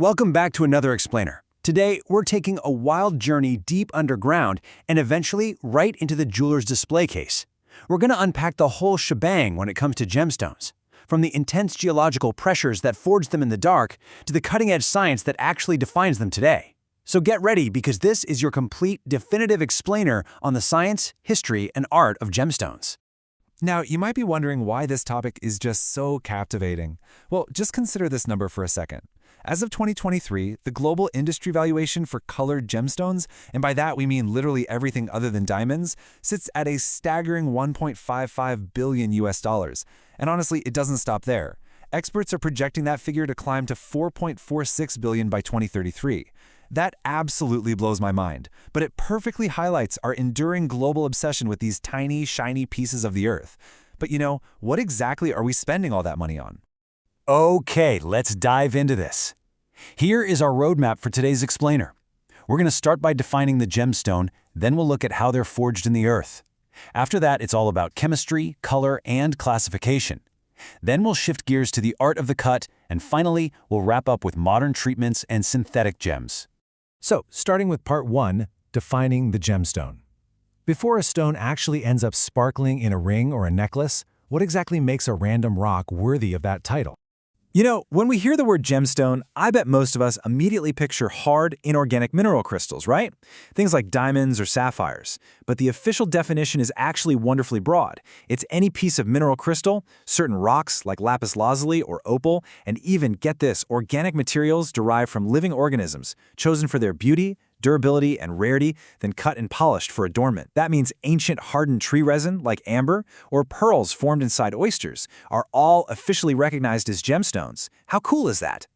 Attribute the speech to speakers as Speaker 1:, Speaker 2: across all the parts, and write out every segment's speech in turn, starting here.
Speaker 1: Welcome back to another explainer. Today, we're taking a wild journey deep underground and eventually right into the jeweler's display case. We're going to unpack the whole shebang when it comes to gemstones, from the intense geological pressures that forge them in the dark to the cutting-edge science that actually defines them today. So get ready, because this is your complete, definitive explainer on the science, history, and art of gemstones.
Speaker 2: Now, you might be wondering why this topic is just so captivating. Well, just consider this number for a second. As of 2023, the global industry valuation for colored gemstones, and by that we mean literally everything other than diamonds, sits at a staggering $1.55 billion US. And honestly, it doesn't stop there. Experts are projecting that figure to climb to $4.46 billion by 2033. That absolutely blows my mind, but it perfectly highlights our enduring global obsession with these tiny, shiny pieces of the earth. But what exactly are we spending all that money on?
Speaker 1: Okay, let's dive into this. Here is our roadmap for today's explainer. We're going to start by defining the gemstone, then we'll look at how they're forged in the earth. After that, it's all about chemistry, color, and classification. Then we'll shift gears to the art of the cut, and finally, we'll wrap up with modern treatments and synthetic gems.
Speaker 3: So, starting with part 1, defining the gemstone. Before a stone actually ends up sparkling in a ring or a necklace, what exactly makes a random rock worthy of that title?
Speaker 2: When we hear the word gemstone, I bet most of us immediately picture hard, inorganic mineral crystals, right? Things like diamonds or sapphires. But the official definition is actually wonderfully broad. It's any piece of mineral crystal, certain rocks like lapis lazuli or opal, and even, get this, organic materials derived from living organisms, chosen for their beauty, durability, and rarity, then cut and polished for adornment. That means ancient hardened tree resin, like amber, or pearls formed inside oysters, are all officially recognized as gemstones. How cool is that?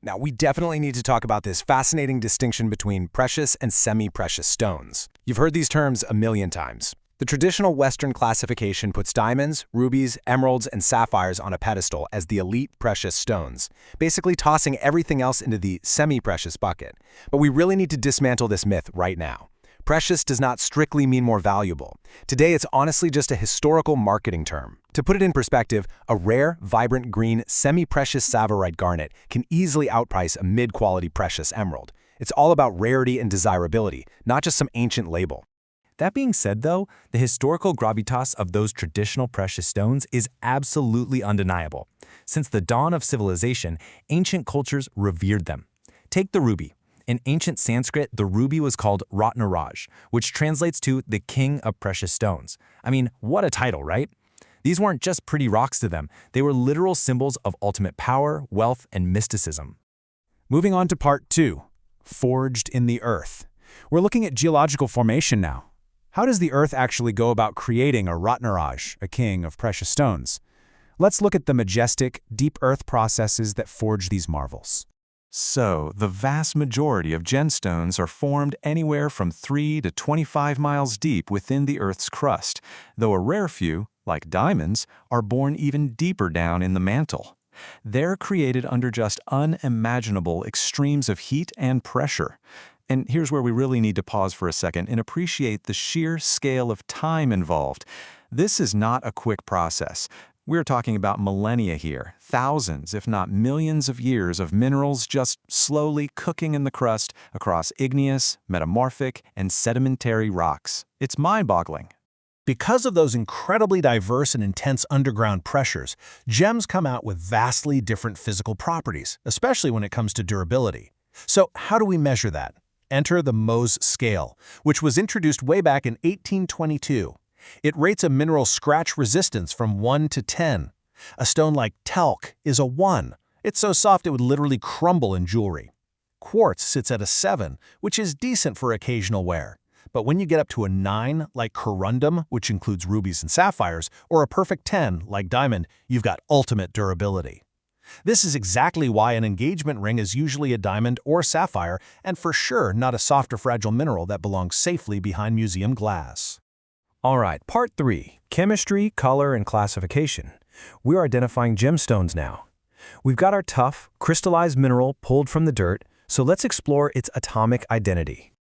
Speaker 4: Now, we definitely need to talk about this fascinating distinction between precious and semi-precious stones. You've heard these terms a million times. The traditional Western classification puts diamonds, rubies, emeralds, and sapphires on a pedestal as the elite precious stones, basically tossing everything else into the semi-precious bucket. But we really need to dismantle this myth right now. Precious does not strictly mean more valuable. Today, it's honestly just a historical marketing term. To put it in perspective, a rare, vibrant green, semi-precious tsavorite garnet can easily outprice a mid-quality precious emerald. It's all about rarity and desirability, not just some ancient label.
Speaker 3: That being said, though, the historical gravitas of those traditional precious stones is absolutely undeniable. Since the dawn of civilization, ancient cultures revered them. Take the ruby. In ancient Sanskrit, the ruby was called Ratnaraj, which translates to the king of precious stones. I mean, what a title, right? These weren't just pretty rocks to them. They were literal symbols of ultimate power, wealth, and mysticism.
Speaker 1: Moving on to part 2, forged in the earth. We're looking at geological formation now. How does the earth actually go about creating a Ratnaraj, a king of precious stones? Let's look at the majestic, deep earth processes that forge these marvels.
Speaker 5: So, the vast majority of gemstones are formed anywhere from 3 to 25 miles deep within the Earth's crust, though a rare few, like diamonds, are born even deeper down in the mantle. They're created under just unimaginable extremes of heat and pressure. And here's where we really need to pause for a second and appreciate the sheer scale of time involved. This is not a quick process. We're talking about millennia here, thousands, if not millions of years of minerals just slowly cooking in the crust across igneous, metamorphic, and sedimentary rocks. It's mind-boggling.
Speaker 6: Because of those incredibly diverse and intense underground pressures, gems come out with vastly different physical properties, especially when it comes to durability. So how do we measure that? Enter the Mohs scale, which was introduced way back in 1822. It rates a mineral scratch resistance from 1 to 10. A stone like talc is a 1. It's so soft it would literally crumble in jewelry. Quartz sits at a 7, which is decent for occasional wear. But when you get up to a 9, like corundum, which includes rubies and sapphires, or a perfect 10, like diamond, you've got ultimate durability. This is exactly why an engagement ring is usually a diamond or sapphire, and for sure not a soft or fragile mineral that belongs safely behind museum glass.
Speaker 3: All right, part 3, chemistry, color, and classification. We're identifying gemstones now. We've got our tough, crystallized mineral pulled from the dirt, so let's explore its atomic identity.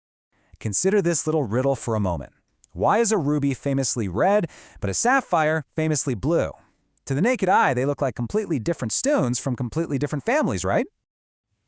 Speaker 2: Consider this little riddle for a moment. Why is a ruby famously red, but a sapphire famously blue? To the naked eye, they look like completely different stones from completely different families, right?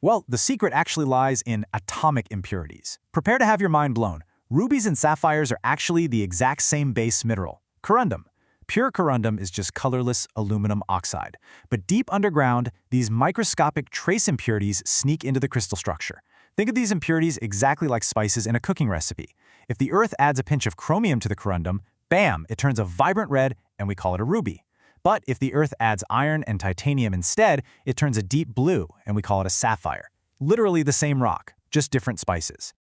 Speaker 3: Well, the secret actually lies in atomic impurities. Prepare to have your mind blown. Rubies and sapphires are actually the exact same base mineral, corundum. Pure corundum is just colorless aluminum oxide. But deep underground, these microscopic trace impurities sneak into the crystal structure. Think of these impurities exactly like spices in a cooking recipe. If the Earth adds a pinch of chromium to the corundum, bam, it turns a vibrant red and we call it a ruby. But if the Earth adds iron and titanium instead, it turns a deep blue and we call it a sapphire. Literally the same rock, just different spices.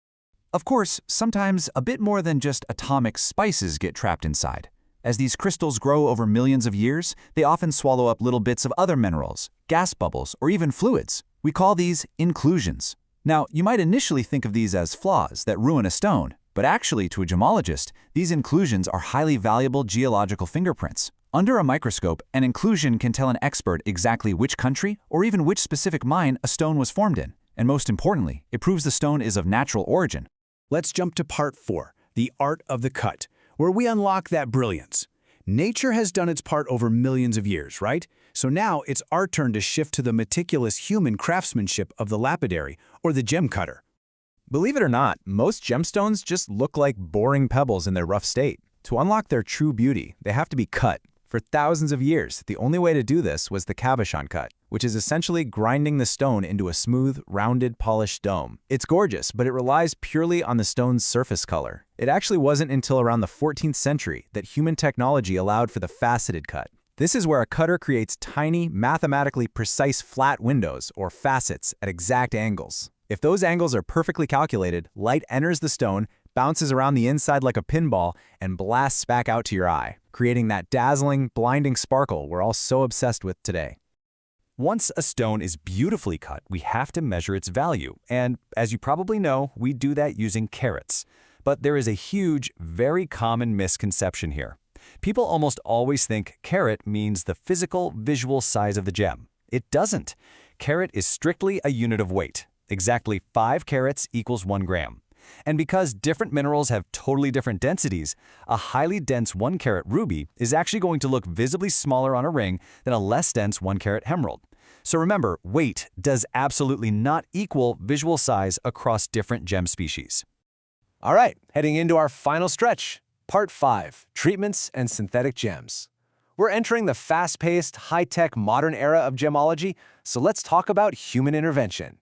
Speaker 7: Of course, sometimes a bit more than just atomic spices get trapped inside. As these crystals grow over millions of years, they often swallow up little bits of other minerals, gas bubbles, or even fluids. We call these inclusions. Now, you might initially think of these as flaws that ruin a stone, but actually, to a gemologist, these inclusions are highly valuable geological fingerprints. Under a microscope, an inclusion can tell an expert exactly which country or even which specific mine a stone was formed in. And most importantly, it proves the stone is of natural origin.
Speaker 1: Let's jump to part 4, the art of the cut, where we unlock that brilliance. Nature has done its part over millions of years, right? So now it's our turn to shift to the meticulous human craftsmanship of the lapidary or the gem cutter.
Speaker 2: Believe it or not, most gemstones just look like boring pebbles in their rough state. To unlock their true beauty, they have to be cut. For thousands of years, the only way to do this was the cabochon cut, which is essentially grinding the stone into a smooth, rounded, polished dome. It's gorgeous, but it relies purely on the stone's surface color. It actually wasn't until around the 14th century that human technology allowed for the faceted cut. This is where a cutter creates tiny, mathematically precise flat windows, or facets, at exact angles. If those angles are perfectly calculated, light enters the stone, bounces around the inside like a pinball, and blasts back out to your eye, creating that dazzling, blinding sparkle we're all so obsessed with today.
Speaker 3: Once a stone is beautifully cut, we have to measure its value, and as you probably know, we do that using carats. But there is a huge, very common misconception here. People almost always think carat means the physical, visual size of the gem. It doesn't. Carat is strictly a unit of weight. Exactly 5 carats equals 1 gram. And because different minerals have totally different densities, a highly dense 1-carat ruby is actually going to look visibly smaller on a ring than a less dense 1-carat emerald. So remember, weight does absolutely not equal visual size across different gem species.
Speaker 1: All right, heading into our final stretch, Part 5, Treatments and Synthetic Gems. We're entering the fast-paced, high-tech, modern era of gemology, so let's talk about human intervention.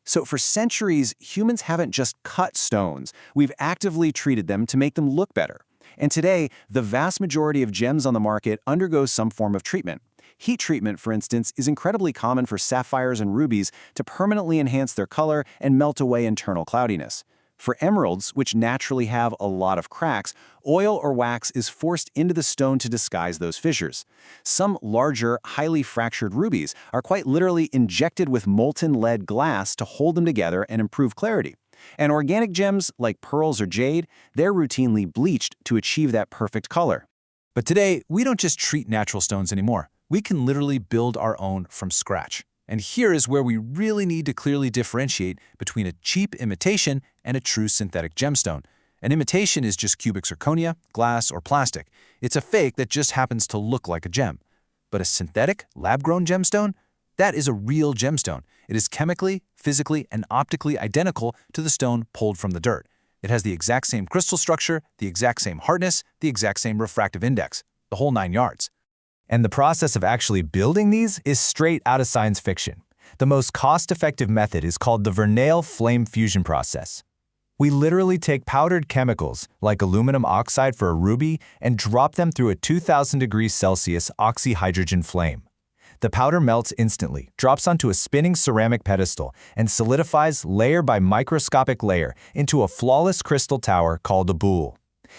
Speaker 1: So for centuries, humans haven't just cut stones. We've actively treated them to make them look better. And today, the vast majority of gems on the market undergoes some form of treatment. Heat treatment, for instance, is incredibly common for sapphires and rubies to permanently enhance their color and melt away internal cloudiness. For emeralds, which naturally have a lot of cracks, oil or wax is forced into the stone to disguise those fissures. Some larger, highly fractured rubies are quite literally injected with molten lead glass to hold them together and improve clarity. And organic gems, like pearls or jade, they're routinely bleached to achieve that perfect color.
Speaker 2: But today, we don't just treat natural stones anymore. We can literally build our own from scratch. And here is where we really need to clearly differentiate between a cheap imitation and a true synthetic gemstone. An imitation is just cubic zirconia, glass, or plastic. It's a fake that just happens to look like a gem. But a synthetic, lab-grown gemstone? That is a real gemstone. It is chemically, physically, and optically identical to the stone pulled from the dirt. It has the exact same crystal structure, the exact same hardness, the exact same refractive index, the whole 9 yards.
Speaker 3: And the process of actually building these is straight out of science fiction. The most cost-effective method is called the Vernal flame fusion process. We literally take powdered chemicals, like aluminum oxide for a ruby, and drop them through a 2000 degrees Celsius oxyhydrogen flame. The powder melts instantly, drops onto a spinning ceramic pedestal, and solidifies layer by microscopic layer into a flawless crystal tower called a boule.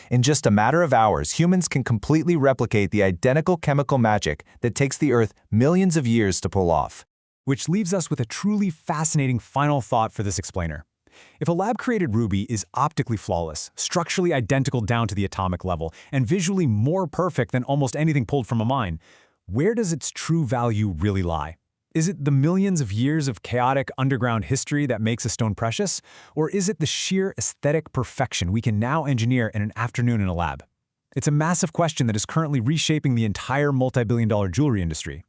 Speaker 3: In just a matter of hours, humans can completely replicate the identical chemical magic that takes the Earth millions of years to pull off.
Speaker 1: Which leaves us with a truly fascinating final thought for this explainer. If a lab-created ruby is optically flawless, structurally identical down to the atomic level, and visually more perfect than almost anything pulled from a mine, where does its true value really lie? Is it the millions of years of chaotic underground history that makes a stone precious? Or is it the sheer aesthetic perfection we can now engineer in an afternoon in a lab? It's a massive question that is currently reshaping the entire multi-billion-dollar jewelry industry.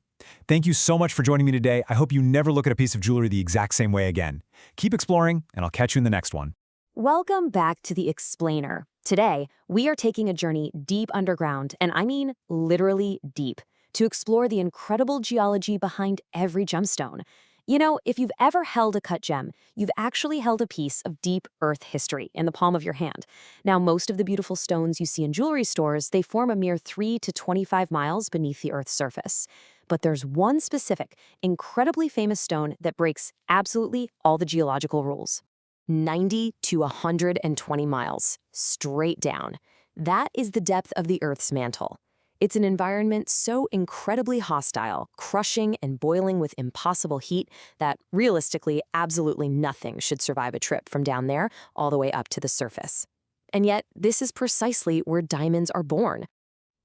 Speaker 2: Thank you so much for joining me today. I hope you never look at a piece of jewelry the exact same way again. Keep exploring, and I'll catch you in the next one.
Speaker 8: Welcome back to The Explainer. Today, we are taking a journey deep underground, and I mean literally deep, to explore the incredible geology behind every gemstone. You know, if you've ever held a cut gem, you've actually held a piece of deep earth history in the palm of your hand. Now, most of the beautiful stones you see in jewelry stores, they form a mere 3 to 25 miles beneath the earth's surface. But there's one specific, incredibly famous stone that breaks absolutely all the geological rules. 90 to 120 miles, straight down. That is the depth of the Earth's mantle. It's an environment so incredibly hostile, crushing and boiling with impossible heat that, realistically, absolutely nothing should survive a trip from down there all the way up to the surface. And yet, this is precisely where diamonds are born.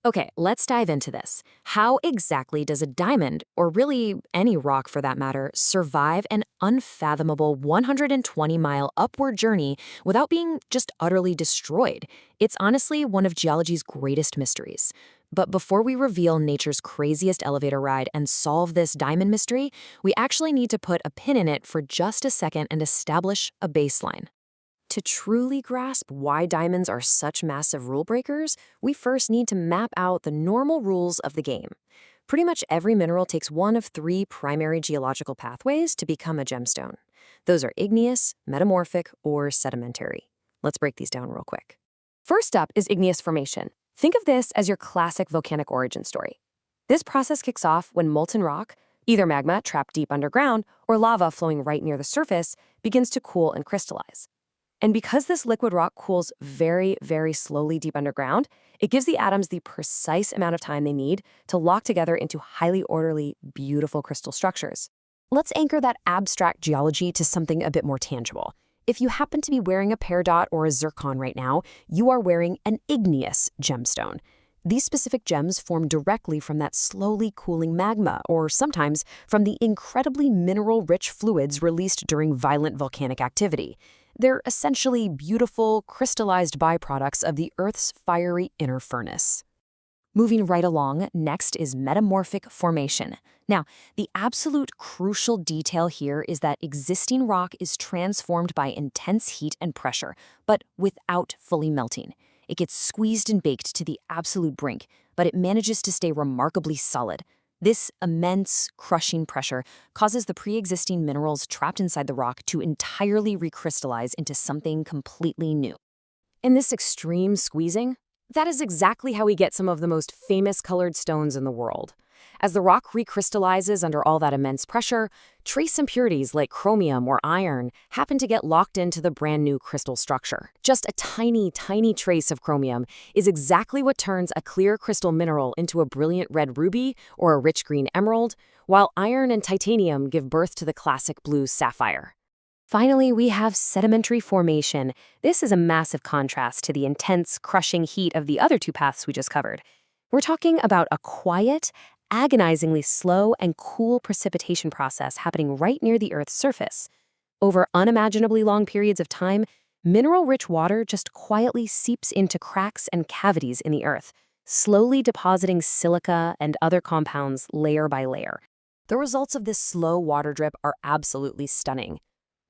Speaker 8: Okay, let's dive into this. How exactly does a diamond, or really any rock for that matter, survive an unfathomable 120-mile upward journey without being just utterly destroyed? It's honestly one of geology's greatest mysteries. But before we reveal nature's craziest elevator ride and solve this diamond mystery, we actually need to put a pin in it for just a second and establish a baseline. To truly grasp why diamonds are such massive rule breakers, we first need to map out the normal rules of the game. Pretty much every mineral takes one of 3 primary geological pathways to become a gemstone. Those are igneous, metamorphic, or sedimentary. Let's break these down real quick. First up is igneous formation. Think of this as your classic volcanic origin story. This process kicks off when molten rock, either magma trapped deep underground or lava flowing right near the surface, begins to cool and crystallize. And because this liquid rock cools very, very slowly deep underground, it gives the atoms the precise amount of time they need to lock together into highly orderly, beautiful crystal structures. Let's anchor that abstract geology to something a bit more tangible. If you happen to be wearing a peridot or a zircon right now, you are wearing an igneous gemstone. These specific gems form directly from that slowly cooling magma, or sometimes from the incredibly mineral-rich fluids released during violent volcanic activity. They're essentially beautiful, crystallized byproducts of the Earth's fiery inner furnace. Moving right along, next is metamorphic formation. Now, the absolute crucial detail here is that existing rock is transformed by intense heat and pressure, but without fully melting. It gets squeezed and baked to the absolute brink, but it manages to stay remarkably solid. This immense, crushing pressure causes the pre-existing minerals trapped inside the rock to entirely recrystallize into something completely new. In this extreme squeezing, that is exactly how we get some of the most famous colored stones in the world. As the rock recrystallizes under all that immense pressure, trace impurities like chromium or iron happen to get locked into the brand new crystal structure. Just a tiny, tiny trace of chromium is exactly what turns a clear crystal mineral into a brilliant red ruby or a rich green emerald, while iron and titanium give birth to the classic blue sapphire. Finally, we have sedimentary formation. This is a massive contrast to the intense, crushing heat of the other 2 paths we just covered. We're talking about a quiet, agonizingly slow and cool precipitation process happening right near the Earth's surface. Over unimaginably long periods of time, mineral-rich water just quietly seeps into cracks and cavities in the Earth, slowly depositing silica and other compounds layer by layer. The results of this slow water drip are absolutely stunning.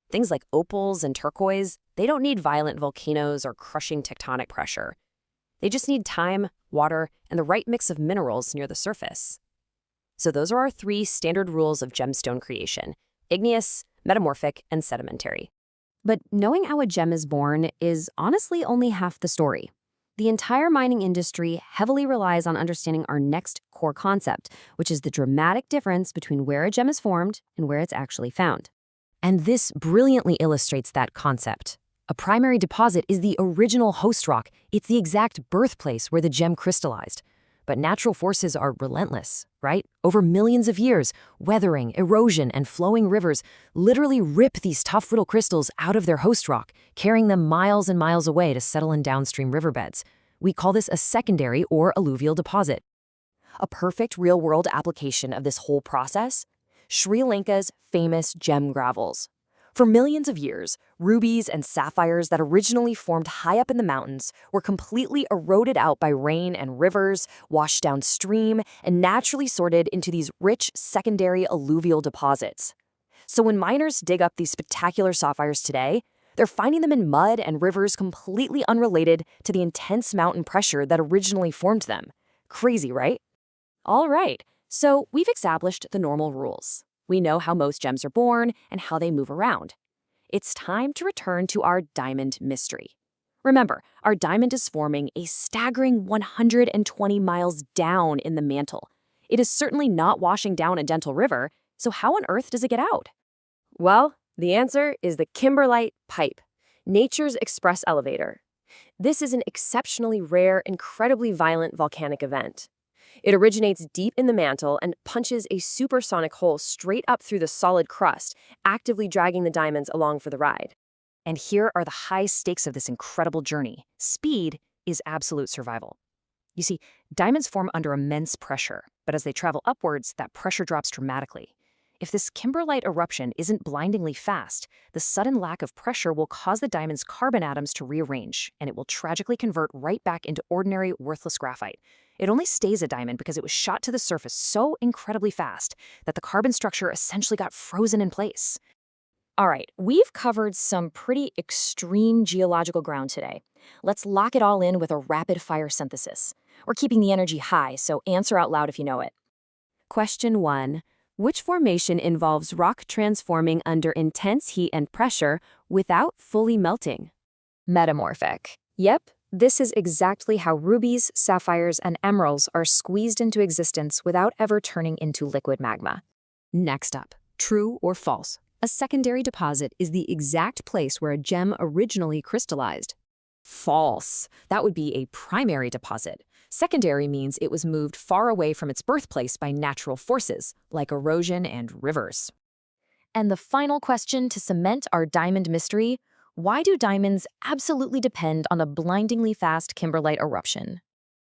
Speaker 8: Things like opals and turquoise, they don't need violent volcanoes or crushing tectonic pressure. They just need time, water, and the right mix of minerals near the surface. So those are our 3 standard rules of gemstone creation: igneous, metamorphic, and sedimentary. But knowing how a gem is born is honestly only half the story. The entire mining industry heavily relies on understanding our next core concept, which is the dramatic difference between where a gem is formed and where it's actually found. And this brilliantly illustrates that concept. A primary deposit is the original host rock. It's the exact birthplace where the gem crystallized. But natural forces are relentless, right? Over millions of years, weathering, erosion, and flowing rivers literally rip these tough little crystals out of their host rock, carrying them miles and miles away to settle in downstream riverbeds. We call this a secondary or alluvial deposit. A perfect real-world application of this whole process? Sri Lanka's famous gem gravels. For millions of years, rubies and sapphires that originally formed high up in the mountains were completely eroded out by rain and rivers, washed downstream, and naturally sorted into these rich secondary alluvial deposits. So when miners dig up these spectacular sapphires today, they're finding them in mud and rivers completely unrelated to the intense mountain pressure that originally formed them. Crazy, right? All right, so we've established the normal rules. We know how most gems are born and how they move around. It's time to return to our diamond mystery. Remember, our diamond is forming a staggering 120 miles down in the mantle. It is certainly not washing down a gentle river, so how on earth does it get out? Well, the answer is the kimberlite pipe, nature's express elevator. This is an exceptionally rare, incredibly violent volcanic event. It originates deep in the mantle and punches a supersonic hole straight up through the solid crust, actively dragging the diamonds along for the ride. And here are the high stakes of this incredible journey. Speed is absolute survival. You see, diamonds form under immense pressure, but as they travel upwards, that pressure drops dramatically. If this kimberlite eruption isn't blindingly fast, the sudden lack of pressure will cause the diamond's carbon atoms to rearrange, and it will tragically convert right back into ordinary, worthless graphite. It only stays a diamond because it was shot to the surface so incredibly fast that the carbon structure essentially got frozen in place. All right, we've covered some pretty extreme geological ground today. Let's lock it all in with a rapid-fire synthesis. We're keeping the energy high, so answer out loud if you know it. Question 1. Which formation involves rock transforming under intense heat and pressure without fully melting? Metamorphic. Yep, this is exactly how rubies, sapphires, and emeralds are squeezed into existence without ever turning into liquid magma. Next up, true or false? A secondary deposit is the exact place where a gem originally crystallized. False. That would be a primary deposit. Secondary means it was moved far away from its birthplace by natural forces, like erosion and rivers. And the final question to cement our diamond mystery: why do diamonds absolutely depend on a blindingly fast kimberlite eruption?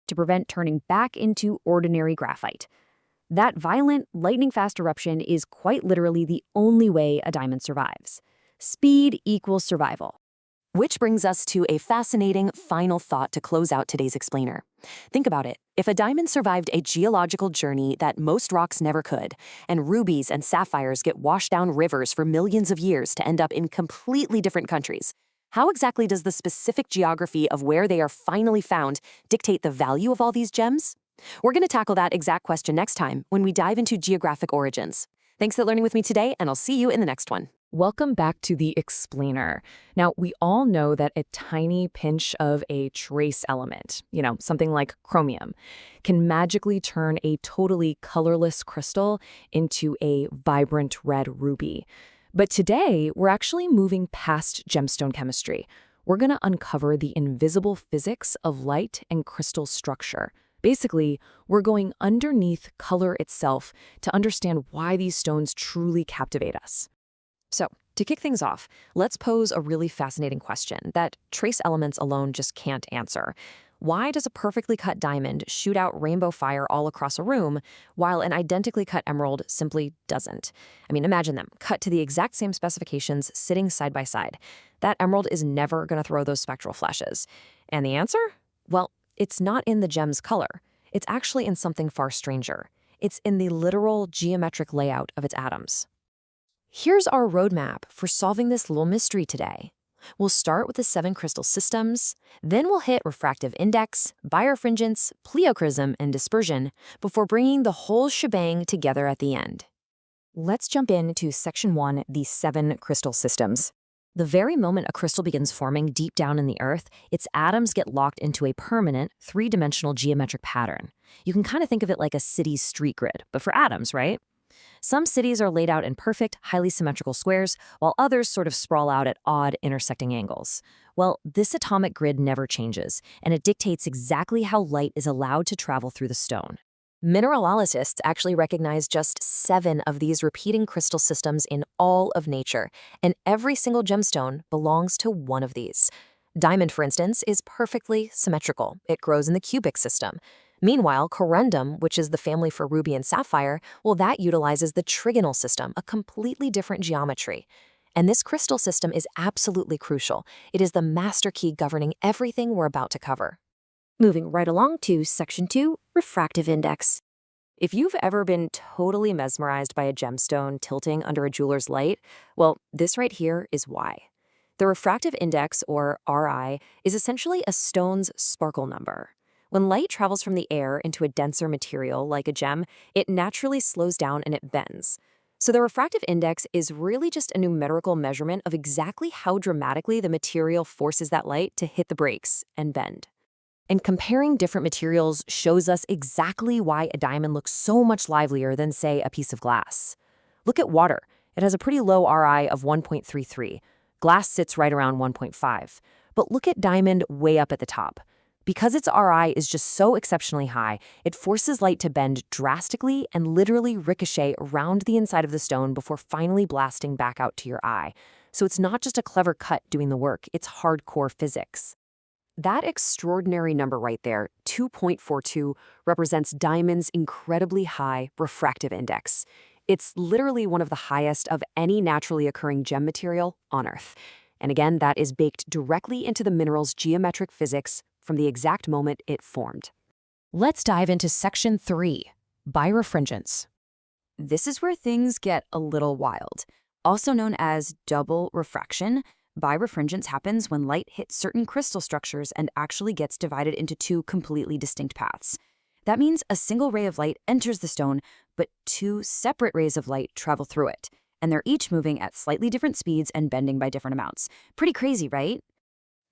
Speaker 8: To prevent turning back into ordinary graphite. That violent, lightning-fast eruption is quite literally the only way a diamond survives. Speed equals survival. Which brings us to a fascinating final thought to close out today's explainer. Think about it. If a diamond survived a geological journey that most rocks never could, and rubies and sapphires get washed down rivers for millions of years to end up in completely different countries, how exactly does the specific geography of where they are finally found dictate the value of all these gems? We're going to tackle that exact question next time when we dive into geographic origins. Thanks for learning with me today, and I'll see you in the next one. Welcome back to the explainer. Now, we all know that a tiny pinch of a trace element, something like chromium, can magically turn a totally colorless crystal into a vibrant red ruby. But today, we're actually moving past gemstone chemistry. We're going to uncover the invisible physics of light and crystal structure. Basically, we're going underneath color itself to understand why these stones truly captivate us. So, to kick things off, let's pose a really fascinating question that trace elements alone just can't answer. Why does a perfectly cut diamond shoot out rainbow fire all across a room, while an identically cut emerald simply doesn't? I mean, imagine them, cut to the exact same specifications, sitting side by side. That emerald is never going to throw those spectral flashes. And the answer? Well, it's not in the gem's color. It's actually in something far stranger. It's in the literal geometric layout of its atoms. Here's our roadmap for solving this little mystery today. We'll start with the 7 crystal systems, then we'll hit refractive index, birefringence, pleochrism, and dispersion before bringing the whole shebang together at the end. Let's jump into section 1, the 7 crystal systems. The very moment a crystal begins forming deep down in the earth, its atoms get locked into a permanent, 3-dimensional geometric pattern. You can kind of think of it like a city's street grid, but for atoms, right? Some cities are laid out in perfect, highly symmetrical squares, while others sort of sprawl out at odd, intersecting angles. Well, this atomic grid never changes, and it dictates exactly how light is allowed to travel through the stone. Mineralogists actually recognize just 7 of these repeating crystal systems in all of nature, and every single gemstone belongs to one of these. Diamond, for instance, is perfectly symmetrical. It grows in the cubic system. Meanwhile, corundum, which is the family for ruby and sapphire, well, that utilizes the trigonal system, a completely different geometry. And this crystal system is absolutely crucial. It is the master key governing everything we're about to cover. Moving right along to Section 2, Refractive Index. If you've ever been totally mesmerized by a gemstone tilting under a jeweler's light, well, this right here is why. The refractive index, or RI, is essentially a stone's sparkle number. When light travels from the air into a denser material like a gem, it naturally slows down and it bends. So the refractive index is really just a numerical measurement of exactly how dramatically the material forces that light to hit the brakes and bend. And comparing different materials shows us exactly why a diamond looks so much livelier than, say, a piece of glass. Look at water. It has a pretty low RI of 1.33. Glass sits right around 1.5. But look at diamond way up at the top. Because its RI is just so exceptionally high, it forces light to bend drastically and literally ricochet around the inside of the stone before finally blasting back out to your eye. So it's not just a clever cut doing the work, it's hardcore physics. That extraordinary number right there, 2.42, represents diamond's incredibly high refractive index. It's literally one of the highest of any naturally occurring gem material on Earth. And again, that is baked directly into the mineral's geometric physics from the exact moment it formed. Let's dive into Section 3, Birefringence. This is where things get a little wild. Also known as double refraction, birefringence happens when light hits certain crystal structures and actually gets divided into two completely distinct paths. That means a single ray of light enters the stone, but two separate rays of light travel through it, and they're each moving at slightly different speeds and bending by different amounts. Pretty crazy, right?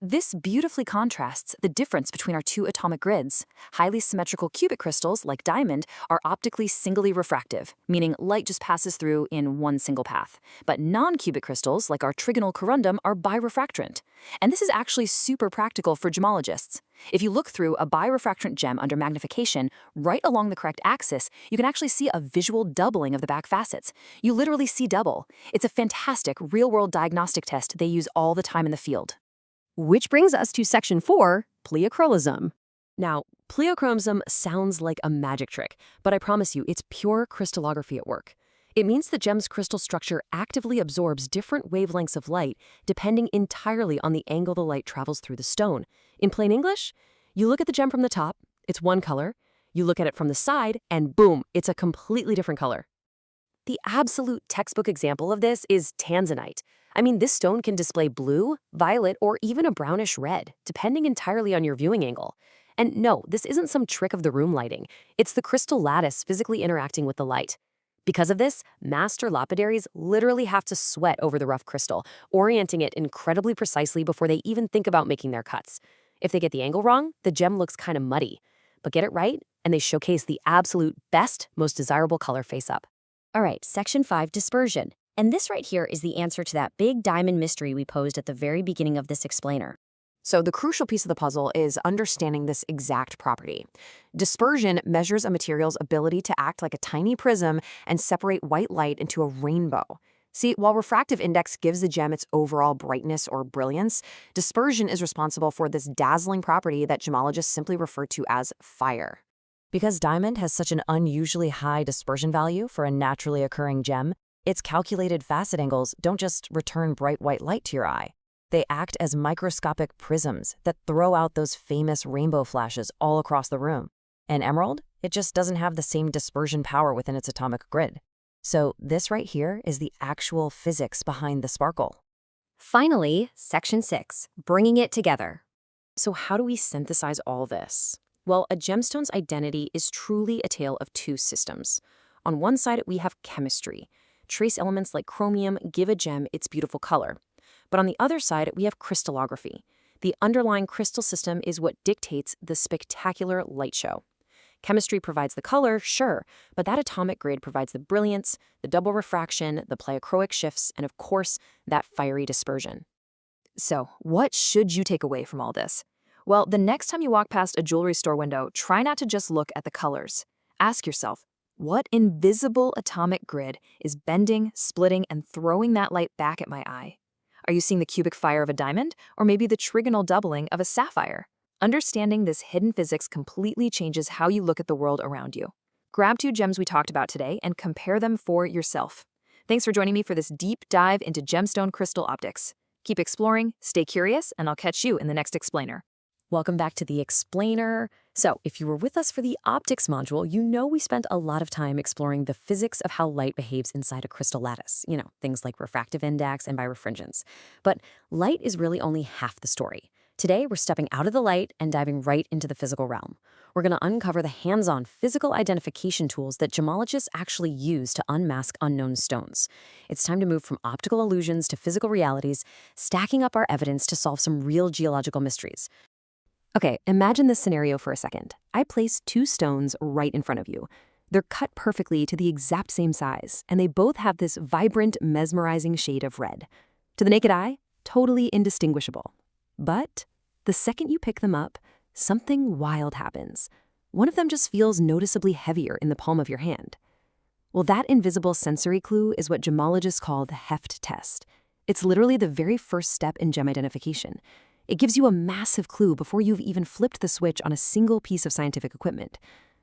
Speaker 8: This beautifully contrasts the difference between our two atomic grids. Highly symmetrical cubic crystals, like diamond, are optically singly refractive, meaning light just passes through in one single path. But non-cubic crystals, like our trigonal corundum, are birefractrant. And this is actually super practical for gemologists. If you look through a birefractrant gem under magnification, right along the correct axis, you can actually see a visual doubling of the back facets. You literally see double. It's a fantastic real-world diagnostic test they use all the time in the field. Which brings us to Section 4, pleochroism. Now, pleochroism sounds like a magic trick, but I promise you it's pure crystallography at work. It means the gem's crystal structure actively absorbs different wavelengths of light depending entirely on the angle the light travels through the stone. In plain English, you look at the gem from the top, it's one color. You look at it from the side, and boom, it's a completely different color. The absolute textbook example of this is tanzanite. I mean, this stone can display blue, violet, or even a brownish red, depending entirely on your viewing angle. And no, this isn't some trick of the room lighting. It's the crystal lattice physically interacting with the light. Because of this, master lapidaries literally have to sweat over the rough crystal, orienting it incredibly precisely before they even think about making their cuts. If they get the angle wrong, the gem looks kind of muddy. But get it right, and they showcase the absolute best, most desirable color face-up. All right, Section 5, dispersion. And this right here is the answer to that big diamond mystery we posed at the very beginning of this explainer. So the crucial piece of the puzzle is understanding this exact property. Dispersion measures a material's ability to act like a tiny prism and separate white light into a rainbow. See, while refractive index gives the gem its overall brightness or brilliance, dispersion is responsible for this dazzling property that gemologists simply refer to as fire. Because diamond has such an unusually high dispersion value for a naturally occurring gem, its calculated facet angles don't just return bright white light to your eye. They act as microscopic prisms that throw out those famous rainbow flashes all across the room. And emerald, it just doesn't have the same dispersion power within its atomic grid. So this right here is the actual physics behind the sparkle. Finally, Section 6, bringing it together. So how do we synthesize all this? Well, a gemstone's identity is truly a tale of two systems. On one side, we have chemistry. Trace elements like chromium give a gem its beautiful color. But on the other side, we have crystallography. The underlying crystal system is what dictates the spectacular light show. Chemistry provides the color, sure, but that atomic grid provides the brilliance, the double refraction, the pleochroic shifts, and of course, that fiery dispersion. So, what should you take away from all this? Well, the next time you walk past a jewelry store window, try not to just look at the colors. Ask yourself, what invisible atomic grid is bending, splitting, and throwing that light back at my eye? Are you seeing the cubic fire of a diamond, or maybe the trigonal doubling of a sapphire? Understanding this hidden physics completely changes how you look at the world around you. Grab two gems we talked about today and compare them for yourself. Thanks for joining me for this deep dive into gemstone crystal optics. Keep exploring, stay curious, and I'll catch you in the next explainer. Welcome back to the explainer. So, if you were with us for the optics module, you know we spent a lot of time exploring the physics of how light behaves inside a crystal lattice. Things like refractive index and birefringence. But light is really only half the story. Today, we're stepping out of the light and diving right into the physical realm. We're going to uncover the hands-on physical identification tools that gemologists actually use to unmask unknown stones. It's time to move from optical illusions to physical realities, stacking up our evidence to solve some real geological mysteries. Okay, imagine this scenario for a second. I place two stones right in front of you. They're cut perfectly to the exact same size, and they both have this vibrant, mesmerizing shade of red. To the naked eye, totally indistinguishable. But the second you pick them up, something wild happens. One of them just feels noticeably heavier in the palm of your hand. Well, that invisible sensory clue is what gemologists call the heft test. It's literally the very first step in gem identification. It gives you a massive clue before you've even flipped the switch on a single piece of scientific equipment.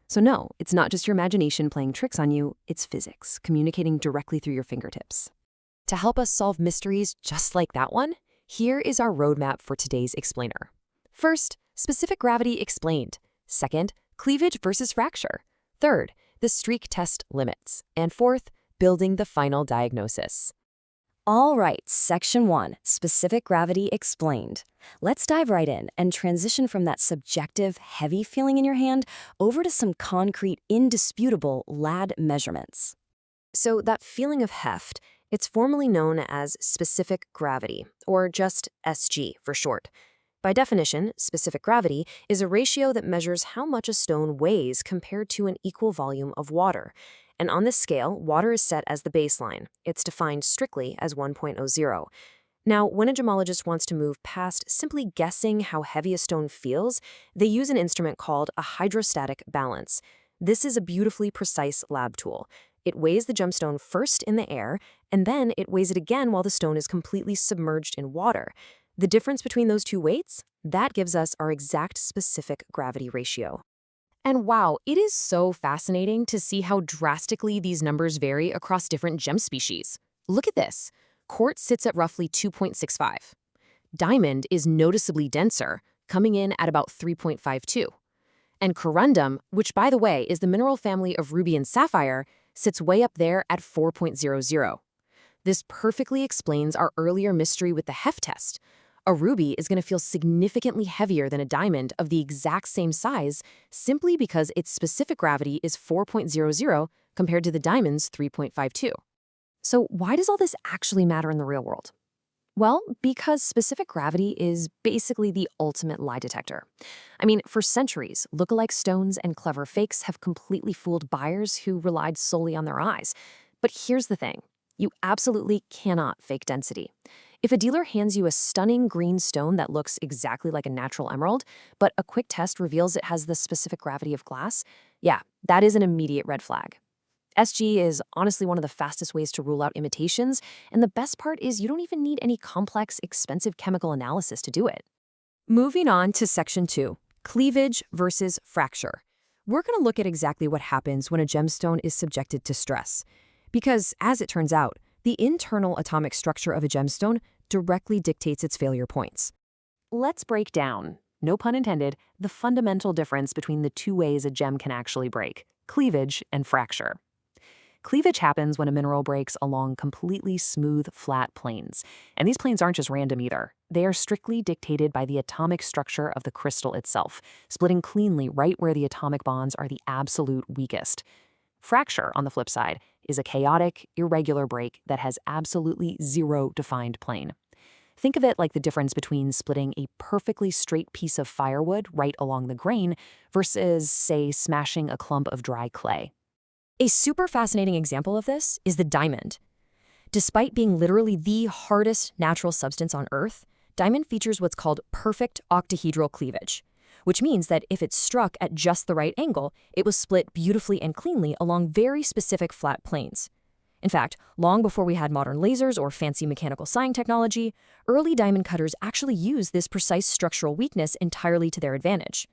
Speaker 8: So no, it's not just your imagination playing tricks on you, it's physics, communicating directly through your fingertips. To help us solve mysteries just like that one, here is our roadmap for today's explainer. First, specific gravity explained. Second, cleavage versus fracture. Third, the streak test limits. And fourth, building the final diagnosis. All right, Section 1, specific gravity explained. Let's dive right in and transition from that subjective, heavy feeling in your hand over to some concrete, indisputable LAD measurements. So that feeling of heft, it's formally known as specific gravity, or just SG for short. By definition, specific gravity is a ratio that measures how much a stone weighs compared to an equal volume of water. And on this scale, water is set as the baseline. It's defined strictly as 1.00. Now, when a gemologist wants to move past simply guessing how heavy a stone feels, they use an instrument called a hydrostatic balance. This is a beautifully precise lab tool. It weighs the gemstone first in the air, and then it weighs it again while the stone is completely submerged in water. The difference between those two weights, that gives us our exact specific gravity ratio. And wow, it is so fascinating to see how drastically these numbers vary across different gem species. Look at this. Quartz sits at roughly 2.65. Diamond is noticeably denser, coming in at about 3.52. And corundum, which by the way is the mineral family of ruby and sapphire, sits way up there at 4.00. This perfectly explains our earlier mystery with the heft test. A ruby is going to feel significantly heavier than a diamond of the exact same size simply because its specific gravity is 4.00 compared to the diamond's 3.52. So why does all this actually matter in the real world? Well, because specific gravity is basically the ultimate lie detector. I mean, for centuries, lookalike stones and clever fakes have completely fooled buyers who relied solely on their eyes. But here's the thing. You absolutely cannot fake density. If a dealer hands you a stunning green stone that looks exactly like a natural emerald, but a quick test reveals it has the specific gravity of glass, yeah, that is an immediate red flag. SG is honestly one of the fastest ways to rule out imitations, and the best part is you don't even need any complex, expensive chemical analysis to do it. Moving on to Section 2, cleavage versus fracture. We're going to look at exactly what happens when a gemstone is subjected to stress. Because, as it turns out, the internal atomic structure of a gemstone directly dictates its failure points. Let's break down, no pun intended, the fundamental difference between the two ways a gem can actually break, cleavage and fracture. Cleavage happens when a mineral breaks along completely smooth, flat planes. And these planes aren't just random either. They are strictly dictated by the atomic structure of the crystal itself, splitting cleanly right where the atomic bonds are the absolute weakest. Fracture, on the flip side, is a chaotic, irregular break that has absolutely zero defined plane. Think of it like the difference between splitting a perfectly straight piece of firewood right along the grain versus, say, smashing a clump of dry clay. A super fascinating example of this is the diamond. Despite being literally the hardest natural substance on Earth, diamond features what's called perfect octahedral cleavage, which means that if it's struck at just the right angle, it was split beautifully and cleanly along very specific flat planes. In fact, long before we had modern lasers or fancy mechanical sighing technology, early diamond cutters actually used this precise structural weakness entirely to their advantage.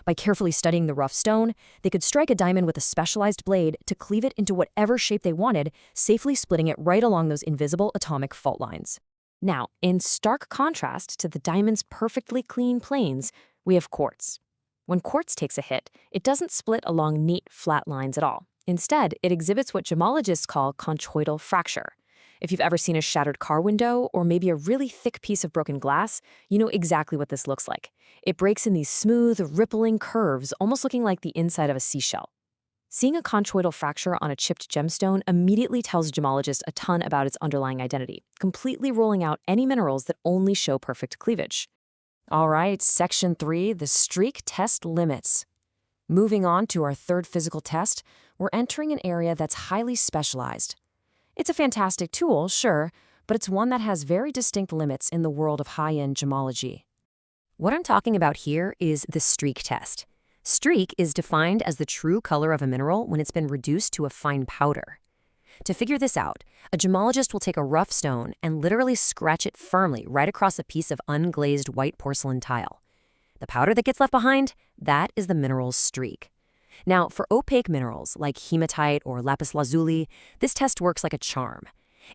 Speaker 8: By carefully studying the rough stone, they could strike a diamond with a specialized blade to cleave it into whatever shape they wanted, safely splitting it right along those invisible atomic fault lines. Now, in stark contrast to the diamond's perfectly clean planes, we have quartz. When quartz takes a hit, it doesn't split along neat, flat lines at all. Instead, it exhibits what gemologists call conchoidal fracture. If you've ever seen a shattered car window or maybe a really thick piece of broken glass, you know exactly what this looks like. It breaks in these smooth, rippling curves, almost looking like the inside of a seashell. Seeing a conchoidal fracture on a chipped gemstone immediately tells gemologists a ton about its underlying identity, completely ruling out any minerals that only show perfect cleavage. All right, Section 3, the streak test limits. Moving on to our third physical test, we're entering an area that's highly specialized. It's a fantastic tool, sure, but it's one that has very distinct limits in the world of high-end gemology. What I'm talking about here is the streak test. Streak is defined as the true color of a mineral when it's been reduced to a fine powder. To figure this out, a gemologist will take a rough stone and literally scratch it firmly right across a piece of unglazed white porcelain tile. The powder that gets left behind, that is the mineral's streak. Now, for opaque minerals like hematite or lapis lazuli, this test works like a charm.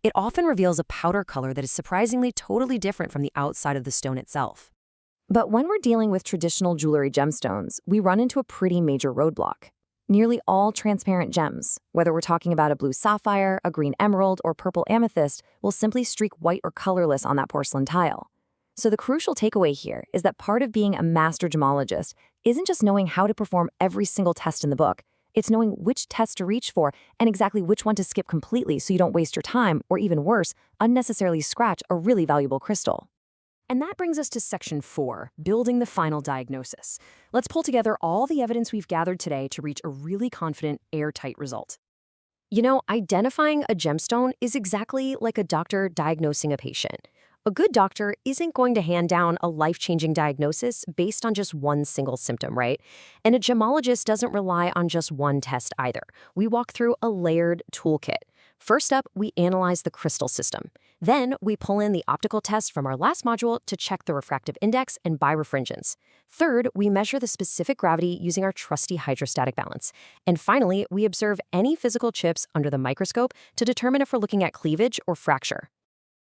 Speaker 8: It often reveals a powder color that is surprisingly totally different from the outside of the stone itself. But when we're dealing with traditional jewelry gemstones, we run into a pretty major roadblock. Nearly all transparent gems, whether we're talking about a blue sapphire, a green emerald, or purple amethyst, will simply streak white or colorless on that porcelain tile. So the crucial takeaway here is that part of being a master gemologist isn't just knowing how to perform every single test in the book. It's knowing which test to reach for and exactly which one to skip completely so you don't waste your time, or even worse, unnecessarily scratch a really valuable crystal. And that brings us to Section 4, building the final diagnosis. Let's pull together all the evidence we've gathered today to reach a really confident, airtight result. You know, identifying a gemstone is exactly like a doctor diagnosing a patient. A good doctor isn't going to hand down a life-changing diagnosis based on just one single symptom, right? And a gemologist doesn't rely on just one test either. We walk through a layered toolkit. First up, we analyze the crystal system. Then we pull in the optical test from our last module to check the refractive index and birefringence. Third, we measure the specific gravity using our trusty hydrostatic balance. And finally, we observe any physical chips under the microscope to determine if we're looking at cleavage or fracture.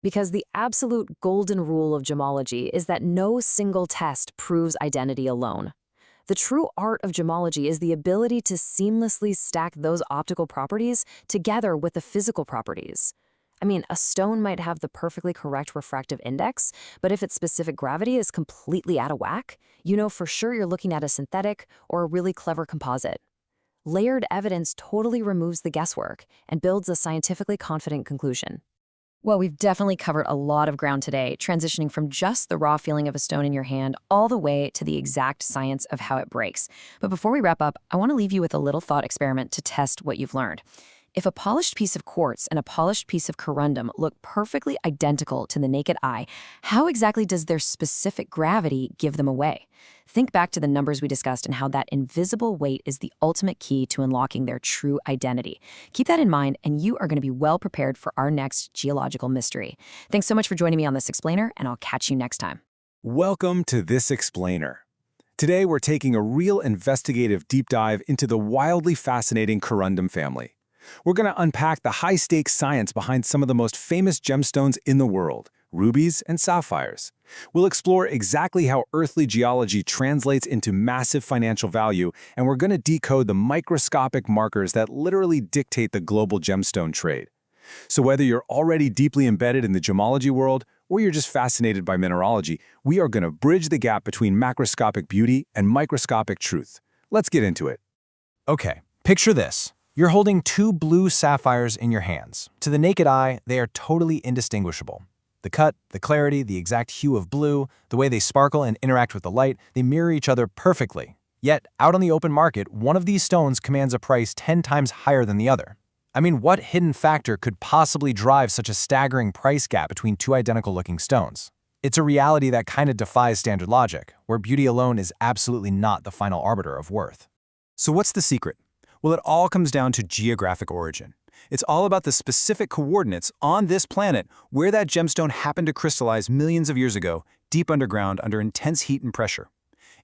Speaker 8: Because the absolute golden rule of gemology is that no single test proves identity alone. The true art of gemology is the ability to seamlessly stack those optical properties together with the physical properties. I mean, a stone might have the perfectly correct refractive index, but if its specific gravity is completely out of whack, you know for sure you're looking at a synthetic or a really clever composite. Layered evidence totally removes the guesswork and builds a scientifically confident conclusion. Well, we've definitely covered a lot of ground today, transitioning from just the raw feeling of a stone in your hand all the way to the exact science of how it breaks. But before we wrap up, I want to leave you with a little thought experiment to test what you've learned. If a polished piece of quartz and a polished piece of corundum look perfectly identical to the naked eye, how exactly does their specific gravity give them away? Think back to the numbers we discussed and how that invisible weight is the ultimate key to unlocking their true identity. Keep that in mind, and you are going to be well prepared for our next geological mystery. Thanks so much for joining me on This Explainer, and I'll catch you next time.
Speaker 4: Welcome to This Explainer. Today we're taking a real investigative deep dive into the wildly fascinating corundum family. We're going to unpack the high-stakes science behind some of the most famous gemstones in the world, rubies and sapphires. We'll explore exactly how earthly geology translates into massive financial value, and we're going to decode the microscopic markers that literally dictate the global gemstone trade. So whether you're already deeply embedded in the gemology world, or you're just fascinated by mineralogy, we are going to bridge the gap between macroscopic beauty and microscopic truth. Let's get into it.
Speaker 6: Okay, picture this. You're holding two blue sapphires in your hands. To the naked eye, they are totally indistinguishable. The cut, the clarity, the exact hue of blue, the way they sparkle and interact with the light, they mirror each other perfectly. Yet, out on the open market, one of these stones commands a price 10 times higher than the other. I mean, what hidden factor could possibly drive such a staggering price gap between two identical-looking stones? It's a reality that kind of defies standard logic, where beauty alone is absolutely not the final arbiter of worth.
Speaker 2: So what's the secret? Well, it all comes down to geographic origin. It's all about the specific coordinates on this planet where that gemstone happened to crystallize millions of years ago, deep underground under intense heat and pressure.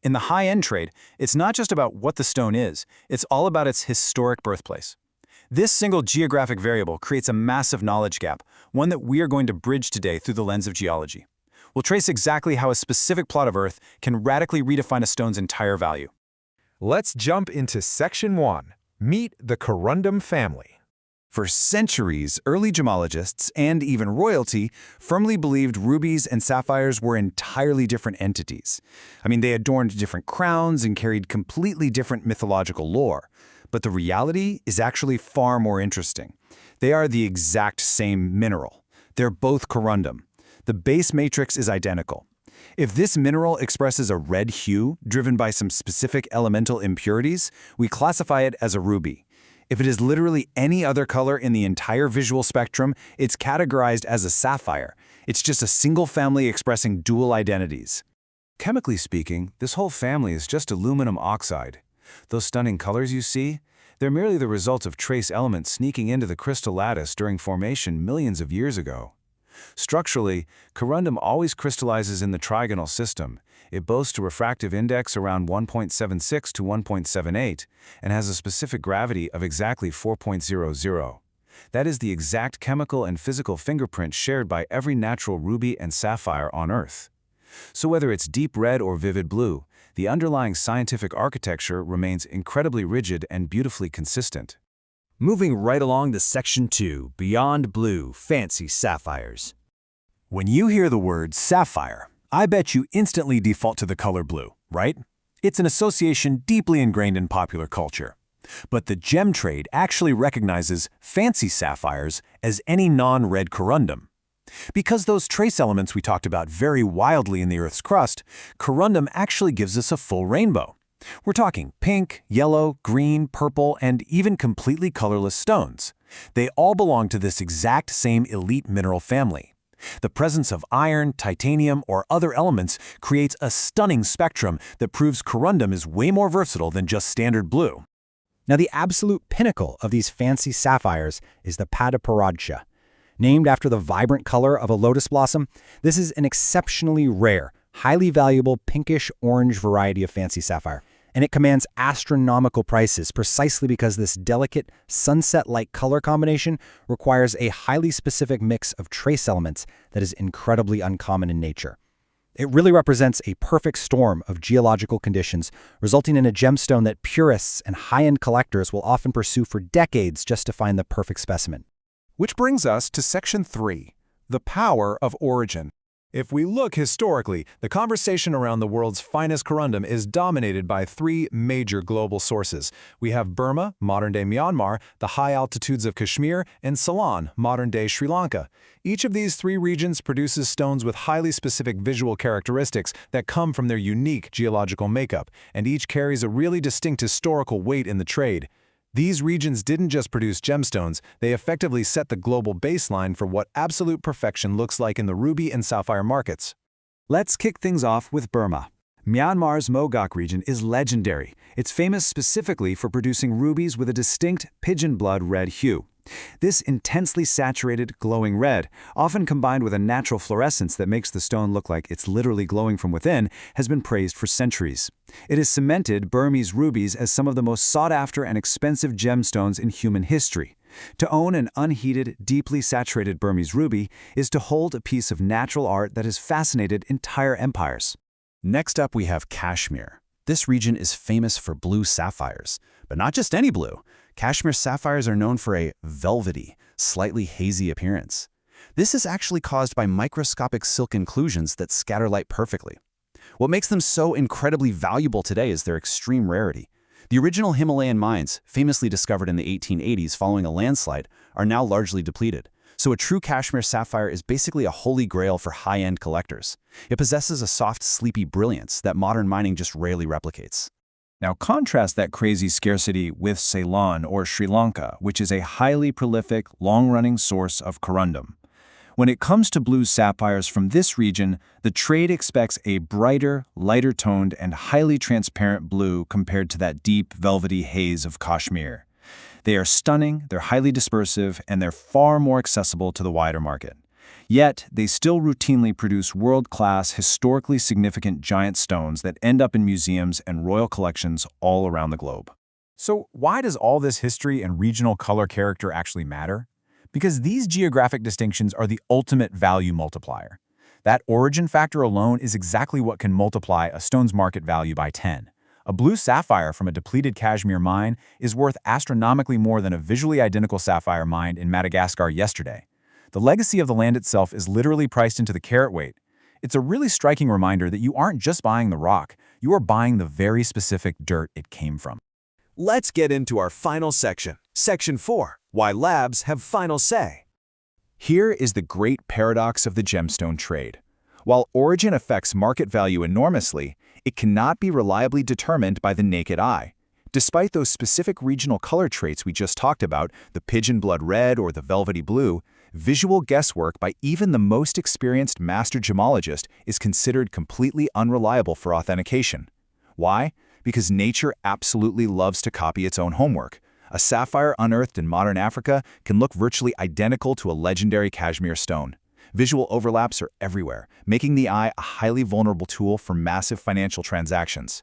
Speaker 4: In the high-end trade, it's not just about what the stone is, it's all about its historic birthplace. This single geographic variable creates a massive knowledge gap, one that we are going to bridge today through the lens of geology. We'll trace exactly how a specific plot of Earth can radically redefine a stone's entire value.
Speaker 5: Let's jump into Section 1. Meet the corundum family.
Speaker 1: For centuries, early gemologists and even royalty firmly believed rubies and sapphires were entirely different entities. I mean, they adorned different crowns and carried completely different mythological lore. But the reality is actually far more interesting. They are the exact same mineral. They're both corundum. The base matrix is identical. If this mineral expresses a red hue driven by some specific elemental impurities, we classify it as a ruby. If it is literally any other color in the entire visual spectrum, it's categorized as a sapphire. It's just a single family expressing dual identities. Chemically speaking, this whole family is just aluminum oxide. Those stunning colors you see, they're merely the result of trace elements sneaking into the crystal lattice during formation millions of years ago. Structurally, corundum always crystallizes in the trigonal system. It boasts a refractive index around 1.76 to 1.78 and has a specific gravity of exactly 4.00. That is the exact chemical and physical fingerprint shared by every natural ruby and sapphire on Earth. So whether it's deep red or vivid blue, the underlying scientific architecture remains incredibly rigid and beautifully consistent.
Speaker 9: Moving right along to Section 2, Beyond Blue, Fancy Sapphires.
Speaker 1: When you hear the word sapphire, I bet you instantly default to the color blue, right? It's an association deeply ingrained in popular culture. But the gem trade actually recognizes fancy sapphires as any non-red corundum. Because those trace elements we talked about vary wildly in the Earth's crust, corundum actually gives us a full rainbow. We're talking pink, yellow, green, purple, and even completely colorless stones. They all belong to this exact same elite mineral family. The presence of iron, titanium, or other elements creates a stunning spectrum that proves corundum is way more versatile than just standard blue.
Speaker 4: Now, the absolute pinnacle of these fancy sapphires is the Padaporadsha. Named after the vibrant color of a lotus blossom, this is an exceptionally rare, highly valuable pinkish-orange variety of fancy sapphire, and it commands astronomical prices precisely because this delicate, sunset-like color combination requires a highly specific mix of trace elements that is incredibly uncommon in nature. It really represents a perfect storm of geological conditions, resulting in a gemstone that purists and high-end collectors will often pursue for decades just to find the perfect specimen.
Speaker 5: Which brings us to Section 3, the power of origin. If we look historically, the conversation around the world's finest corundum is dominated by three major global sources. We have Burma, modern-day Myanmar, the high altitudes of Kashmir, and Ceylon, modern-day Sri Lanka. Each of these three regions produces stones with highly specific visual characteristics that come from their unique geological makeup, and each carries a really distinct historical weight in the trade. These regions didn't just produce gemstones, they effectively set the global baseline for what absolute perfection looks like in the ruby and sapphire markets.
Speaker 1: Let's kick things off with Burma. Myanmar's Mogok region is legendary. It's famous specifically for producing rubies with a distinct pigeon blood red hue. This intensely saturated, glowing red, often combined with a natural fluorescence that makes the stone look like it's literally glowing from within, has been praised for centuries. It has cemented Burmese rubies as some of the most sought-after and expensive gemstones in human history. To own an unheated, deeply saturated Burmese ruby is to hold a piece of natural art that has fascinated entire empires. Next up, we have Kashmir. This region is famous for blue sapphires, but not just any blue. Kashmir sapphires are known for a velvety, slightly hazy appearance. This is actually caused by microscopic silk inclusions that scatter light perfectly. What makes them so incredibly valuable today is their extreme rarity. The original Himalayan mines, famously discovered in the 1880s following a landslide, are now largely depleted. So a true Kashmir sapphire is basically a holy grail for high-end collectors. It possesses a soft, sleepy brilliance that modern mining just rarely replicates. Now contrast that crazy scarcity with Ceylon or Sri Lanka, which is a highly prolific, long-running source of corundum. When it comes to blue sapphires from this region, the trade expects a brighter, lighter-toned, and highly transparent blue compared to that deep, velvety haze of Kashmir. They are stunning, they're highly dispersive, and they're far more accessible to the wider market.
Speaker 10: Yet, they still routinely produce world-class, historically significant giant stones that end up in museums and royal collections all around the globe.
Speaker 2: So why does all this history and regional color character actually matter? Because these geographic distinctions are the ultimate value multiplier. That origin factor alone is exactly what can multiply a stone's market value by 10. A blue sapphire from a depleted Kashmir mine is worth astronomically more than a visually identical sapphire mined in Madagascar yesterday. The legacy of the land itself is literally priced into the carat weight. It's a really striking reminder that you aren't just buying the rock, you are buying the very specific dirt it came from.
Speaker 9: Let's get into our final section. Section 4. Why labs have final say.
Speaker 10: Here is the great paradox of the gemstone trade. While origin affects market value enormously, it cannot be reliably determined by the naked eye. Despite those specific regional color traits we just talked about, the pigeon blood red or the velvety blue, visual guesswork by even the most experienced master gemologist is considered completely unreliable for authentication. Why? Because nature absolutely loves to copy its own homework. A sapphire unearthed in modern Africa can look virtually identical to a legendary Kashmir stone. Visual overlaps are everywhere, making the eye a highly vulnerable tool for massive financial transactions.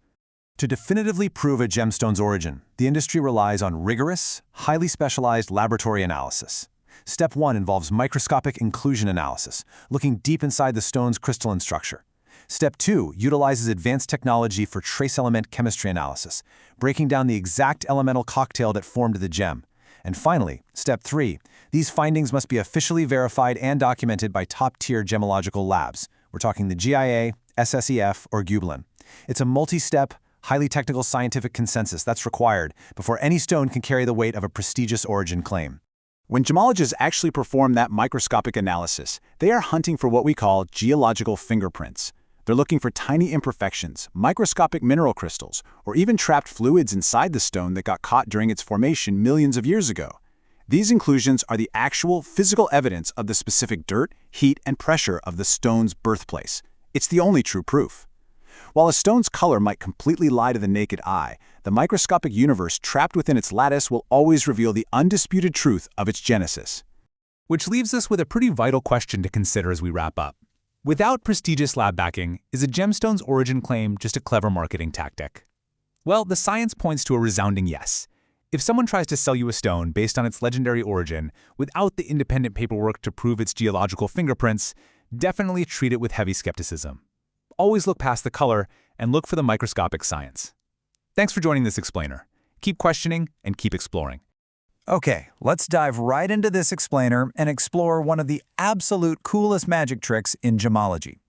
Speaker 1: To definitively prove a gemstone's origin, the industry relies on rigorous, highly specialized laboratory analysis. Step 1 involves microscopic inclusion analysis, looking deep inside the stone's crystalline structure. Step 2 utilizes advanced technology for trace element chemistry analysis, breaking down the exact elemental cocktail that formed the gem. And finally, Step 3, these findings must be officially verified and documented by top-tier gemological labs. We're talking the GIA, SSEF, or Gublin. It's a multi-step, highly technical scientific consensus that's required before any stone can carry the weight of a prestigious origin claim.
Speaker 11: When gemologists actually perform that microscopic analysis, they are hunting for what we call geological fingerprints. They're looking for tiny imperfections, microscopic mineral crystals, or even trapped fluids inside the stone that got caught during its formation millions of years ago. These inclusions are the actual physical evidence of the specific dirt, heat, and pressure of the stone's birthplace. It's the only true proof. While a stone's color might completely lie to the naked eye, the microscopic universe trapped within its lattice will always reveal the undisputed truth of its genesis.
Speaker 2: Which leaves us with a pretty vital question to consider as we wrap up. Without prestigious lab backing, is a gemstone's origin claim just a clever marketing tactic? Well, the science points to a resounding yes. If someone tries to sell you a stone based on its legendary origin without the independent paperwork to prove its geological fingerprints, definitely treat it with heavy skepticism. Always look past the color and look for the microscopic science. Thanks for joining this explainer. Keep questioning and keep exploring.
Speaker 1: Okay, let's dive right into this explainer and explore one of the absolute coolest magic tricks in gemology.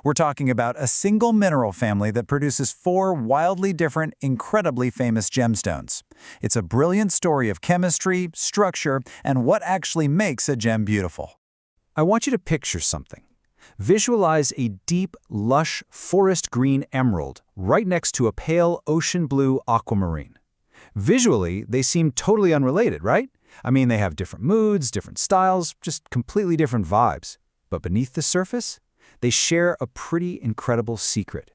Speaker 1: We're talking about a single mineral family that produces 4 wildly different, incredibly famous gemstones. It's a brilliant story of chemistry, structure, and what actually makes a gem beautiful.
Speaker 9: I want you to picture something. Visualize a deep, lush, forest green emerald right next to a pale ocean blue aquamarine. Visually, they seem totally unrelated, right? I mean, they have different moods, different styles, just completely different vibes. But beneath the surface, they share a pretty incredible secret.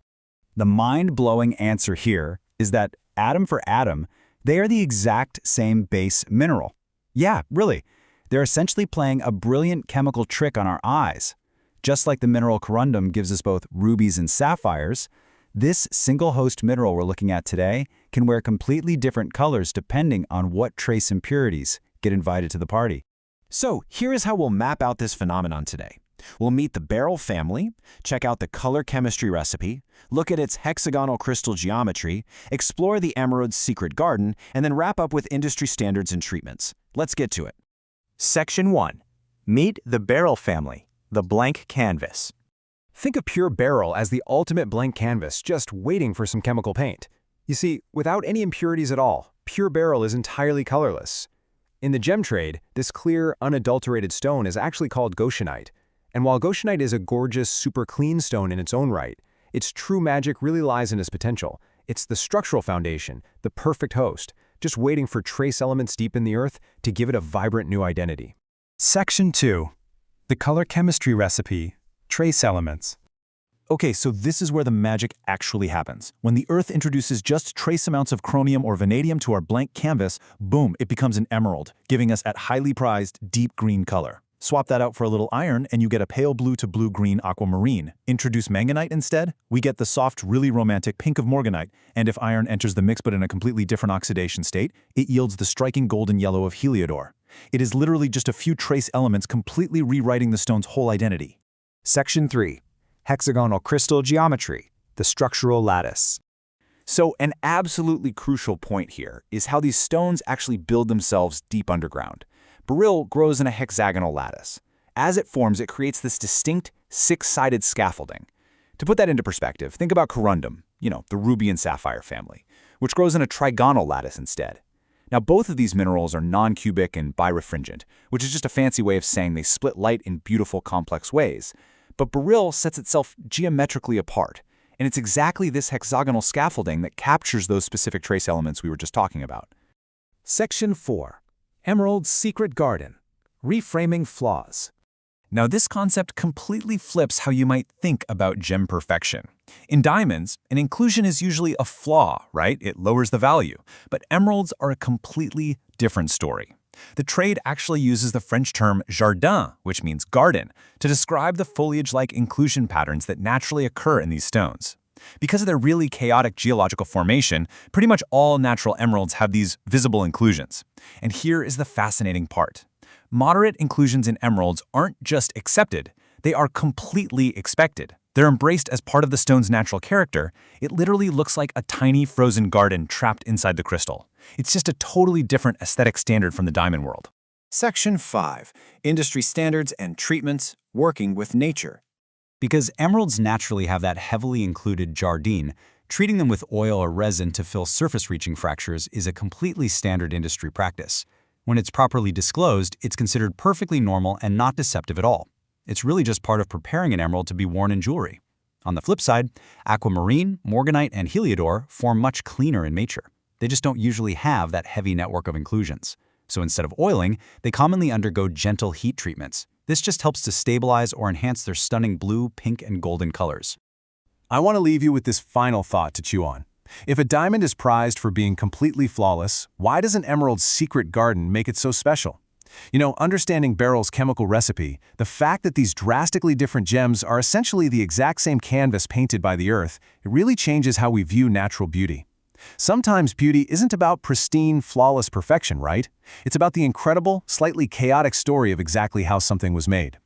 Speaker 10: The mind-blowing answer here is that atom for atom, they are the exact same base mineral. Yeah, really. They're essentially playing a brilliant chemical trick on our eyes. Just like the mineral corundum gives us both rubies and sapphires, this single-host mineral we're looking at today can wear completely different colors depending on what trace impurities get invited to the party.
Speaker 1: So here is how we'll map out this phenomenon today. We'll meet the Beryl family, check out the color chemistry recipe, look at its hexagonal crystal geometry, explore the emerald's secret garden, and then wrap up with industry standards and treatments. Let's get to it.
Speaker 3: Section 1. Meet the Beryl family, the blank canvas.
Speaker 12: Think of pure Beryl as the ultimate blank canvas, just waiting for some chemical paint. You see, without any impurities at all, pure Beryl is entirely colorless. In the gem trade, this clear, unadulterated stone is actually called goshenite. And while goshenite is a gorgeous, super clean stone in its own right, its true magic really lies in its potential. It's the structural foundation, the perfect host, just waiting for trace elements deep in the earth to give it a vibrant new identity.
Speaker 6: Section 2. The color chemistry recipe. Trace elements.
Speaker 1: Okay, so this is where the magic actually happens. When the Earth introduces just trace amounts of chromium or vanadium to our blank canvas, boom, it becomes an emerald, giving us that highly prized deep green color.
Speaker 3: Swap that out for a little iron and you get a pale blue to blue-green aquamarine. Introduce manganite instead, we get the soft, really romantic pink of morganite, and if iron enters the mix but in a completely different oxidation state, it yields the striking golden yellow of heliodor. It is literally just a few trace elements completely rewriting the stone's whole identity.
Speaker 9: Section 3. Hexagonal crystal geometry, the structural lattice.
Speaker 10: So an absolutely crucial point here is how these stones actually build themselves deep underground. Beryl grows in a hexagonal lattice. As it forms, it creates this distinct six-sided scaffolding. To put that into perspective, think about corundum, the ruby and sapphire family, which grows in a trigonal lattice instead. Now, both of these minerals are non-cubic and birefringent, which is just a fancy way of saying they split light in beautiful, complex ways. But Beryl sets itself geometrically apart, and it's exactly this hexagonal scaffolding that captures those specific trace elements we were just talking about.
Speaker 9: Section 4. Emerald's secret garden, reframing flaws.
Speaker 3: Now, this concept completely flips how you might think about gem perfection. In diamonds, an inclusion is usually a flaw, right? It lowers the value. But emeralds are a completely different story. The trade actually uses the French term jardin, which means garden, to describe the foliage-like inclusion patterns that naturally occur in these stones. Because of their really chaotic geological formation, pretty much all natural emeralds have these visible inclusions. And here is the fascinating part. Moderate inclusions in emeralds aren't just accepted, they are completely expected. They're embraced as part of the stone's natural character. It literally looks like a tiny frozen garden trapped inside the crystal. It's just a totally different aesthetic standard from the diamond world.
Speaker 1: Section 5. Industry standards and treatments, working with nature.
Speaker 7: Because emeralds naturally have that heavily included jardine, treating them with oil or resin to fill surface-reaching fractures is a completely standard industry practice. When it's properly disclosed, it's considered perfectly normal and not deceptive at all. It's really just part of preparing an emerald to be worn in jewelry. On the flip side, aquamarine, morganite, and heliodor form much cleaner in nature. They just don't usually have that heavy network of inclusions. So instead of oiling, they commonly undergo gentle heat treatments. This just helps to stabilize or enhance their stunning blue, pink, and golden colors.
Speaker 6: I want to leave you with this final thought to chew on. If a diamond is prized for being completely flawless, why does an emerald's secret garden make it so special? Understanding Beryl's chemical recipe, the fact that these drastically different gems are essentially the exact same canvas painted by the earth, it really changes how we view natural beauty. Sometimes beauty isn't about pristine, flawless perfection, right? It's about the incredible, slightly chaotic story of exactly how something was made.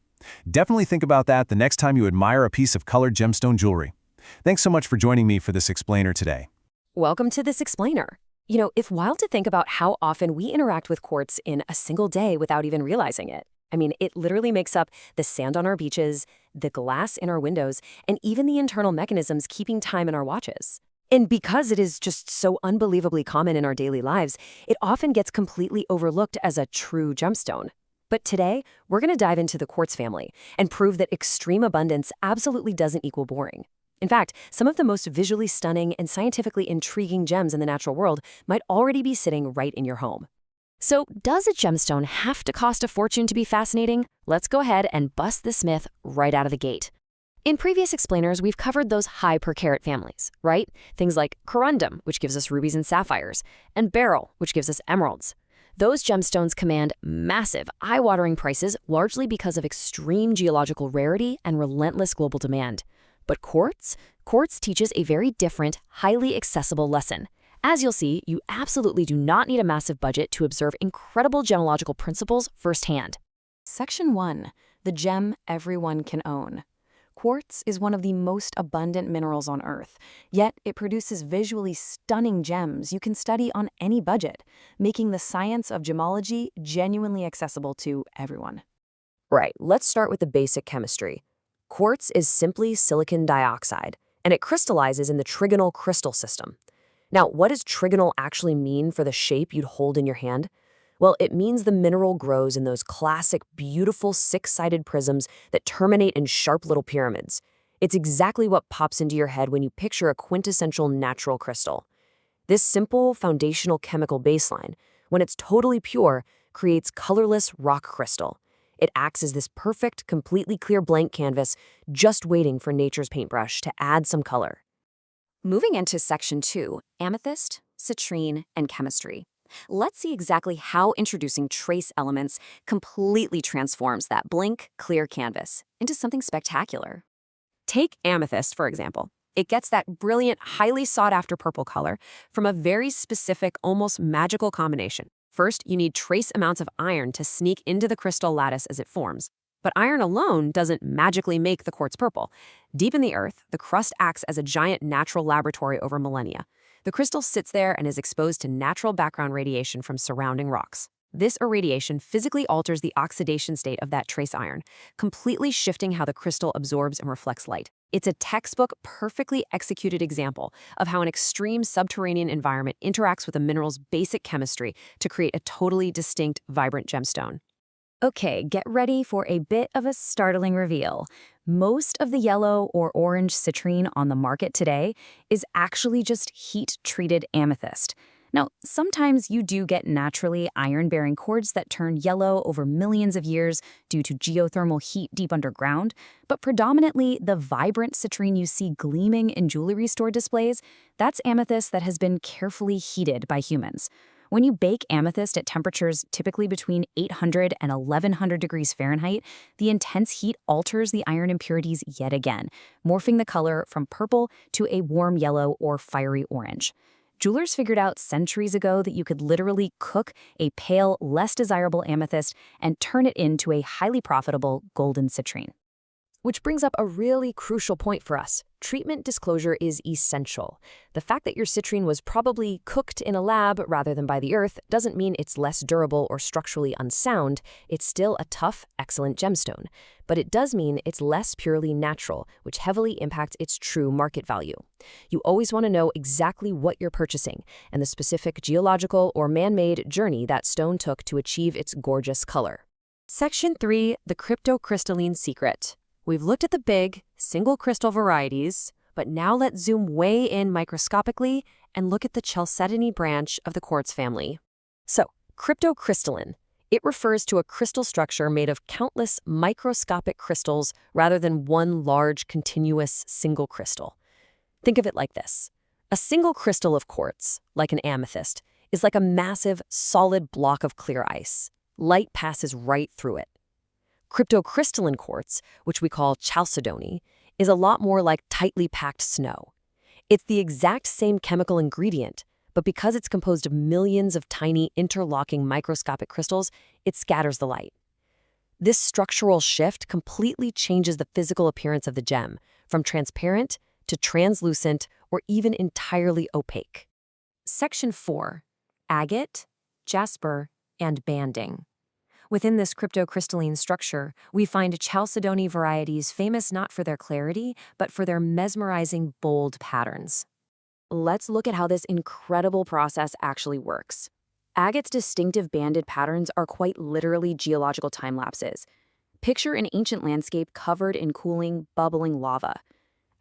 Speaker 6: Definitely think about that the next time you admire a piece of colored gemstone jewelry. Thanks so much for joining me for this explainer today.
Speaker 8: Welcome to this explainer. It's wild to think about how often we interact with quartz in a single day without even realizing it. It literally makes up the sand on our beaches, the glass in our windows, and even the internal mechanisms keeping time in our watches. And because it is just so unbelievably common in our daily lives, it often gets completely overlooked as a true gemstone. But today, we're going to dive into the quartz family and prove that extreme abundance absolutely doesn't equal boring. In fact, some of the most visually stunning and scientifically intriguing gems in the natural world might already be sitting right in your home. So, does a gemstone have to cost a fortune to be fascinating? Let's go ahead and bust this myth right out of the gate. In previous explainers, we've covered those high per carat families, right? Things like corundum, which gives us rubies and sapphires, and beryl, which gives us emeralds. Those gemstones command massive, eye-watering prices largely because of extreme geological rarity and relentless global demand. But quartz teaches a very different, highly accessible lesson. As you'll see, you absolutely do not need a massive budget to observe incredible gemological principles firsthand. Section 1. The gem everyone can own. Quartz is one of the most abundant minerals on Earth, yet it produces visually stunning gems you can study on any budget, making the science of gemology genuinely accessible to everyone. Right, let's start with the basic chemistry. Quartz is simply silicon dioxide, and it crystallizes in the trigonal crystal system. Now, what does trigonal actually mean for the shape you'd hold in your hand? Well, it means the mineral grows in those classic, beautiful six-sided prisms that terminate in sharp little pyramids. It's exactly what pops into your head when you picture a quintessential natural crystal. This simple, foundational chemical baseline, when it's totally pure, creates colorless rock crystal. It acts as this perfect, completely clear blank canvas, just waiting for nature's paintbrush to add some color. Moving into Section 2, amethyst, citrine, and chemistry. Let's see exactly how introducing trace elements completely transforms that blank, clear canvas into something spectacular. Take amethyst, for example. It gets that brilliant, highly sought-after purple color from a very specific, almost magical combination. First, you need trace amounts of iron to sneak into the crystal lattice as it forms. But iron alone doesn't magically make the quartz purple. Deep in the earth, the crust acts as a giant natural laboratory over millennia. The crystal sits there and is exposed to natural background radiation from surrounding rocks. This irradiation physically alters the oxidation state of that trace iron, completely shifting how the crystal absorbs and reflects light. It's a textbook, perfectly executed example of how an extreme subterranean environment interacts with a mineral's basic chemistry to create a totally distinct, vibrant gemstone.
Speaker 13: Okay, get ready for a bit of a startling reveal. Most of the yellow or orange citrine on the market today is actually just heat-treated amethyst. Now, sometimes you do get naturally iron-bearing quartz that turn yellow over millions of years due to geothermal heat deep underground, but predominantly the vibrant citrine you see gleaming in jewelry store displays, that's amethyst that has been carefully heated by humans. When you bake amethyst at temperatures typically between 800 and 1100 degrees Fahrenheit, the intense heat alters the iron impurities yet again, morphing the color from purple to a warm yellow or fiery orange. Jewelers figured out centuries ago that you could literally cook a pale, less desirable amethyst and turn it into a highly profitable golden citrine.
Speaker 8: Which brings up a really crucial point for us. Treatment disclosure is essential. The fact that your citrine was probably cooked in a lab rather than by the earth doesn't mean it's less durable or structurally unsound. It's still a tough, excellent gemstone. But it does mean it's less purely natural, which heavily impacts its true market value. You always want to know exactly what you're purchasing and the specific geological or man-made journey that stone took to achieve its gorgeous color. Section 3, the cryptocrystalline secret. We've looked at the big, single crystal varieties, but now let's zoom way in microscopically and look at the chalcedony branch of the quartz family. So, cryptocrystalline. It refers to a crystal structure made of countless microscopic crystals rather than one large, continuous single crystal. Think of it like this. A single crystal of quartz, like an amethyst, is like a massive, solid block of clear ice. Light passes right through it. Cryptocrystalline quartz, which we call chalcedony, is a lot more like tightly packed snow. It's the exact same chemical ingredient, but because it's composed of millions of tiny interlocking microscopic crystals, it scatters the light. This structural shift completely changes the physical appearance of the gem, from transparent to translucent or even entirely opaque. Section 4. Agate, jasper, and banding. Within this cryptocrystalline structure, we find chalcedony varieties famous not for their clarity, but for their mesmerizing, bold patterns. Let's look at how this incredible process actually works. Agate's distinctive banded patterns are quite literally geological time lapses. Picture an ancient landscape covered in cooling, bubbling lava.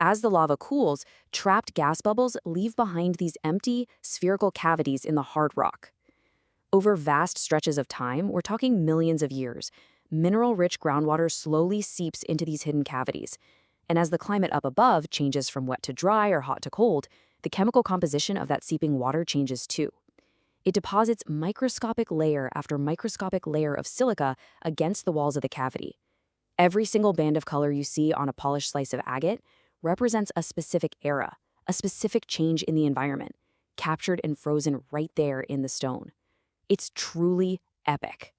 Speaker 8: As the lava cools, trapped gas bubbles leave behind these empty, spherical cavities in the hard rock. Over vast stretches of time, we're talking millions of years, mineral-rich groundwater slowly seeps into these hidden cavities. And as the climate up above changes from wet to dry or hot to cold, the chemical composition of that seeping water changes too. It deposits microscopic layer after microscopic layer of silica against the walls of the cavity. Every single band of color you see on a polished slice of agate represents a specific era, a specific change in the environment, captured and frozen right there in the stone. It's truly epic.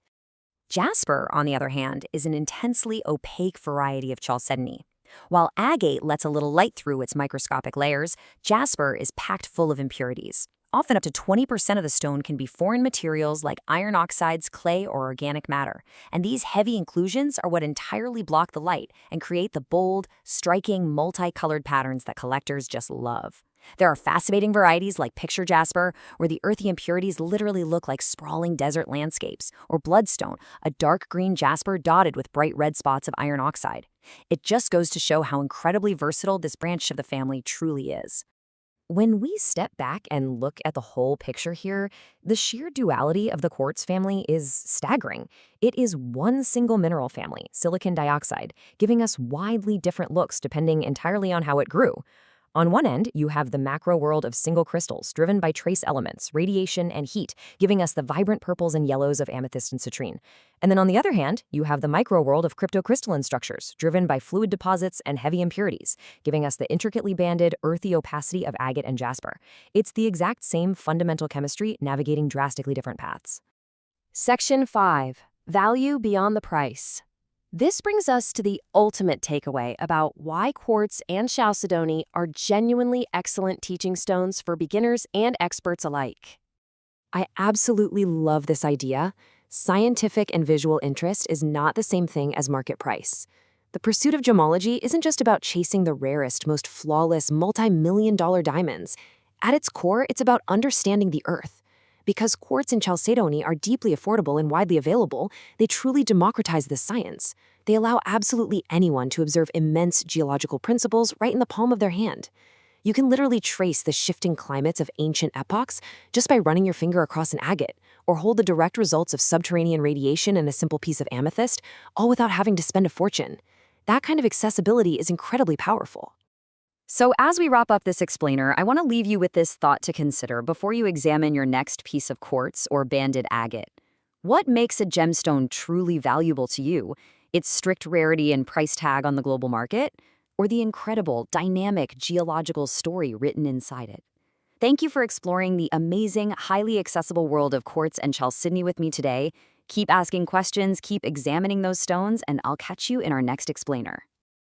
Speaker 13: Jasper, on the other hand, is an intensely opaque variety of chalcedony. While agate lets a little light through its microscopic layers, jasper is packed full of impurities. Often up to 20% of the stone can be foreign materials like iron oxides, clay, or organic matter. And these heavy inclusions are what entirely block the light and create the bold, striking, multicolored patterns that collectors just love. There are fascinating varieties like picture jasper, where the earthy impurities literally look like sprawling desert landscapes, or bloodstone, a dark green jasper dotted with bright red spots of iron oxide. It just goes to show how incredibly versatile this branch of the family truly is. When we step back and look at the whole picture here, the sheer duality of the quartz family is staggering. It is one single mineral family, silicon dioxide, giving us widely different looks depending entirely on how it grew.
Speaker 8: On one end, you have the macro world of single crystals driven by trace elements, radiation, and heat, giving us the vibrant purples and yellows of amethyst and citrine. And then on the other hand, you have the micro world of cryptocrystalline structures driven by fluid deposits and heavy impurities, giving us the intricately banded, earthy opacity of agate and jasper. It's the exact same fundamental chemistry navigating drastically different paths. Section 5. Value beyond the price. This brings us to the ultimate takeaway about why quartz and chalcedony are genuinely excellent teaching stones for beginners and experts alike. I absolutely love this idea. Scientific and visual interest is not the same thing as market price. The pursuit of gemology isn't just about chasing the rarest, most flawless, multi-million-dollar diamonds. At its core, it's about understanding the earth. Because quartz and chalcedony are deeply affordable and widely available, they truly democratize this science. They allow absolutely anyone to observe immense geological principles right in the palm of their hand. You can literally trace the shifting climates of ancient epochs just by running your finger across an agate, or hold the direct results of subterranean radiation in a simple piece of amethyst, all without having to spend a fortune. That kind of accessibility is incredibly powerful.
Speaker 13: So as we wrap up this explainer, I want to leave you with this thought to consider before you examine your next piece of quartz or banded agate. What makes a gemstone truly valuable to you? Its strict rarity and price tag on the global market? Or the incredible, dynamic geological story written inside it? Thank you for exploring the amazing, highly accessible world of quartz and chalcedony with me today. Keep asking questions, keep examining those stones, and I'll catch you in our next explainer.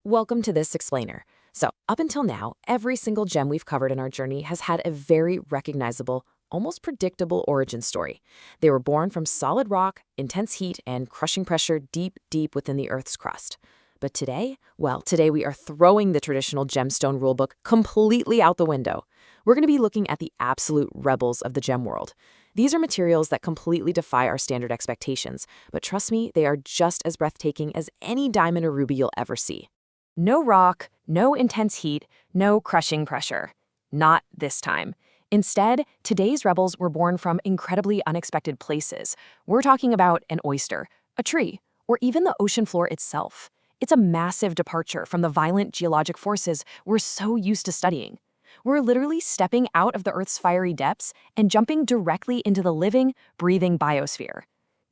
Speaker 8: Welcome to this explainer. So, up until now, every single gem we've covered in our journey has had a very recognizable, almost predictable origin story. They were born from solid rock, intense heat, and crushing pressure deep, deep within the Earth's crust. But today, today we are throwing the traditional gemstone rulebook completely out the window. We're going to be looking at the absolute rebels of the gem world. These are materials that completely defy our standard expectations, but trust me, they are just as breathtaking as any diamond or ruby you'll ever see. No rock, no intense heat, no crushing pressure. Not this time. Instead, today's rebels were born from incredibly unexpected places. We're talking about an oyster, a tree, or even the ocean floor itself. It's a massive departure from the violent geologic forces we're so used to studying. We're literally stepping out of the Earth's fiery depths and jumping directly into the living, breathing biosphere.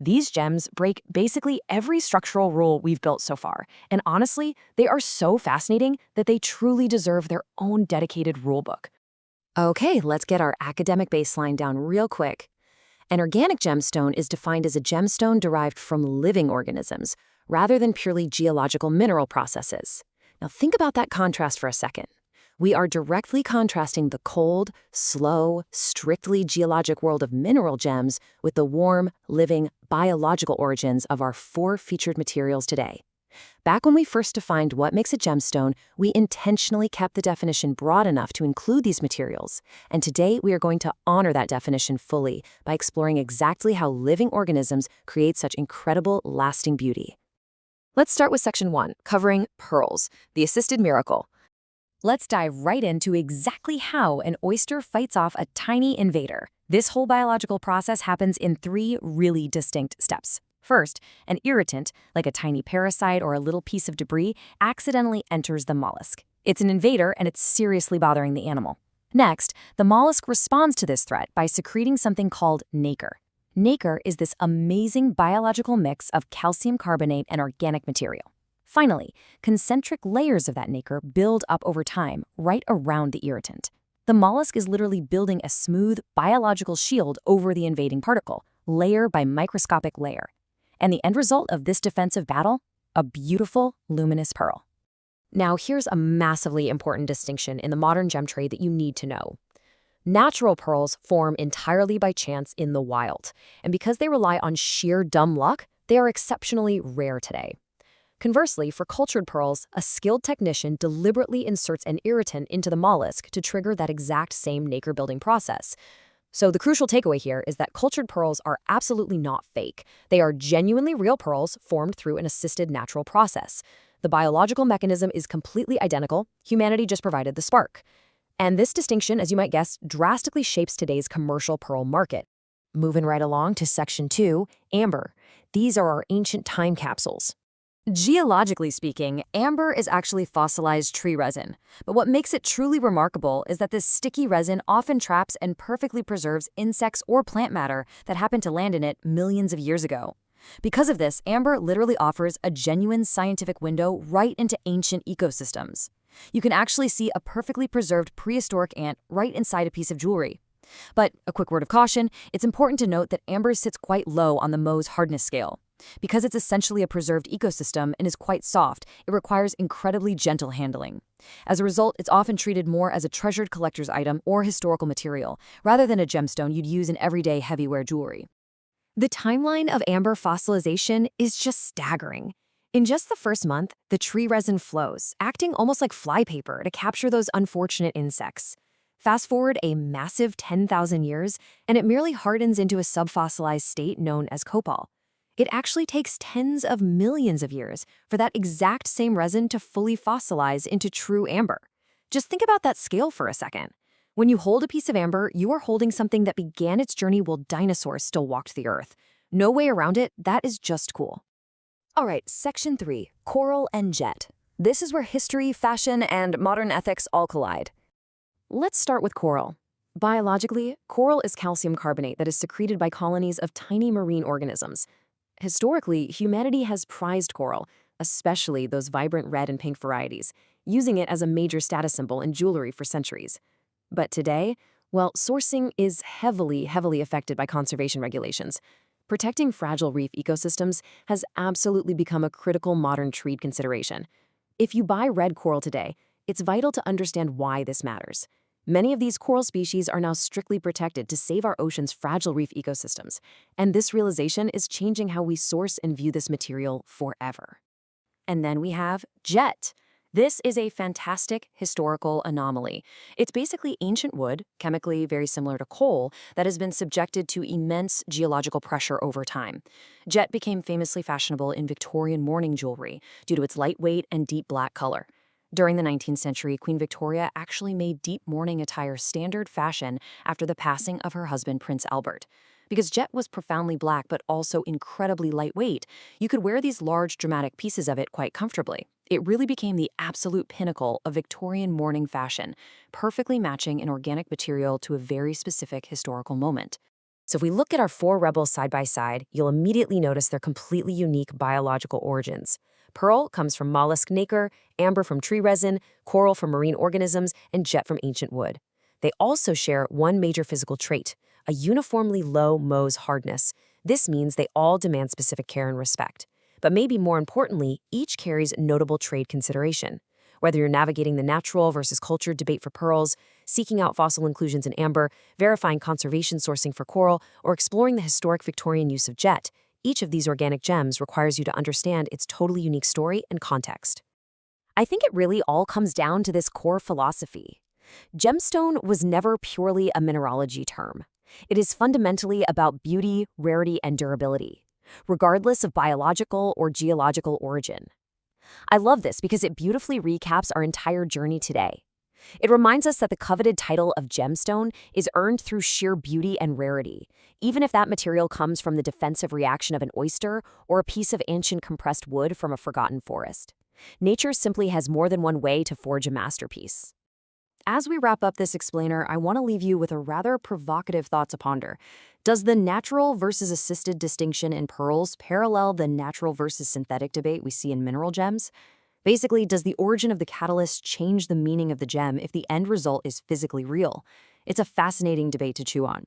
Speaker 8: These gems break basically every structural rule we've built so far, and honestly, they are so fascinating that they truly deserve their own dedicated rulebook. Okay, let's get our academic baseline down real quick. An organic gemstone is defined as a gemstone derived from living organisms, rather than purely geological mineral processes. Now think about that contrast for a second. We are directly contrasting the cold, slow, strictly geologic world of mineral gems with the warm, living, biological origins of our 4 featured materials today. Back when we first defined what makes a gemstone, we intentionally kept the definition broad enough to include these materials, and today we are going to honor that definition fully by exploring exactly how living organisms create such incredible, lasting beauty. Let's start with Section 1, covering pearls, the assisted miracle. Let's dive right into exactly how an oyster fights off a tiny invader. This whole biological process happens in 3 really distinct steps. First, an irritant, like a tiny parasite or a little piece of debris, accidentally enters the mollusk. It's an invader and it's seriously bothering the animal. Next, the mollusk responds to this threat by secreting something called nacre. Nacre is this amazing biological mix of calcium carbonate and organic material. Finally, concentric layers of that nacre build up over time, right around the irritant. The mollusk is literally building a smooth, biological shield over the invading particle, layer by microscopic layer. And the end result of this defensive battle? A beautiful, luminous pearl. Now, here's a massively important distinction in the modern gem trade that you need to know. Natural pearls form entirely by chance in the wild, and because they rely on sheer dumb luck, they are exceptionally rare today. Conversely, for cultured pearls, a skilled technician deliberately inserts an irritant into the mollusk to trigger that exact same nacre-building process. So the crucial takeaway here is that cultured pearls are absolutely not fake. They are genuinely real pearls formed through an assisted natural process. The biological mechanism is completely identical. Humanity just provided the spark. And this distinction, as you might guess, drastically shapes today's commercial pearl market. Moving right along to Section 2, amber. These are our ancient time capsules. Geologically speaking, amber is actually fossilized tree resin. But what makes it truly remarkable is that this sticky resin often traps and perfectly preserves insects or plant matter that happened to land in it millions of years ago. Because of this, amber literally offers a genuine scientific window right into ancient ecosystems. You can actually see a perfectly preserved prehistoric ant right inside a piece of jewelry. But a quick word of caution, it's important to note that amber sits quite low on the Mohs hardness scale. Because it's essentially a preserved ecosystem and is quite soft, it requires incredibly gentle handling. As a result, it's often treated more as a treasured collector's item or historical material, rather than a gemstone you'd use in everyday heavyware jewelry. The timeline of amber fossilization is just staggering. In just the first month, the tree resin flows, acting almost like flypaper to capture those unfortunate insects. Fast forward a massive 10,000 years, and it merely hardens into a subfossilized state known as copal. It actually takes tens of millions of years for that exact same resin to fully fossilize into true amber. Just think about that scale for a second. When you hold a piece of amber, you are holding something that began its journey while dinosaurs still walked the earth. No way around it, that is just cool. All right, Section 3, Coral and Jet. This is where history, fashion, and modern ethics all collide. Let's start with coral. Biologically, coral is calcium carbonate that is secreted by colonies of tiny marine organisms. Historically, humanity has prized coral, especially those vibrant red and pink varieties, using it as a major status symbol in jewelry for centuries. But today, well, sourcing is heavily affected by conservation regulations. Protecting fragile reef ecosystems has absolutely become a critical modern trade consideration. If you buy red coral today, it's vital to understand why this matters. Many of these coral species are now strictly protected to save our ocean's fragile reef ecosystems, and this realization is changing how we source and view this material forever. And then we have jet. This is a fantastic historical anomaly. It's basically ancient wood, chemically very similar to coal, that has been subjected to immense geological pressure over time. Jet became famously fashionable in Victorian mourning jewelry due to its lightweight and deep black color. During the 19th century, Queen Victoria actually made deep mourning attire standard fashion after the passing of her husband, Prince Albert. Because jet was profoundly black but also incredibly lightweight, you could wear these large, dramatic pieces of it quite comfortably. It really became the absolute pinnacle of Victorian mourning fashion, perfectly matching an organic material to a very specific historical moment. So if we look at our four rebels side by side, you'll immediately notice their completely unique biological origins. Pearl comes from mollusk nacre, amber from tree resin, coral from marine organisms, and jet from ancient wood. They also share one major physical trait, a uniformly low Mohs hardness. This means they all demand specific care and respect. But maybe more importantly, each carries notable trade consideration. Whether you're navigating the natural versus cultured debate for pearls, seeking out fossil inclusions in amber, verifying conservation sourcing for coral, or exploring the historic Victorian use of jet, each of these organic gems requires you to understand its totally unique story and context. I think it really all comes down to this core philosophy. Gemstone was never purely a mineralogy term. It is fundamentally about beauty, rarity, and durability, regardless of biological or geological origin. I love this because it beautifully recaps our entire journey today. It reminds us that the coveted title of gemstone is earned through sheer beauty and rarity, even if that material comes from the defensive reaction of an oyster or a piece of ancient compressed wood from a forgotten forest. Nature simply has more than one way to forge a masterpiece. As we wrap up this explainer, I want to leave you with a rather provocative thought to ponder. Does the natural versus assisted distinction in pearls parallel the natural versus synthetic debate we see in mineral gems? Basically, does the origin of the catalyst change the meaning of the gem if the end result is physically real? It's a fascinating debate to chew on.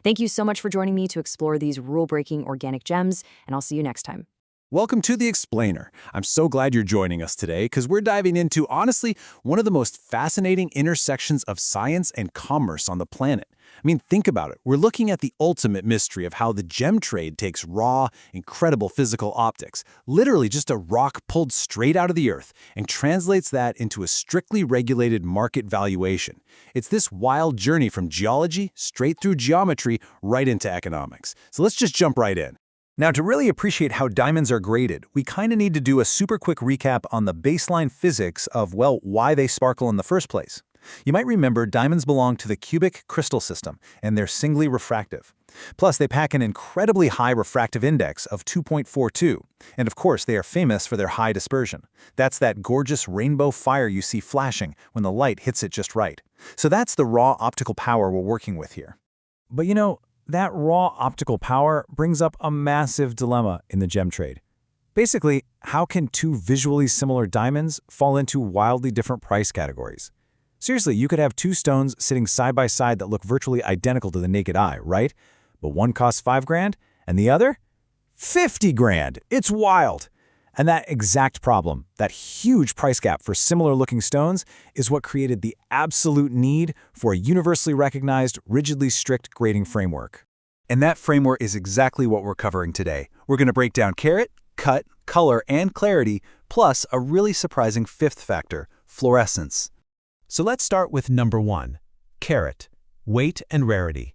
Speaker 8: Thank you so much for joining me to explore these rule-breaking organic gems, and I'll see you next time.
Speaker 5: Welcome to The Explainer. I'm so glad you're joining us today because we're diving into, honestly, one of the most fascinating intersections of science and commerce on the planet. I mean, think about it. We're looking at the ultimate mystery of how the gem trade takes raw, incredible physical optics, literally just a rock pulled straight out of the earth, and translates that into a strictly regulated market valuation. It's this wild journey from geology, straight through geometry, right into economics. So let's just jump right in.
Speaker 9: Now, to really appreciate how diamonds are graded, we kind of need to do a super quick recap on the baseline physics of, well, why they sparkle in the first place.
Speaker 3: You might remember diamonds belong to the cubic crystal system, and they're singly refractive. Plus, they pack an incredibly high refractive index of 2.42, and of course, they are famous for their high dispersion. That's that gorgeous rainbow fire you see flashing when the light hits it just right. So that's the raw optical power we're working with here.
Speaker 9: But you know, that raw optical power brings up a massive dilemma in the gem trade. Basically, how can two visually similar diamonds fall into wildly different price categories? Seriously, you could have two stones sitting side by side that look virtually identical to the naked eye, right? But one costs $5,000 and the other? $50,000. It's wild. And that exact problem, that huge price gap for similar-looking stones, is what created the absolute need for a universally recognized, rigidly strict grading framework.
Speaker 4: And that framework is exactly what we're covering today. We're going to break down carat, cut, color, and clarity, plus a really surprising fifth factor, fluorescence.
Speaker 6: So let's start with number 1, carat, weight and rarity.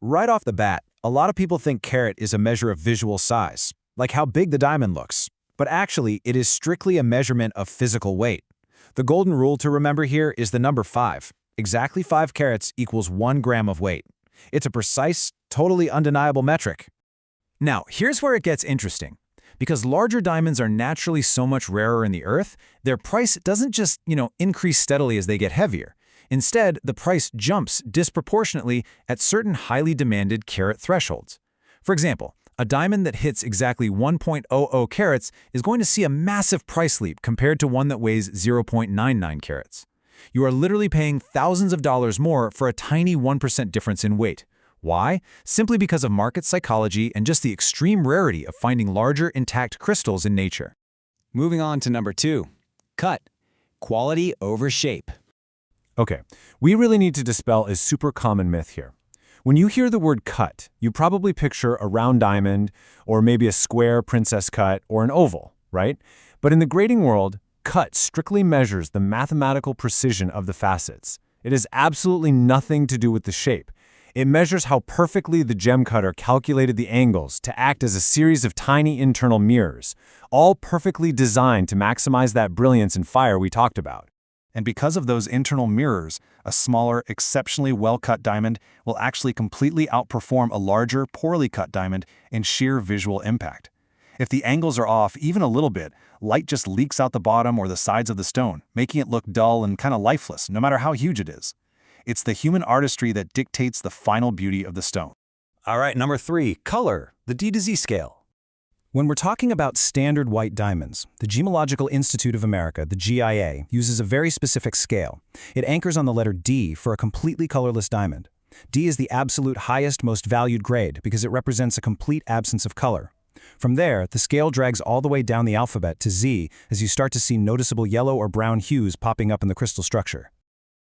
Speaker 9: Right off the bat, a lot of people think carat is a measure of visual size, like how big the diamond looks. But actually, it is strictly a measurement of physical weight. The golden rule to remember here is the number 5. Exactly 5 carats equals 1 gram of weight. It's a precise, totally undeniable metric. Now, here's where it gets interesting. Because larger diamonds are naturally so much rarer in the earth, their price doesn't just, increase steadily as they get heavier. Instead, the price jumps disproportionately at certain highly demanded carat thresholds. For example, a diamond that hits exactly 1.00 carats is going to see a massive price leap compared to one that weighs 0.99 carats. You are literally paying thousands of dollars more for a tiny 1% difference in weight. Why? Simply because of market psychology and just the extreme rarity of finding larger, intact crystals in nature.
Speaker 2: Moving on to number 2, cut, quality over shape.
Speaker 9: Okay, we really need to dispel a super common myth here. When you hear the word cut, you probably picture a round diamond, or maybe a square princess cut, or an oval, right? But in the grading world, cut strictly measures the mathematical precision of the facets. It has absolutely nothing to do with the shape. It measures how perfectly the gem cutter calculated the angles to act as a series of tiny internal mirrors, all perfectly designed to maximize that brilliance and fire we talked about.
Speaker 5: And because of those internal mirrors, a smaller, exceptionally well-cut diamond will actually completely outperform a larger, poorly cut diamond in sheer visual impact. If the angles are off even a little bit, light just leaks out the bottom or the sides of the stone, making it look dull and kind of lifeless, no matter how huge it is. It's the human artistry that dictates the final beauty of the stone.
Speaker 9: All right, number 3, color, the D to Z scale. When we're talking about standard white diamonds, the Gemological Institute of America, the GIA, uses a very specific scale. It anchors on the letter D for a completely colorless diamond. D is the absolute highest, most valued grade because it represents a complete absence of color. From there, the scale drags all the way down the alphabet to Z as you start to see noticeable yellow or brown hues popping up in the crystal structure.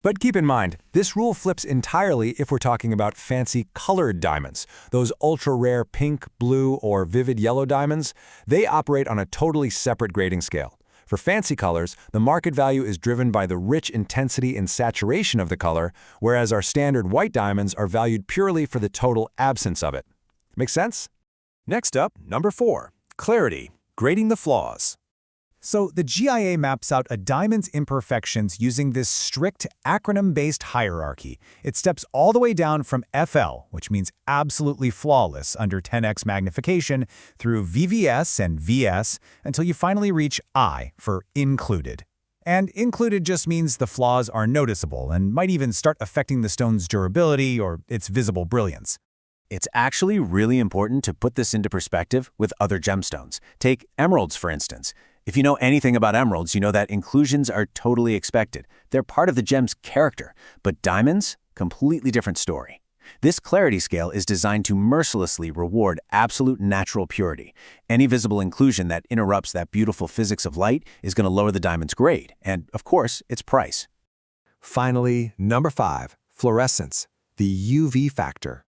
Speaker 12: But keep in mind, this rule flips entirely if we're talking about fancy colored diamonds. Those ultra-rare pink, blue, or vivid yellow diamonds, they operate on a totally separate grading scale. For fancy colors, the market value is driven by the rich intensity and saturation of the color, whereas our standard white diamonds are valued purely for the total absence of it. Make sense?
Speaker 9: Next up, number 4, clarity, grading the flaws. So the GIA maps out a diamond's imperfections using this strict acronym-based hierarchy. It steps all the way down from FL, which means absolutely flawless under 10x magnification, through VVS and VS, until you finally reach I for included. And included just means the flaws are noticeable and might even start affecting the stone's durability or its visible brilliance.
Speaker 1: It's actually really important to put this into perspective with other gemstones. Take emeralds, for instance. If you know anything about emeralds, you know that inclusions are totally expected. They're part of the gem's character. But diamonds? Completely different story. This clarity scale is designed to mercilessly reward absolute natural purity. Any visible inclusion that interrupts that beautiful physics of light is going to lower the diamond's grade and, of course, its price.
Speaker 12: Finally, number 5, fluorescence, the UV factor.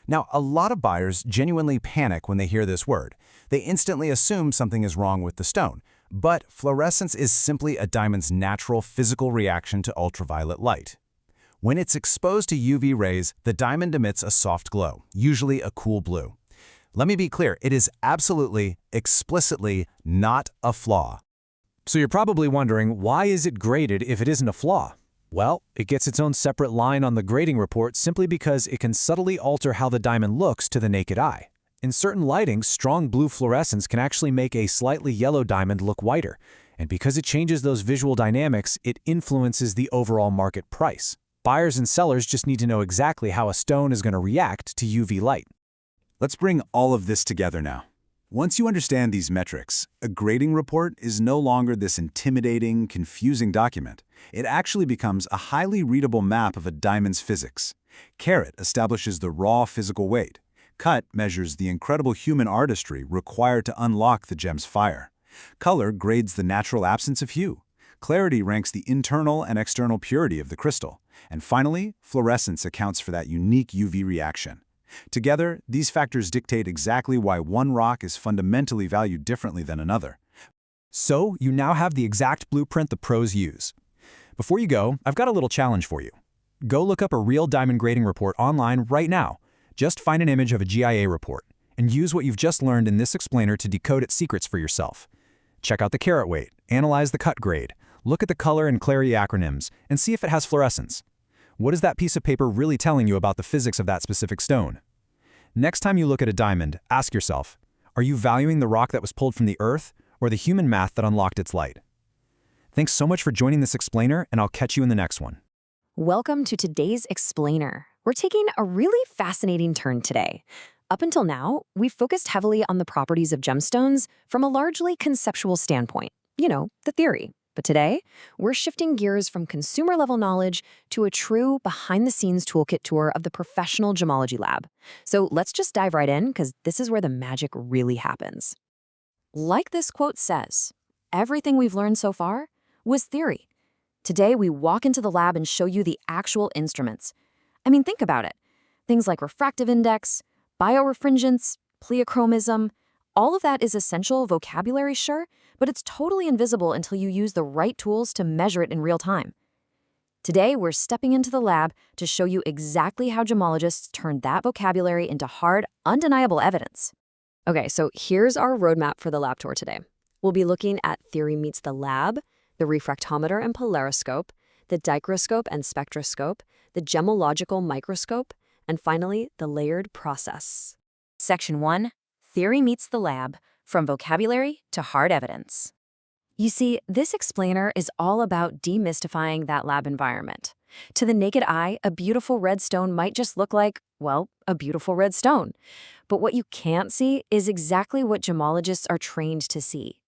Speaker 9: Now, a lot of buyers genuinely panic when they hear this word. They instantly assume something is wrong with the stone. But fluorescence is simply a diamond's natural physical reaction to ultraviolet light. When it's exposed to UV rays, the diamond emits a soft glow, usually a cool blue. Let me be clear, it is absolutely, explicitly not a flaw. So you're probably wondering, why is it graded if it isn't a flaw? Well, it gets its own separate line on the grading report simply because it can subtly alter how the diamond looks to the naked eye. In certain lighting, strong blue fluorescence can actually make a slightly yellow diamond look whiter, and because it changes those visual dynamics, it influences the overall market price. Buyers and sellers just need to know exactly how a stone is going to react to UV light.
Speaker 11: Let's bring all of this together now. Once you understand these metrics, a grading report is no longer this intimidating, confusing document. It actually becomes a highly readable map of a diamond's physics. Carat establishes the raw physical weight. Cut measures the incredible human artistry required to unlock the gem's fire. Color grades the natural absence of hue. Clarity ranks the internal and external purity of the crystal. And finally, fluorescence accounts for that unique UV reaction. Together, these factors dictate exactly why one rock is fundamentally valued differently than another.
Speaker 9: So, you now have the exact blueprint the pros use. Before you go, I've got a little challenge for you. Go look up a real diamond grading report online right now. Just find an image of a GIA report, and use what you've just learned in this explainer to decode its secrets for yourself. Check out the carat weight, analyze the cut grade, look at the color and clarity acronyms, and see if it has fluorescence. What is that piece of paper really telling you about the physics of that specific stone? Next time you look at a diamond, ask yourself, are you valuing the rock that was pulled from the earth or the human math that unlocked its light? Thanks so much for joining this explainer, and I'll catch you in the next one.
Speaker 8: Welcome to today's explainer. We're taking a really fascinating turn today. Up until now, we've focused heavily on the properties of gemstones from a largely conceptual standpoint, the theory. But today, we're shifting gears from consumer-level knowledge to a true behind-the-scenes toolkit tour of the professional gemology lab. So let's just dive right in, because this is where the magic really happens. Like this quote says, everything we've learned so far was theory. Today, we walk into the lab and show you the actual instruments. I mean, think about it. Things like refractive index, biorefringence, pleochromism, all of that is essential vocabulary, sure, but it's totally invisible until you use the right tools to measure it in real time. Today, we're stepping into the lab to show you exactly how gemologists turn that vocabulary into hard, undeniable evidence. Okay, so here's our roadmap for the lab tour today. We'll be looking at theory meets the lab, the refractometer and polariscope, the dichroscope and spectroscope, the gemological microscope, and finally, the layered process.
Speaker 13: Section 1. Theory meets the lab, from vocabulary to hard evidence.
Speaker 8: You see, this explainer is all about demystifying that lab environment. To the naked eye, a beautiful red stone might just look like, well, a beautiful red stone. But what you can't see is exactly what gemologists are trained to see.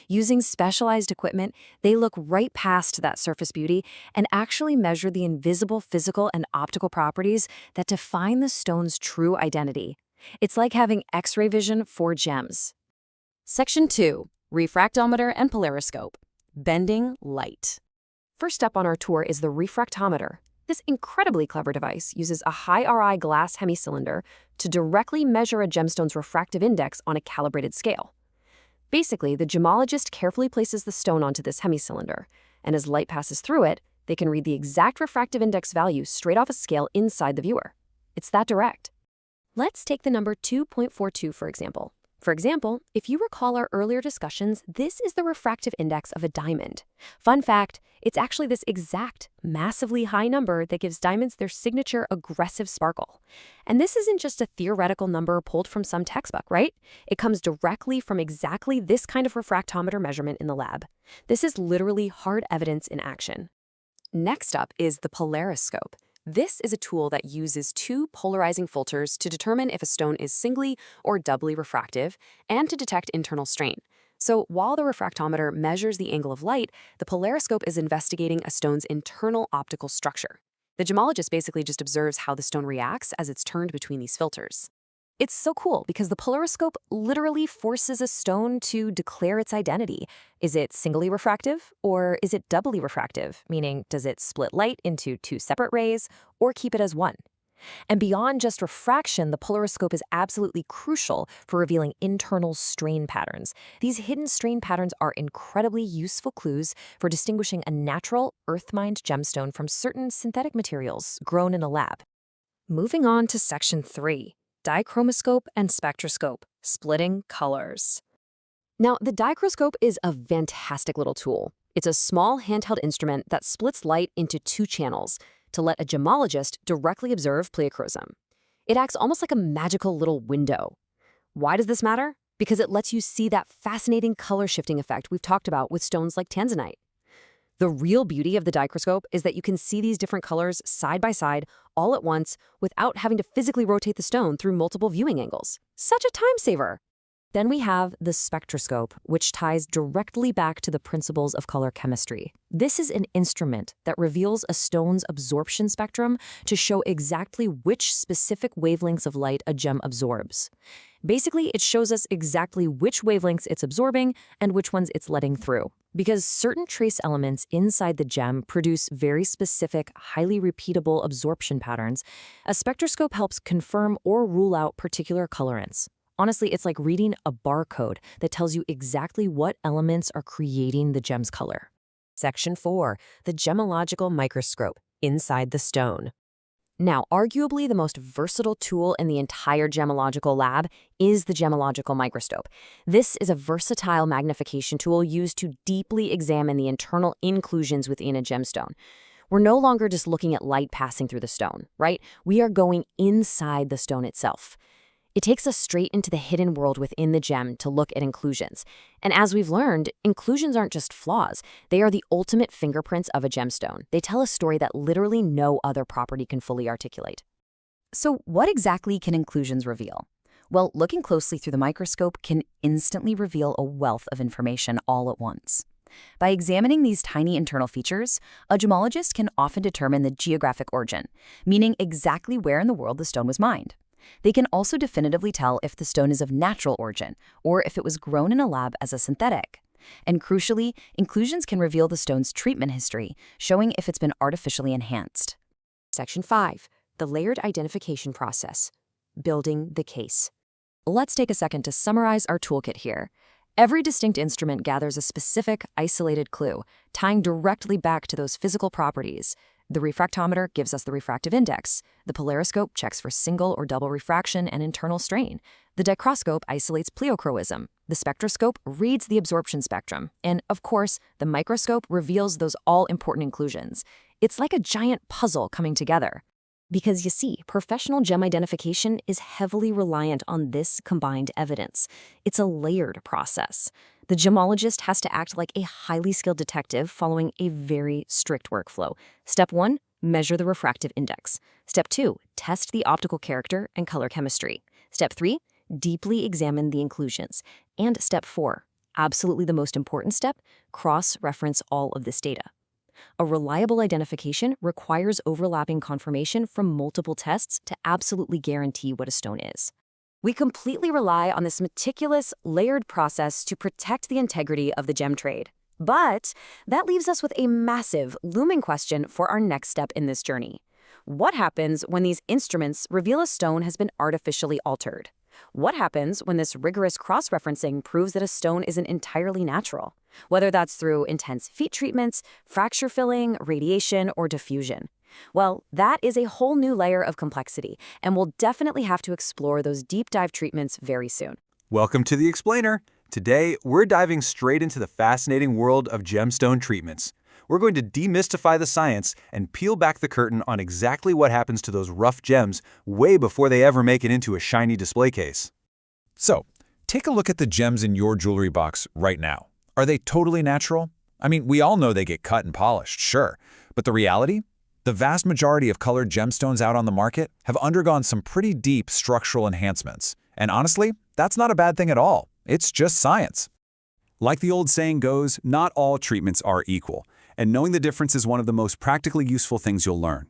Speaker 8: Using specialized equipment, they look right past that surface beauty and actually measure the invisible physical and optical properties that define the stone's true identity. It's like having X-ray vision for gems.
Speaker 14: Section 2. Refractometer and polariscope. Bending light.
Speaker 8: First up on our tour is the refractometer. This incredibly clever device uses a high-RI glass hemicylinder to directly measure a gemstone's refractive index on a calibrated scale. Basically, the gemologist carefully places the stone onto this hemicylinder, and as light passes through it, they can read the exact refractive index value straight off a scale inside the viewer. It's that direct. Let's take the number 2.42 for example. For example, if you recall our earlier discussions, this is the refractive index of a diamond. Fun fact, it's actually this exact, massively high number that gives diamonds their signature aggressive sparkle. And this isn't just a theoretical number pulled from some textbook, right? It comes directly from exactly this kind of refractometer measurement in the lab. This is literally hard evidence in action. Next up is the polariscope. This is a tool that uses two polarizing filters to determine if a stone is singly or doubly refractive and to detect internal strain. So while the refractometer measures the angle of light, the polariscope is investigating a stone's internal optical structure. The gemologist basically just observes how the stone reacts as it's turned between these filters. It's so cool because the polariscope literally forces a stone to declare its identity. Is it singly refractive or is it doubly refractive? Meaning, does it split light into two separate rays or keep it as one? And beyond just refraction, the polariscope is absolutely crucial for revealing internal strain patterns. These hidden strain patterns are incredibly useful clues for distinguishing a natural, earth-mined gemstone from certain synthetic materials grown in a lab. Moving on to Section 3. Dichromoscope and spectroscope, splitting colors. Now, the dichroscope is a fantastic little tool. It's a small handheld instrument that splits light into two channels to let a gemologist directly observe pleochrosm. It acts almost like a magical little window. Why does this matter? Because it lets you see that fascinating color shifting effect we've talked about with stones like tanzanite. The real beauty of the dichroscope is that you can see these different colors side by side all at once without having to physically rotate the stone through multiple viewing angles. Such a time saver! Then we have the spectroscope, which ties directly back to the principles of color chemistry. This is an instrument that reveals a stone's absorption spectrum to show exactly which specific wavelengths of light a gem absorbs. Basically, it shows us exactly which wavelengths it's absorbing and which ones it's letting through. Because certain trace elements inside the gem produce very specific, highly repeatable absorption patterns, a spectroscope helps confirm or rule out particular colorants. Honestly, it's like reading a barcode that tells you exactly what elements are creating the gem's color.
Speaker 15: Section 4. The Gemological Microscope, inside the stone.
Speaker 8: Now, arguably the most versatile tool in the entire gemological lab is the gemological microscope. This is a versatile magnification tool used to deeply examine the internal inclusions within a gemstone. We're no longer just looking at light passing through the stone, right? We are going inside the stone itself. It takes us straight into the hidden world within the gem to look at inclusions. And as we've learned, inclusions aren't just flaws. They are the ultimate fingerprints of a gemstone. They tell a story that literally no other property can fully articulate.
Speaker 13: So what exactly can inclusions reveal? Well, looking closely through the microscope can instantly reveal a wealth of information all at once. By examining these tiny internal features, a gemologist can often determine the geographic origin, meaning exactly where in the world the stone was mined. They can also definitively tell if the stone is of natural origin or if it was grown in a lab as a synthetic. And crucially, inclusions can reveal the stone's treatment history, showing if it's been artificially enhanced.
Speaker 15: Section 5. The Layered Identification Process, building the case.
Speaker 8: Let's take a second to summarize our toolkit here. Every distinct instrument gathers a specific, isolated clue, tying directly back to those physical properties. The refractometer gives us the refractive index. The polariscope checks for single or double refraction and internal strain. The dichroscope isolates pleochroism. The spectroscope reads the absorption spectrum. And, of course, the microscope reveals those all-important inclusions. It's like a giant puzzle coming together. Because you see, professional gem identification is heavily reliant on this combined evidence. It's a layered process. The gemologist has to act like a highly skilled detective following a very strict workflow. Step 1, measure the refractive index. Step 2, test the optical character and color chemistry. Step 3, deeply examine the inclusions. And Step 4, absolutely the most important step, cross-reference all of this data. A reliable identification requires overlapping confirmation from multiple tests to absolutely guarantee what a stone is. We completely rely on this meticulous, layered process to protect the integrity of the gem trade. But that leaves us with a massive, looming question for our next step in this journey. What happens when these instruments reveal a stone has been artificially altered? What happens when this rigorous cross-referencing proves that a stone isn't entirely natural? Whether that's through intense heat treatments, fracture filling, radiation, or diffusion. Well, that is a whole new layer of complexity, and we'll definitely have to explore those deep dive treatments very soon.
Speaker 1: Welcome to The Explainer. Today, we're diving straight into the fascinating world of gemstone treatments. We're going to demystify the science and peel back the curtain on exactly what happens to those rough gems way before they ever make it into a shiny display case.
Speaker 10: So, take a look at the gems in your jewelry box right now. Are they totally natural? I mean, we all know they get cut and polished, sure. But the reality? The vast majority of colored gemstones out on the market have undergone some pretty deep structural enhancements. And honestly, that's not a bad thing at all. It's just science.
Speaker 5: Like the old saying goes, not all treatments are equal, and knowing the difference is one of the most practically useful things you'll learn.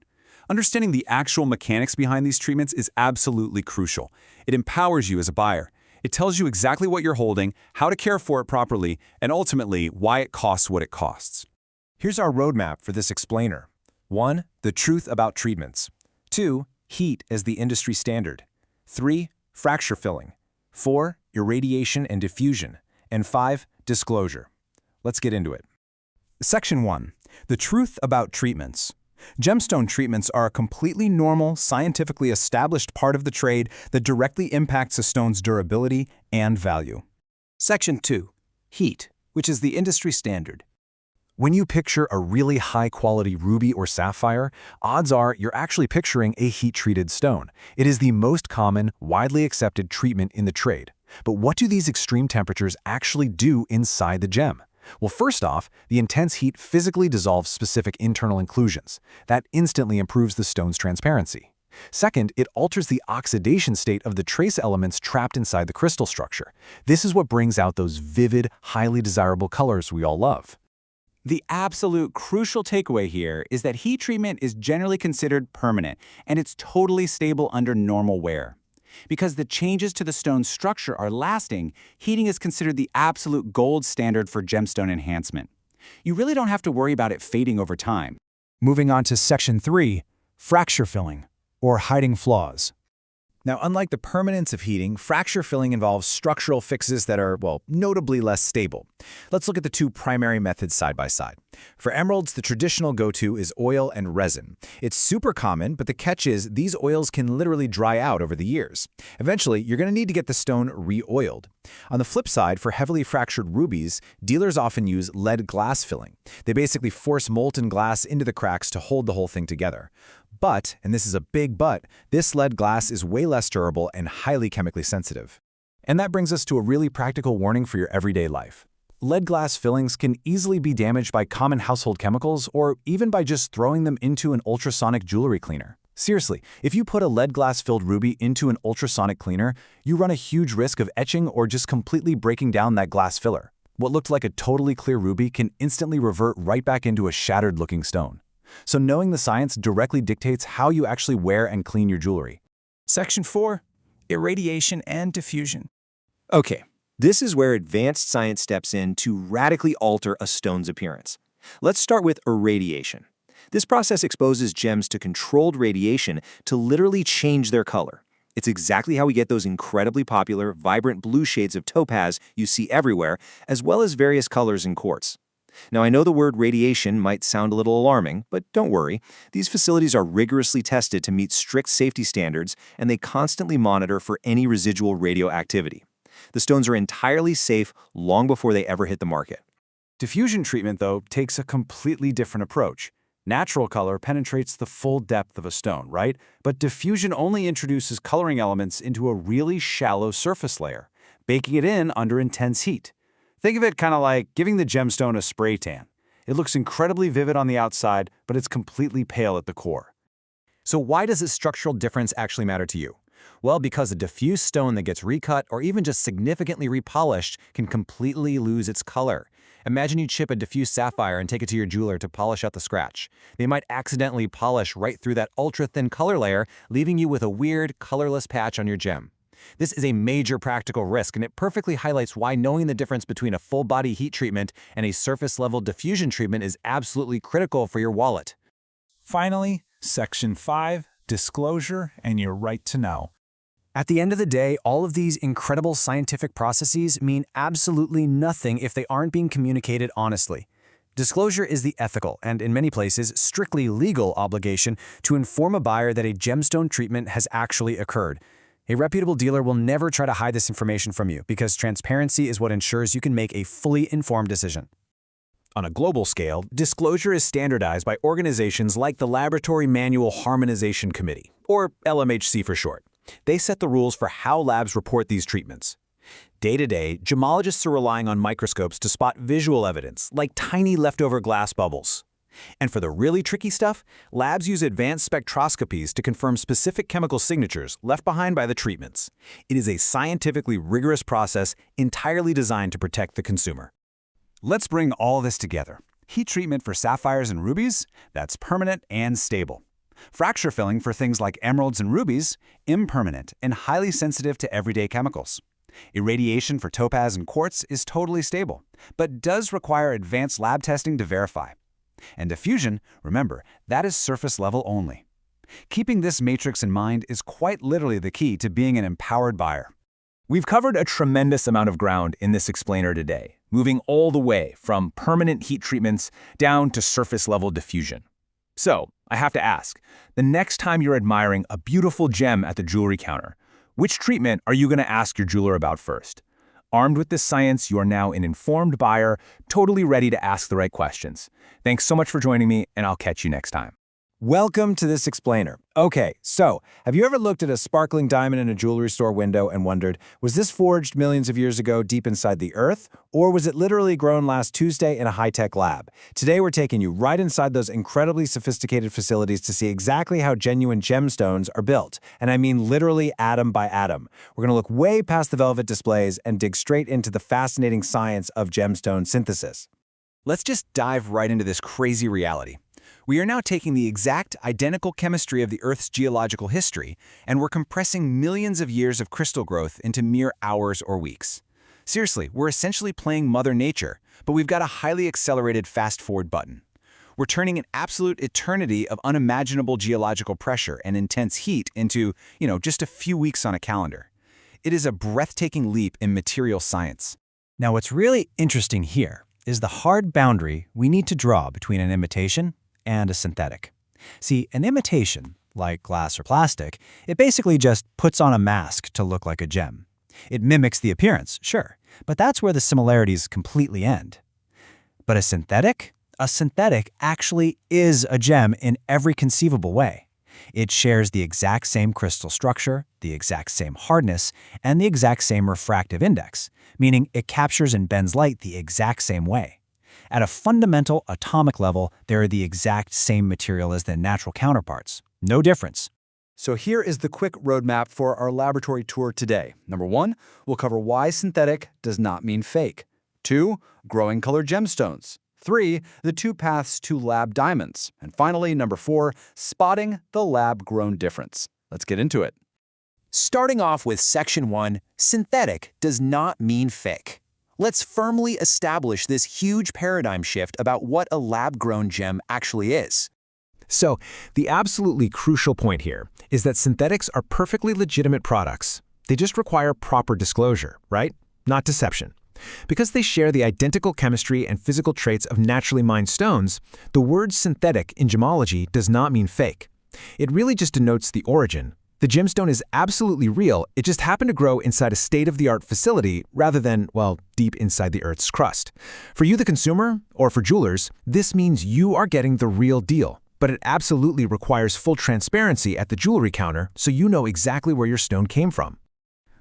Speaker 5: Understanding the actual mechanics behind these treatments is absolutely crucial. It empowers you as a buyer. It tells you exactly what you're holding, how to care for it properly, and ultimately why it costs what it costs.
Speaker 6: Here's our roadmap for this explainer. 1. The truth about treatments. 2. Heat as the industry standard. 3. Fracture filling. 4. Irradiation and diffusion. And 5. Disclosure. Let's get into it. Section 1. The truth about treatments. Gemstone treatments are a completely normal, scientifically established part of the trade that directly impacts a stone's durability and value. Section 2. Heat, which is the industry standard.
Speaker 4: When you picture a really high-quality ruby or sapphire, odds are you're actually picturing a heat-treated stone. It is the most common, widely accepted treatment in the trade. But what do these extreme temperatures actually do inside the gem? Well, first off, the intense heat physically dissolves specific internal inclusions. That instantly improves the stone's transparency. Second, it alters the oxidation state of the trace elements trapped inside the crystal structure. This is what brings out those vivid, highly desirable colors we all love.
Speaker 16: The absolute crucial takeaway here is that heat treatment is generally considered permanent, and it's totally stable under normal wear. Because the changes to the stone's structure are lasting, heating is considered the absolute gold standard for gemstone enhancement. You really don't have to worry about it fading over time.
Speaker 9: Moving on to Section 3, fracture filling, or hiding flaws.
Speaker 3: Now, unlike the permanence of heating, fracture filling involves structural fixes that are, well, notably less stable. Let's look at the two primary methods side by side. For emeralds, the traditional go-to is oil and resin. It's super common, but the catch is these oils can literally dry out over the years. Eventually, you're going to need to get the stone re-oiled. On the flip side, for heavily fractured rubies, dealers often use lead glass filling. They basically force molten glass into the cracks to hold the whole thing together. But, and this is a big but, this lead glass is way less durable and highly chemically sensitive. And that brings us to a really practical warning for your everyday life. Lead glass fillings can easily be damaged by common household chemicals or even by just throwing them into an ultrasonic jewelry cleaner. Seriously, if you put a lead glass-filled ruby into an ultrasonic cleaner, you run a huge risk of etching or just completely breaking down that glass filler. What looked like a totally clear ruby can instantly revert right back into a shattered-looking stone. So knowing the science directly dictates how you actually wear and clean your jewelry.
Speaker 17: Section 4, irradiation and diffusion. Okay, this is where advanced science steps in to radically alter a stone's appearance. Let's start with irradiation. This process exposes gems to controlled radiation to literally change their color. It's exactly how we get those incredibly popular, vibrant blue shades of topaz you see everywhere, as well as various colors in quartz. Now, I know the word radiation might sound a little alarming, but don't worry. These facilities are rigorously tested to meet strict safety standards, and they constantly monitor for any residual radioactivity. The stones are entirely safe long before they ever hit the market.
Speaker 4: Diffusion treatment, though, takes a completely different approach. Natural color penetrates the full depth of a stone, right? But diffusion only introduces coloring elements into a really shallow surface layer, baking it in under intense heat. Think of it kind of like giving the gemstone a spray tan. It looks incredibly vivid on the outside, but it's completely pale at the core.
Speaker 3: So why does this structural difference actually matter to you? Well, because a diffused stone that gets recut or even just significantly repolished can completely lose its color. Imagine you chip a diffused sapphire and take it to your jeweler to polish out the scratch. They might accidentally polish right through that ultra-thin color layer, leaving you with a weird, colorless patch on your gem. This is a major practical risk, and it perfectly highlights why knowing the difference between a full-body heat treatment and a surface-level diffusion treatment is absolutely critical for your wallet.
Speaker 2: Finally, Section 5, disclosure and your right to know.
Speaker 1: At the end of the day, all of these incredible scientific processes mean absolutely nothing if they aren't being communicated honestly. Disclosure is the ethical and, in many places, strictly legal obligation to inform a buyer that a gemstone treatment has actually occurred. A reputable dealer will never try to hide this information from you because transparency is what ensures you can make a fully informed decision.
Speaker 3: On a global scale, disclosure is standardized by organizations like the Laboratory Manual Harmonization Committee, or LMHC for short. They set the rules for how labs report these treatments. Day to day, gemologists are relying on microscopes to spot visual evidence, like tiny leftover glass bubbles. And for the really tricky stuff, labs use advanced spectroscopies to confirm specific chemical signatures left behind by the treatments. It is a scientifically rigorous process entirely designed to protect the consumer.
Speaker 4: Let's bring all this together. Heat treatment for sapphires and rubies, that's permanent and stable. Fracture filling for things like emeralds and rubies, impermanent and highly sensitive to everyday chemicals. Irradiation for topaz and quartz is totally stable, but does require advanced lab testing to verify. And diffusion, remember, that is surface level only. Keeping this matrix in mind is quite literally the key to being an empowered buyer.
Speaker 3: We've covered a tremendous amount of ground in this explainer today, moving all the way from permanent heat treatments down to surface-level diffusion. So, I have to ask, the next time you're admiring a beautiful gem at the jewelry counter, which treatment are you going to ask your jeweler about first?
Speaker 4: Armed with this science, you are now an informed buyer, totally ready to ask the right questions. Thanks so much for joining me, and I'll catch you next time.
Speaker 1: Welcome to this explainer. Okay, so have you ever looked at a sparkling diamond in a jewelry store window and wondered, was this forged millions of years ago deep inside the earth? Or was it literally grown last Tuesday in a high-tech lab? Today we're taking you right inside those incredibly sophisticated facilities to see exactly how genuine gemstones are built. And I mean literally atom by atom. We're going to look way past the velvet displays and dig straight into the fascinating science of gemstone synthesis.
Speaker 2: Let's just dive right into this crazy reality. We are now taking the exact identical chemistry of the Earth's geological history, and we're compressing millions of years of crystal growth into mere hours or weeks. Seriously, we're essentially playing Mother Nature, but we've got a highly accelerated fast-forward button. We're turning an absolute eternity of unimaginable geological pressure and intense heat into, just a few weeks on a calendar. It is a breathtaking leap in material science.
Speaker 1: Now, what's really interesting here is the hard boundary we need to draw between an imitation and a synthetic. See, an imitation, like glass or plastic, it basically just puts on a mask to look like a gem. It mimics the appearance, sure, but that's where the similarities completely end. But a synthetic actually is a gem in every conceivable way. It shares the exact same crystal structure, the exact same hardness, and the exact same refractive index, meaning it captures and bends light the exact same way. At a fundamental atomic level, they're the exact same material as their natural counterparts. No difference.
Speaker 3: So here is the quick roadmap for our laboratory tour today. Number 1, we'll cover why synthetic does not mean fake. 2, growing colored gemstones. 3, the 2 paths to lab diamonds. And finally, number 4, spotting the lab-grown difference. Let's get into it.
Speaker 1: Starting off with Section 1, synthetic does not mean fake. Let's firmly establish this huge paradigm shift about what a lab-grown gem actually is.
Speaker 12: So, the absolutely crucial point here is that synthetics are perfectly legitimate products. They just require proper disclosure, right? Not deception. Because they share the identical chemistry and physical traits of naturally mined stones, the word synthetic in gemology does not mean fake. It really just denotes the origin. The gemstone is absolutely real, it just happened to grow inside a state-of-the-art facility rather than, well, deep inside the Earth's crust. For you, the consumer, or for jewelers, this means you are getting the real deal. But it absolutely requires full transparency at the jewelry counter so you know exactly where your stone came from.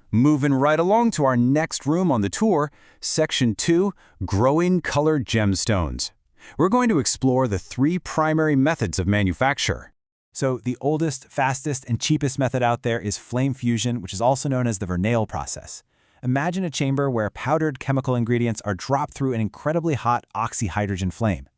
Speaker 2: Moving right along to our next room on the tour, Section 2, Growing Colored Gemstones. We're going to explore the 3 primary methods of manufacture. So the oldest, fastest, and cheapest method out there is flame fusion, which is also known as the vernal process. Imagine a chamber where powdered chemical ingredients are dropped through an incredibly hot oxyhydrogen flame.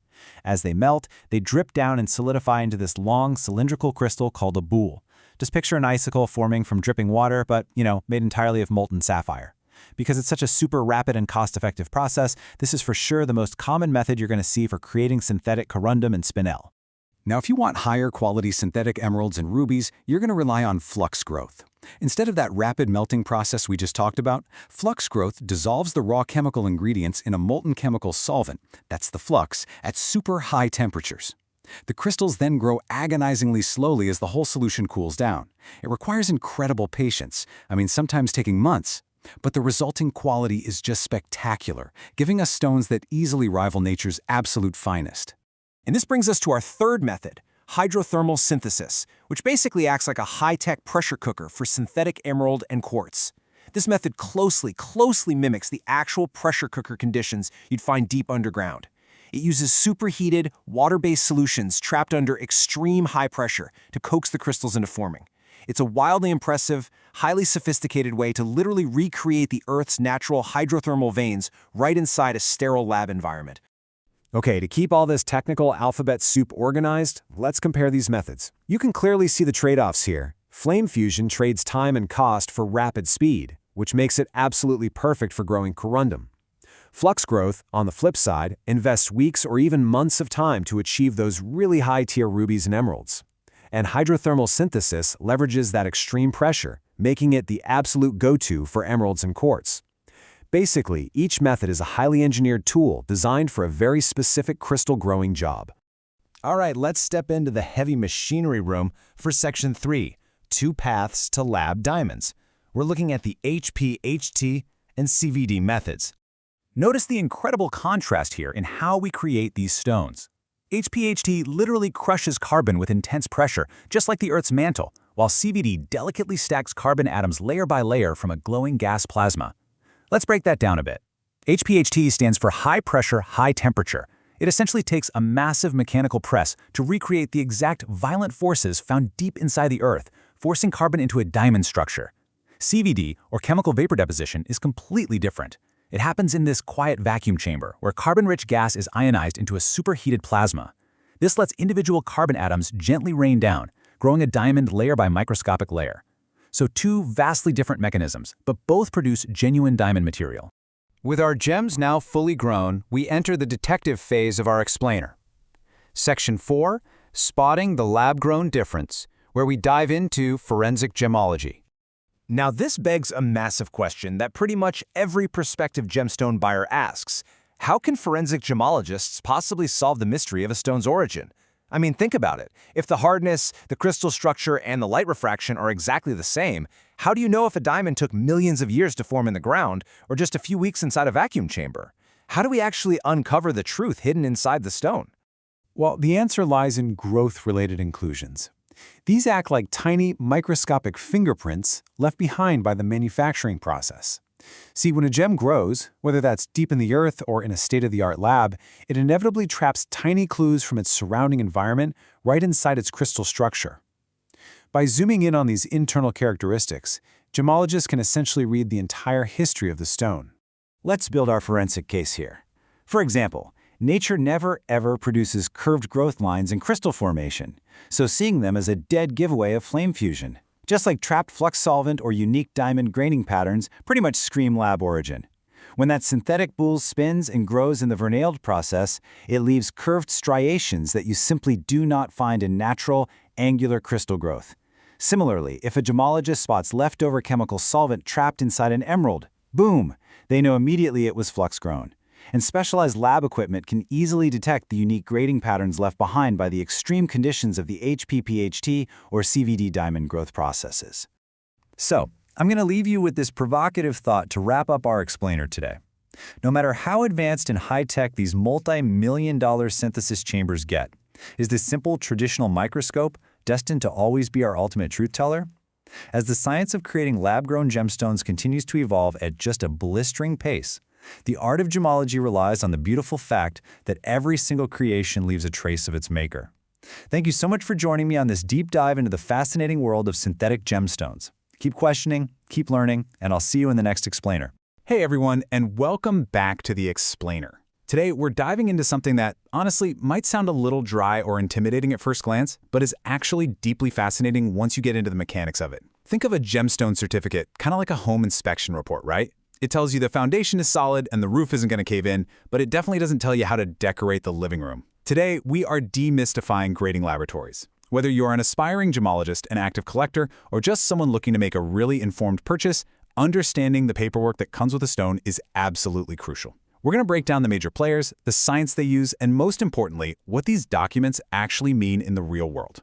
Speaker 2: As they melt, they drip down and solidify into this long, cylindrical crystal called a boule. Just picture an icicle forming from dripping water, but, made entirely of molten sapphire. Because it's such a super rapid and cost-effective process, this is for sure the most common method you're going to see for creating synthetic corundum and spinel.
Speaker 5: Now, if you want higher quality synthetic emeralds and rubies, you're going to rely on flux growth. Instead of that rapid melting process we just talked about, flux growth dissolves the raw chemical ingredients in a molten chemical solvent, that's the flux, at super high temperatures. The crystals then grow agonizingly slowly as the whole solution cools down. It requires incredible patience, sometimes taking months. But the resulting quality is just spectacular, giving us stones that easily rival nature's absolute finest.
Speaker 1: And this brings us to our third method, hydrothermal synthesis, which basically acts like a high-tech pressure cooker for synthetic emerald and quartz. This method closely mimics the actual pressure cooker conditions you'd find deep underground. It uses superheated, water-based solutions trapped under extreme high pressure to coax the crystals into forming. It's a wildly impressive, highly sophisticated way to literally recreate the Earth's natural hydrothermal veins right inside a sterile lab environment.
Speaker 12: Okay, to keep all this technical alphabet soup organized, let's compare these methods. You can clearly see the trade-offs here. Flame fusion trades time and cost for rapid speed, which makes it absolutely perfect for growing corundum. Flux growth, on the flip side, invests weeks or even months of time to achieve those really high-tier rubies and emeralds. And hydrothermal synthesis leverages that extreme pressure, making it the absolute go-to for emeralds and quartz. Basically, each method is a highly engineered tool designed for a very specific crystal growing job.
Speaker 4: All right, let's step into the heavy machinery room for Section 3, 2 paths to lab diamonds. We're looking at the HP, HT, and CVD methods. Notice the incredible contrast here in how we create these stones. HPHT literally crushes carbon with intense pressure, just like the Earth's mantle, while CVD delicately stacks carbon atoms layer by layer from a glowing gas plasma. Let's break that down a bit. HPHT stands for high pressure, high temperature. It essentially takes a massive mechanical press to recreate the exact violent forces found deep inside the Earth, forcing carbon into a diamond structure. CVD, or chemical vapor deposition, is completely different. It happens in this quiet vacuum chamber, where carbon-rich gas is ionized into a superheated plasma. This lets individual carbon atoms gently rain down, growing a diamond layer by microscopic layer. So two vastly different mechanisms, but both produce genuine diamond material.
Speaker 9: With our gems now fully grown, we enter the detective phase of our explainer. Section 4, Spotting the Lab-Grown Difference, where we dive into forensic gemology.
Speaker 4: Now this begs a massive question that pretty much every prospective gemstone buyer asks. How can forensic gemologists possibly solve the mystery of a stone's origin? I mean, think about it. If the hardness, the crystal structure, and the light refraction are exactly the same, how do you know if a diamond took millions of years to form in the ground or just a few weeks inside a vacuum chamber? How do we actually uncover the truth hidden inside the stone?
Speaker 6: Well, the answer lies in growth-related inclusions. These act like tiny microscopic fingerprints left behind by the manufacturing process. See, when a gem grows, whether that's deep in the earth or in a state-of-the-art lab, it inevitably traps tiny clues from its surrounding environment right inside its crystal structure. By zooming in on these internal characteristics, gemologists can essentially read the entire history of the stone.
Speaker 7: Let's build our forensic case here. For example, nature never ever produces curved growth lines in crystal formation, so seeing them is a dead giveaway of flame fusion. Just like trapped flux solvent or unique diamond graining patterns pretty much scream lab origin. When that synthetic boule spins and grows in the vernaled process, it leaves curved striations that you simply do not find in natural, angular crystal growth. Similarly, if a gemologist spots leftover chemical solvent trapped inside an emerald, boom, they know immediately it was flux grown. And specialized lab equipment can easily detect the unique grading patterns left behind by the extreme conditions of the HPPHT or CVD diamond growth processes.
Speaker 4: So, I'm going to leave you with this provocative thought to wrap up our explainer today. No matter how advanced and high-tech these multi-million-dollar synthesis chambers get, is this simple traditional microscope destined to always be our ultimate truth teller? As the science of creating lab-grown gemstones continues to evolve at just a blistering pace, the art of gemology relies on the beautiful fact that every single creation leaves a trace of its maker. Thank you so much for joining me on this deep dive into the fascinating world of synthetic gemstones. Keep questioning, keep learning, and I'll see you in the next explainer.
Speaker 11: Hey everyone, and welcome back to the explainer. Today we're diving into something that, honestly, might sound a little dry or intimidating at first glance, but is actually deeply fascinating once you get into the mechanics of it. Think of a gemstone certificate, kind of like a home inspection report, right? It tells you the foundation is solid and the roof isn't going to cave in, but it definitely doesn't tell you how to decorate the living room. Today, we are demystifying grading laboratories. Whether you're an aspiring gemologist, an active collector, or just someone looking to make a really informed purchase, understanding the paperwork that comes with a stone is absolutely crucial. We're going to break down the major players, the science they use, and most importantly, what these documents actually mean in the real world.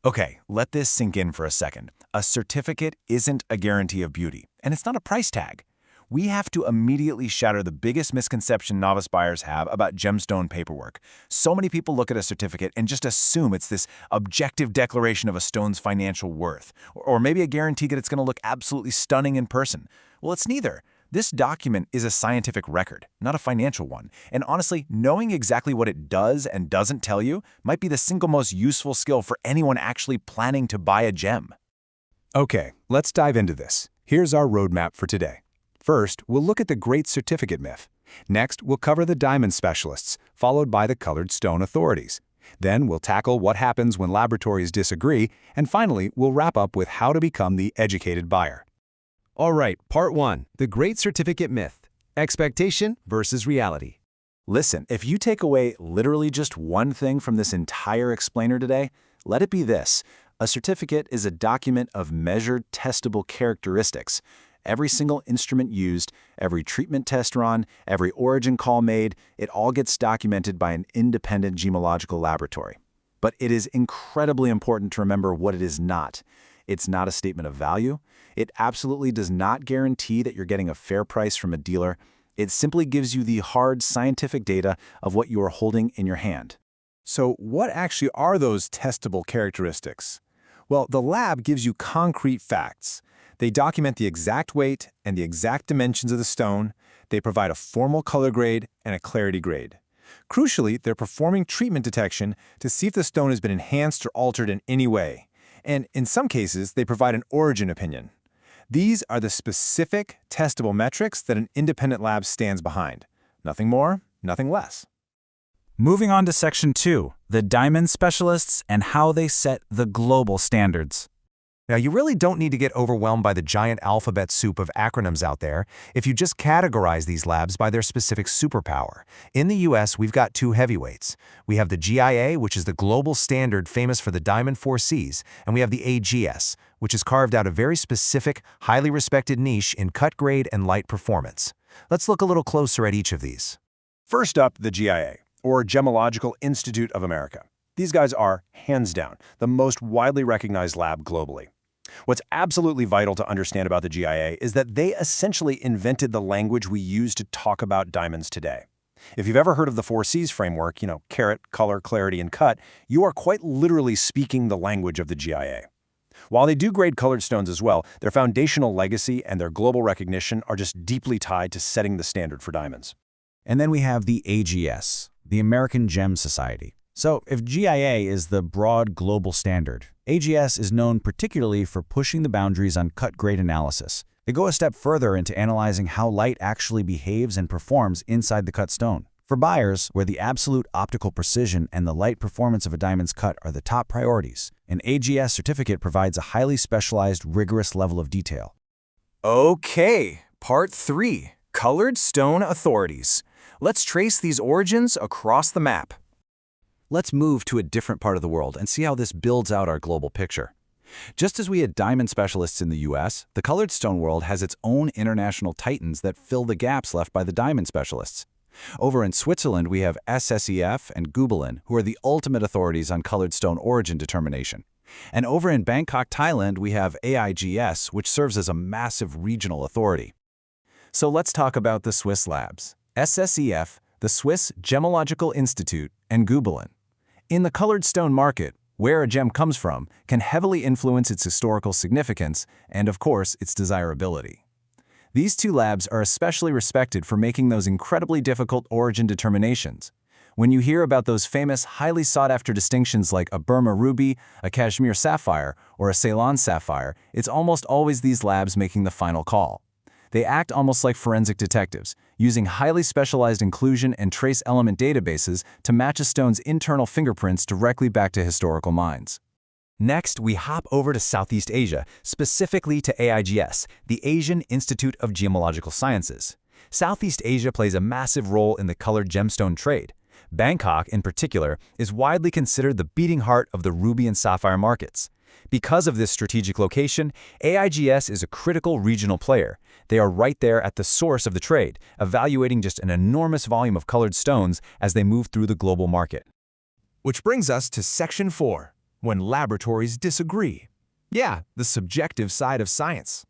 Speaker 4: Okay, let this sink in for a second. A certificate isn't a guarantee of beauty, and it's not a price tag. We have to immediately shatter the biggest misconception novice buyers have about gemstone paperwork. So many people look at a certificate and just assume it's this objective declaration of a stone's financial worth, or maybe a guarantee that it's going to look absolutely stunning in person. Well, it's neither. This document is a scientific record, not a financial one. And honestly, knowing exactly what it does and doesn't tell you might be the single most useful skill for anyone actually planning to buy a gem.
Speaker 10: Okay, let's dive into this. Here's our roadmap for today. First, we'll look at the great certificate myth. Next, we'll cover the diamond specialists, followed by the colored stone authorities. Then we'll tackle what happens when laboratories disagree, and finally, we'll wrap up with how to become the educated buyer.
Speaker 12: All right, part 1, the great certificate myth, expectation versus reality.
Speaker 4: Listen, if you take away literally just one thing from this entire explainer today, let it be this. A certificate is a document of measured, testable characteristics. Every single instrument used, every treatment test run, every origin call made, it all gets documented by an independent gemological laboratory. But it is incredibly important to remember what it is not.
Speaker 11: It's not a statement of value. It absolutely does not guarantee that you're getting a fair price from a dealer. It simply gives you the hard scientific data of what you are holding in your hand.
Speaker 4: So what actually are those testable characteristics? Well, the lab gives you concrete facts. They document the exact weight and the exact dimensions of the stone. They provide a formal color grade and a clarity grade. Crucially, they're performing treatment detection to see if the stone has been enhanced or altered in any way. And in some cases, they provide an origin opinion. These are the specific, testable metrics that an independent lab stands behind. Nothing more, nothing less.
Speaker 7: Moving on to Section 2, the diamond specialists and how they set the global standards.
Speaker 3: Now, you really don't need to get overwhelmed by the giant alphabet soup of acronyms out there if you just categorize these labs by their specific superpower. In the US, we've got two heavyweights. We have the GIA, which is the global standard famous for the Diamond 4Cs, and we have the AGS, which has carved out a very specific, highly respected niche in cut grade and light performance. Let's look a little closer at each of these.
Speaker 6: First up, the GIA, or Gemological Institute of America. These guys are, hands down, the most widely recognized lab globally. What's absolutely vital to understand about the GIA is that they essentially invented the language we use to talk about diamonds today. If you've ever heard of the 4Cs framework, carat, color, clarity, and cut, you are quite literally speaking the language of the GIA. While they do grade colored stones as well, their foundational legacy and their global recognition are just deeply tied to setting the standard for diamonds.
Speaker 9: And then we have the AGS, the American Gem Society. So if GIA is the broad global standard, AGS is known particularly for pushing the boundaries on cut grade analysis. They go a step further into analyzing how light actually behaves and performs inside the cut stone. For buyers, where the absolute optical precision and the light performance of a diamond's cut are the top priorities, an AGS certificate provides a highly specialized, rigorous level of detail.
Speaker 2: Okay, Part 3, Colored Stone Authorities. Let's trace these origins across the map.
Speaker 7: Let's move to a different part of the world and see how this builds out our global picture. Just as we had diamond specialists in the US, the colored stone world has its own international titans that fill the gaps left by the diamond specialists. Over in Switzerland, we have SSEF and Gemologicals, who are the ultimate authorities on colored stone origin determination. And over in Bangkok, Thailand, we have AIGS, which serves as a massive regional authority.
Speaker 3: So let's talk about the Swiss labs, SSEF, the Swiss Gemological Institute, and Gemologicals. In the colored stone market, where a gem comes from can heavily influence its historical significance and, of course, its desirability. These two labs are especially respected for making those incredibly difficult origin determinations. When you hear about those famous, highly sought-after distinctions like a Burma ruby, a Kashmir sapphire, or a Ceylon sapphire, it's almost always these labs making the final call. They act almost like forensic detectives, using highly specialized inclusion and trace element databases to match a stone's internal fingerprints directly back to historical mines.
Speaker 9: Next, we hop over to Southeast Asia, specifically to AIGS, the Asian Institute of Geological Sciences. Southeast Asia plays a massive role in the colored gemstone trade. Bangkok, in particular, is widely considered the beating heart of the ruby and sapphire markets. Because of this strategic location, AIGS is a critical regional player. They are right there at the source of the trade, evaluating just an enormous volume of colored stones as they move through the global market.
Speaker 3: Which brings us to Section 4, when laboratories disagree. Yeah, the subjective side of science.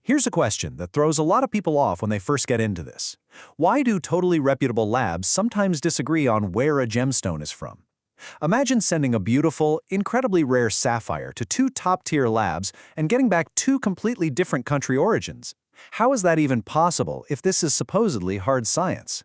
Speaker 3: Here's a question that throws a lot of people off when they first get into this. Why do totally reputable labs sometimes disagree on where a gemstone is from? Imagine sending a beautiful, incredibly rare sapphire to two top-tier labs and getting back two completely different country origins. How is that even possible if this is supposedly hard science?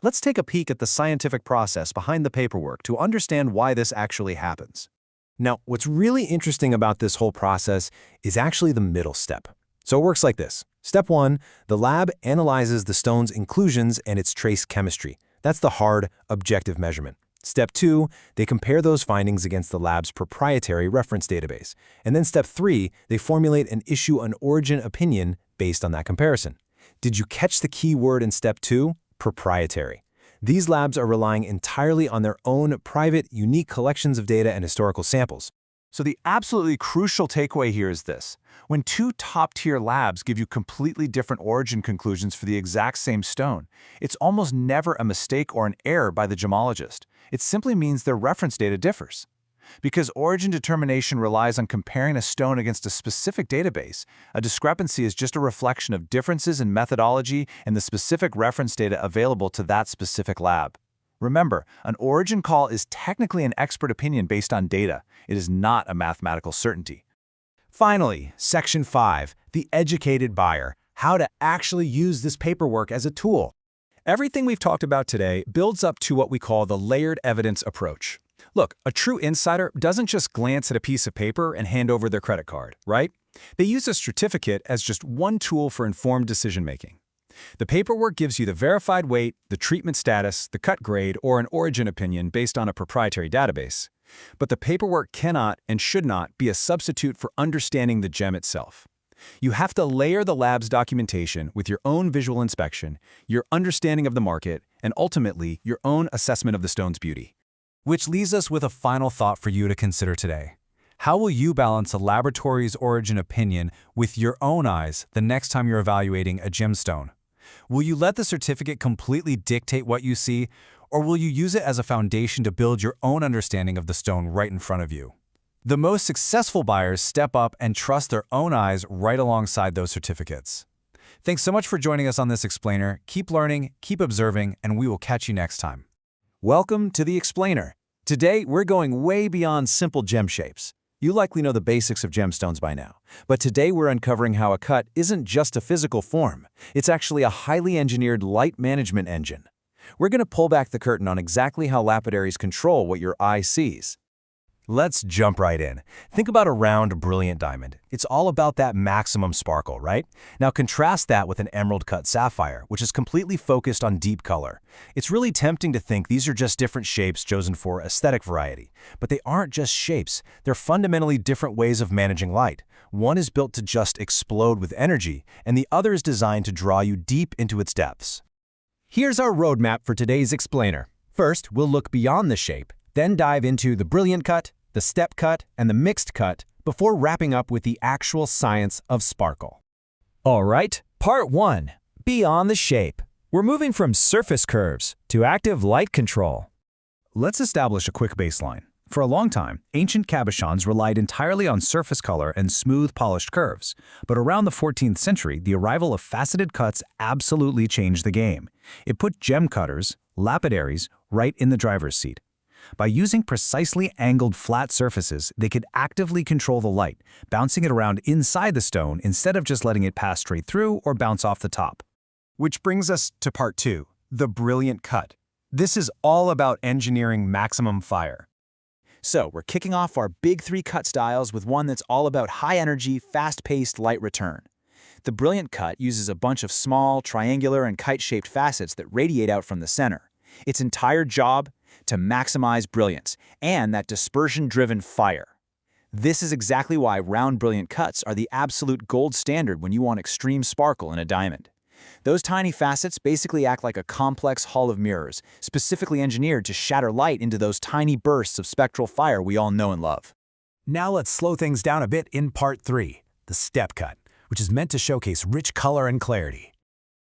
Speaker 3: Let's take a peek at the scientific process behind the paperwork to understand why this actually happens. Now, what's really interesting about this whole process is actually the middle step. So it works like this. Step 1, the lab analyzes the stone's inclusions and its trace chemistry. That's the hard, objective measurement. Step 2, they compare those findings against the lab's proprietary reference database. And then Step 3, they formulate and issue an origin opinion based on that comparison. Did you catch the key word in Step 2? Proprietary. These labs are relying entirely on their own private, unique collections of data and historical samples. So the absolutely crucial takeaway here is this. When two top-tier labs give you completely different origin conclusions for the exact same stone, it's almost never a mistake or an error by the gemologist. It simply means their reference data differs.
Speaker 2: Because origin determination relies on comparing a stone against a specific database, a discrepancy is just a reflection of differences in methodology and the specific reference data available to that specific lab. Remember, an origin call is technically an expert opinion based on data. It is not a mathematical certainty.
Speaker 6: Finally, Section 5, the educated buyer, how to actually use this paperwork as a tool.
Speaker 9: Everything we've talked about today builds up to what we call the layered evidence approach. Look, a true insider doesn't just glance at a piece of paper and hand over their credit card, right? They use a certificate as just one tool for informed decision-making. The paperwork gives you the verified weight, the treatment status, the cut grade, or an origin opinion based on a proprietary database. But the paperwork cannot and should not be a substitute for understanding the gem itself. You have to layer the lab's documentation with your own visual inspection, your understanding of the market, and ultimately your own assessment of the stone's beauty. Which leaves us with a final thought for you to consider today. How will you balance a laboratory's origin opinion with your own eyes the next time you're evaluating a gemstone? Will you let the certificate completely dictate what you see, or will you use it as a foundation to build your own understanding of the stone right in front of you? The most successful buyers step up and trust their own eyes right alongside those certificates. Thanks so much for joining us on this explainer. Keep learning, keep observing, and we will catch you next time.
Speaker 1: Welcome to the Explainer. Today, we're going way beyond simple gem shapes. You likely know the basics of gemstones by now, but today we're uncovering how a cut isn't just a physical form. It's actually a highly engineered light management engine. We're going to pull back the curtain on exactly how lapidaries control what your eye sees. Let's jump right in. Think about a round, brilliant diamond. It's all about that maximum sparkle, right? Now contrast that with an emerald-cut sapphire, which is completely focused on deep color. It's really tempting to think these are just different shapes chosen for aesthetic variety. But they aren't just shapes. They're fundamentally different ways of managing light. One is built to just explode with energy, and the other is designed to draw you deep into its depths.
Speaker 6: Here's our roadmap for today's explainer. First, we'll look beyond the shape, then dive into the brilliant cut, the step cut, and the mixed cut before wrapping up with the actual science of sparkle.
Speaker 9: All right, part 1, beyond the shape. We're moving from surface curves to active light control. Let's establish a quick baseline. For a long time, ancient cabochons relied entirely on surface color and smooth, polished curves. But around the 14th century, the arrival of faceted cuts absolutely changed the game. It put gem cutters, lapidaries, right in the driver's seat. By using precisely angled flat surfaces, they could actively control the light, bouncing it around inside the stone instead of just letting it pass straight through or bounce off the top.
Speaker 2: Which brings us to part 2, the brilliant cut. This is all about engineering maximum fire.
Speaker 16: So we're kicking off our big 3 cut styles with one that's all about high-energy, fast-paced light return. The brilliant cut uses a bunch of small, triangular, and kite-shaped facets that radiate out from the center. Its entire job? To maximize brilliance and that dispersion-driven fire. This is exactly why round brilliant cuts are the absolute gold standard when you want extreme sparkle in a diamond. Those tiny facets basically act like a complex hall of mirrors, specifically engineered to shatter light into those tiny bursts of spectral fire we all know and love.
Speaker 1: Now let's slow things down a bit in part 3, the step cut, which is meant to showcase rich color and clarity.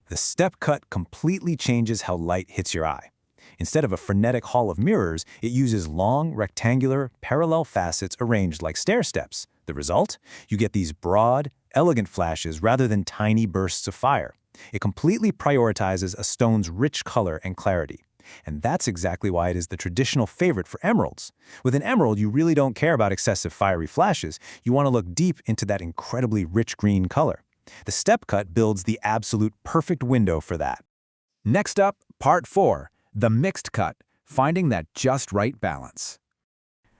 Speaker 2: The step cut completely changes how light hits your eye. Instead of a frenetic hall of mirrors, it uses long, rectangular, parallel facets arranged like stair steps. The result? You get these broad, elegant flashes rather than tiny bursts of fire. It completely prioritizes a stone's rich color and clarity. And that's exactly why it is the traditional favorite for emeralds. With an emerald, you really don't care about excessive fiery flashes. You want to look deep into that incredibly rich green color. The step cut builds the absolute perfect window for that.
Speaker 9: Next up, part 4. The mixed cut, finding that just right balance.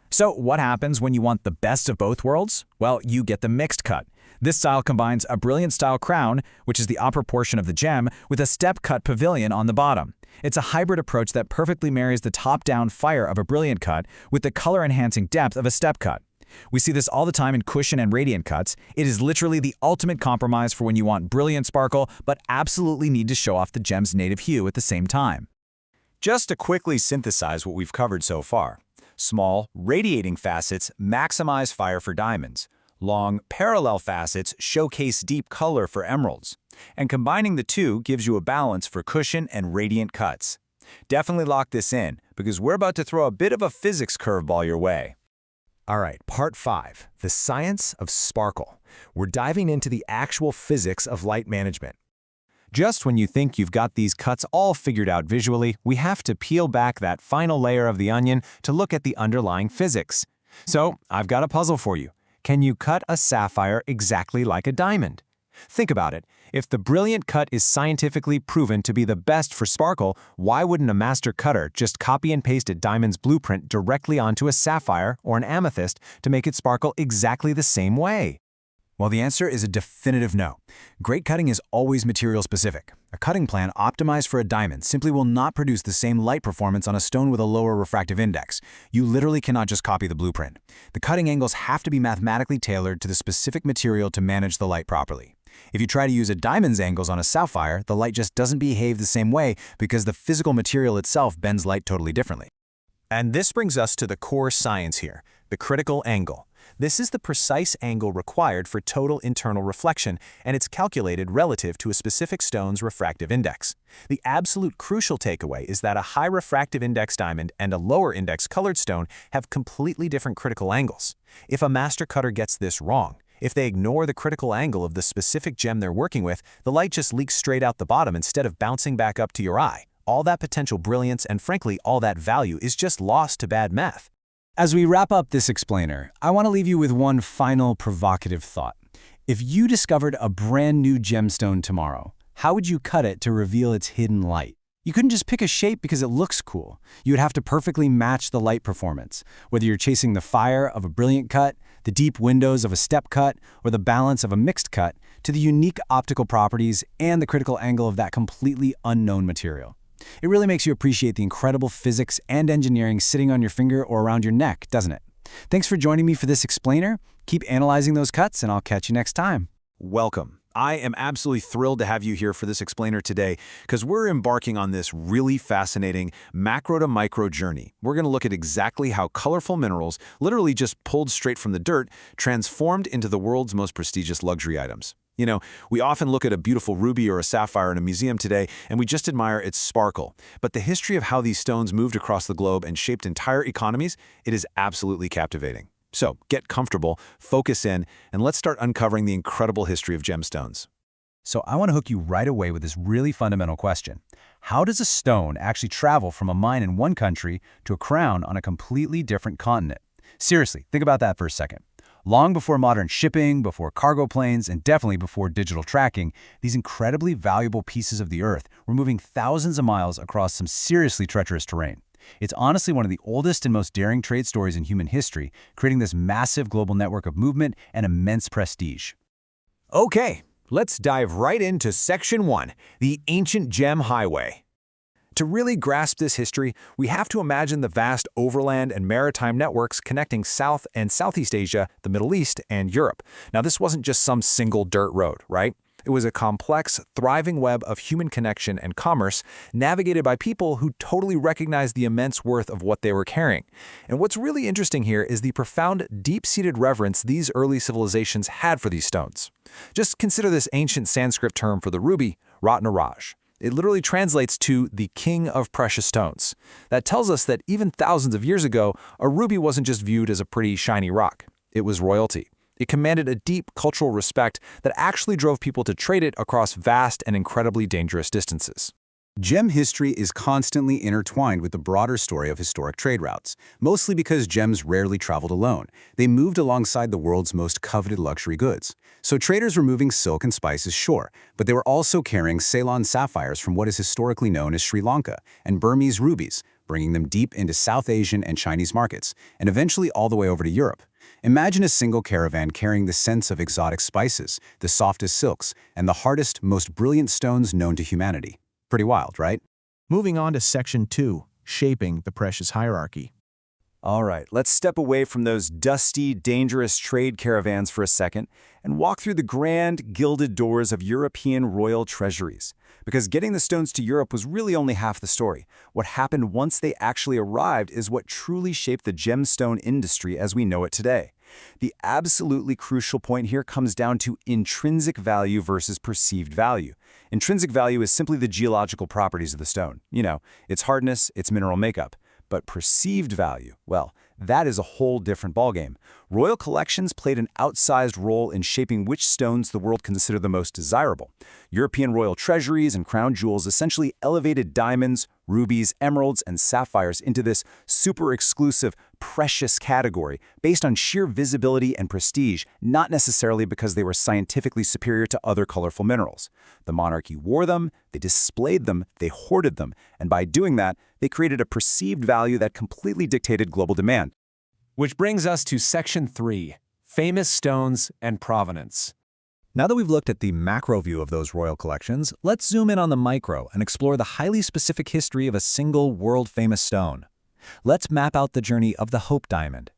Speaker 9: So what happens when you want the best of both worlds? Well, you get the mixed cut. This style combines a brilliant style crown, which is the upper portion of the gem, with a step cut pavilion on the bottom. It's a hybrid approach that perfectly marries the top-down fire of a brilliant cut with the color-enhancing depth of a step cut. We see this all the time in cushion and radiant cuts. It is literally the ultimate compromise for when you want brilliant sparkle, but absolutely need to show off the gem's native hue at the same time.
Speaker 2: Just to quickly synthesize what we've covered so far. Small, radiating facets maximize fire for diamonds. Long, parallel facets showcase deep color for emeralds. And combining the two gives you a balance for cushion and radiant cuts. Definitely lock this in, because we're about to throw a bit of a physics curveball your way.
Speaker 4: All right, part 5, the science of sparkle. We're diving into the actual physics of light management.
Speaker 5: Just when you think you've got these cuts all figured out visually, we have to peel back that final layer of the onion to look at the underlying physics. So, I've got a puzzle for you. Can you cut a sapphire exactly like a diamond? Think about it. If the brilliant cut is scientifically proven to be the best for sparkle, why wouldn't a master cutter just copy and paste a diamond's blueprint directly onto a sapphire or an amethyst to make it sparkle exactly the same way?
Speaker 4: Well, the answer is a definitive no. Great cutting is always material specific. A cutting plan optimized for a diamond simply will not produce the same light performance on a stone with a lower refractive index. You literally cannot just copy the blueprint. The cutting angles have to be mathematically tailored to the specific material to manage the light properly. If you try to use a diamond's angles on a sapphire, the light just doesn't behave the same way because the physical material itself bends light totally differently.
Speaker 5: And this brings us to the core science here, the critical angle. This is the precise angle required for total internal reflection, and it's calculated relative to a specific stone's refractive index. The absolute crucial takeaway is that a high refractive index diamond and a lower index colored stone have completely different critical angles. If a master cutter gets this wrong, if they ignore the critical angle of the specific gem they're working with, the light just leaks straight out the bottom instead of bouncing back up to your eye. All that potential brilliance and frankly all that value is just lost to bad math.
Speaker 9: As we wrap up this explainer, I want to leave you with one final provocative thought. If you discovered a brand new gemstone tomorrow, how would you cut it to reveal its hidden light? You couldn't just pick a shape because it looks cool. You would have to perfectly match the light performance, whether you're chasing the fire of a brilliant cut, the deep windows of a step cut, or the balance of a mixed cut, to the unique optical properties and the critical angle of that completely unknown material. It really makes you appreciate the incredible physics and engineering sitting on your finger or around your neck, doesn't it? Thanks for joining me for this explainer. Keep analyzing those cuts, and I'll catch you next time.
Speaker 5: Welcome. I am absolutely thrilled to have you here for this explainer today because we're embarking on this really fascinating macro to micro journey. We're going to look at exactly how colorful minerals, literally just pulled straight from the dirt, transformed into the world's most prestigious luxury items. You know, we often look at a beautiful ruby or a sapphire in a museum today, and we just admire its sparkle. But the history of how these stones moved across the globe and shaped entire economies, it is absolutely captivating. So get comfortable, focus in, and let's start uncovering the incredible history of gemstones.
Speaker 9: So I want to hook you right away with this really fundamental question. How does a stone actually travel from a mine in one country to a crown on a completely different continent? Seriously, think about that for a second. Long before modern shipping, before cargo planes, and definitely before digital tracking, these incredibly valuable pieces of the Earth were moving thousands of miles across some seriously treacherous terrain. It's honestly one of the oldest and most daring trade stories in human history, creating this massive global network of movement and immense prestige.
Speaker 4: Okay, let's dive right into Section 1, the Ancient Gem Highway. To really grasp this history, we have to imagine the vast overland and maritime networks connecting South and Southeast Asia, the Middle East, and Europe. Now, this wasn't just some single dirt road, right? It was a complex, thriving web of human connection and commerce navigated by people who totally recognized the immense worth of what they were carrying. And what's really interesting here is the profound, deep-seated reverence these early civilizations had for these stones. Just consider this ancient Sanskrit term for the ruby, Ratnaraj. It literally translates to the king of precious stones. That tells us that even thousands of years ago, a ruby wasn't just viewed as a pretty shiny rock. It was royalty. It commanded a deep cultural respect that actually drove people to trade it across vast and incredibly dangerous distances.
Speaker 18: Gem history is constantly intertwined with the broader story of historic trade routes, mostly because gems rarely traveled alone. They moved alongside the world's most coveted luxury goods. So traders were moving silk and spices, sure, but they were also carrying Ceylon sapphires from what is historically known as Sri Lanka, and Burmese rubies, bringing them deep into South Asian and Chinese markets, and eventually all the way over to Europe. Imagine a single caravan carrying the scents of exotic spices, the softest silks, and the hardest, most brilliant stones known to humanity. Pretty wild, right?
Speaker 19: Moving on to Section 2, Shaping the Precious Hierarchy.
Speaker 4: All right, let's step away from those dusty, dangerous trade caravans for a second and walk through the grand, gilded doors of European royal treasuries. Because getting the stones to Europe was really only half the story. What happened once they actually arrived is what truly shaped the gemstone industry as we know it today. The absolutely crucial point here comes down to intrinsic value versus perceived value. Intrinsic value is simply the geological properties of the stone. You know, its hardness, its mineral makeup. But perceived value, well, that is a whole different ballgame. Royal collections played an outsized role in shaping which stones the world considered the most desirable. European royal treasuries and crown jewels essentially elevated diamonds, rubies, emeralds, and sapphires into this super exclusive, precious category based on sheer visibility and prestige, not necessarily because they were scientifically superior to other colorful minerals. The monarchy wore them, they displayed them, they hoarded them, and by doing that, they created a perceived value that completely dictated global demand.
Speaker 1: Which brings us to Section 3, Famous Stones and Provenance.
Speaker 9: Now that we've looked at the macro view of those royal collections, let's zoom in on the micro and explore the highly specific history of a single world-famous stone. Let's map out the journey of the Hope Diamond.